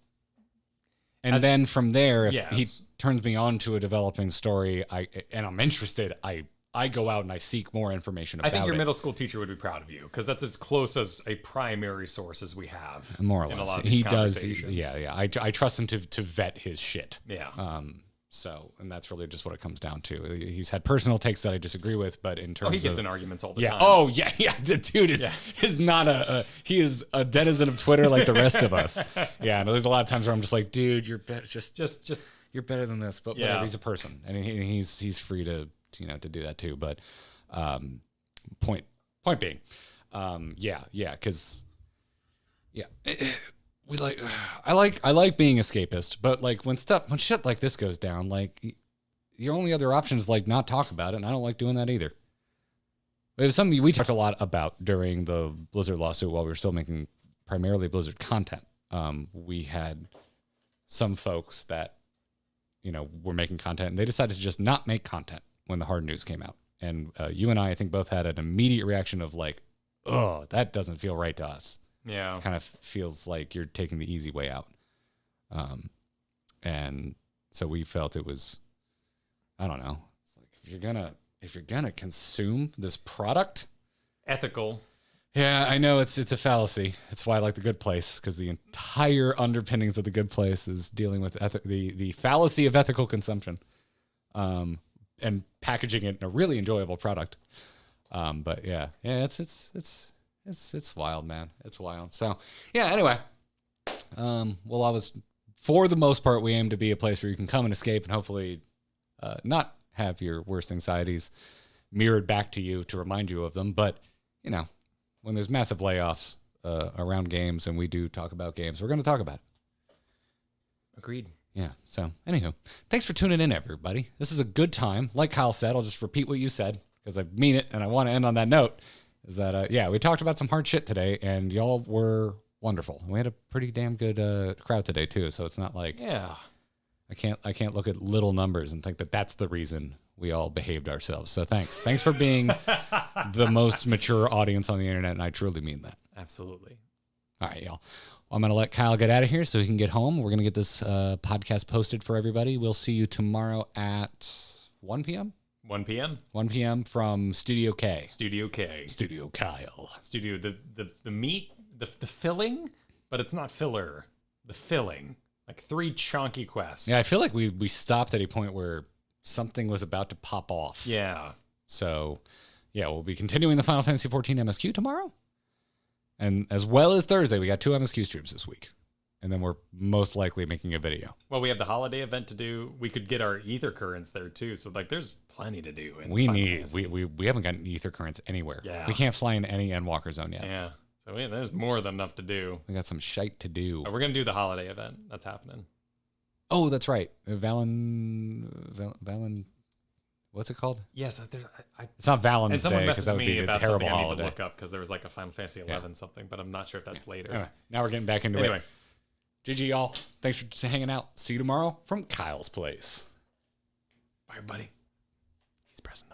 and then from there, if he turns me on to a developing story, and I'm interested, I go out and I seek more information about it. I think your middle school teacher would be proud of you, because that's as close as a primary source as we have. More or less, he does. Yeah. I trust him to vet his shit. Yeah. So, and that's really just what it comes down to. He's had personal takes that I disagree with, but in terms of... he gets in arguments all the time. Oh, yeah. The dude is not he is a denizen of Twitter like the rest of us. Yeah, no, there's a lot of times where I'm just like, dude, you're better, just you're better than this, but whatever, he's a person. And he's free to do that too. But point being, because I like being escapist, but like when shit like this goes down, like your only other option is like not talk about it, and I don't like doing that either. It was something we talked a lot about during the Blizzard lawsuit while we were still making primarily Blizzard content. We had some folks that were making content, and they decided to just not make content when the hard news came out. And you and I think both had an immediate reaction of like, oh, that doesn't feel right to us. Yeah. Kind of feels like you're taking the easy way out. And so we felt it was, I don't know. It's like if you're gonna consume this product, ethical. Yeah, I know it's a fallacy. It's why I like The Good Place, because the entire underpinnings of The Good Place is dealing with the fallacy of ethical consumption, and packaging it in a really enjoyable product. But yeah, it's wild, man. It's wild. So yeah, anyway, for the most part, we aim to be a place where you can come and escape and hopefully not have your worst anxieties mirrored back to you to remind you of them. But, when there's massive layoffs around games and we do talk about games, we're going to talk about it. Agreed. Yeah. So anywho, thanks for tuning in, everybody. This is a good time. Like Kyle said, I'll just repeat what you said because I mean it and I want to end on that note. Is that, we talked about some hard shit today, and y'all were wonderful. We had a pretty damn good crowd today, too, so it's not like... Yeah. I can't look at little numbers and think that that's the reason we all behaved ourselves. So thanks. Thanks for being the most mature audience on the internet, and I truly mean that. Absolutely. All right, y'all. I'm going to let Kyle get out of here so he can get home. We're going to get this podcast posted for everybody. We'll see you tomorrow at 1 p.m.? 1 p.m. 1 p.m. from Studio K. Studio K. Studio Kyle. Studio, the meat, the filling, but it's not filler. The filling. Like 3 chunky quests. Yeah, I feel like we stopped at a point where something was about to pop off. Yeah. So, yeah, we'll be continuing the Final Fantasy XIV MSQ tomorrow. And as well as Thursday, we got 2 MSQ streams this week. And then we're most likely making a video. Well, we have the holiday event to do. We could get our ether currents there too. So like there's plenty to do. We haven't gotten ether currents anywhere. Yeah. We can't fly in any Endwalker zone yet. Yeah. So there's more than enough to do. We got some shite to do. We're going to do the holiday event. That's happening. Oh, that's right. Valen, what's it called? Yes. It's not Valentine's Day because that would be a terrible holiday. I need to look up because there was like a Final Fantasy XI something, but I'm not sure if that's later. Anyway, now we're getting back into it. GG, y'all. Thanks for hanging out. See you tomorrow from Kyle's place. Bye, everybody. He's pressing the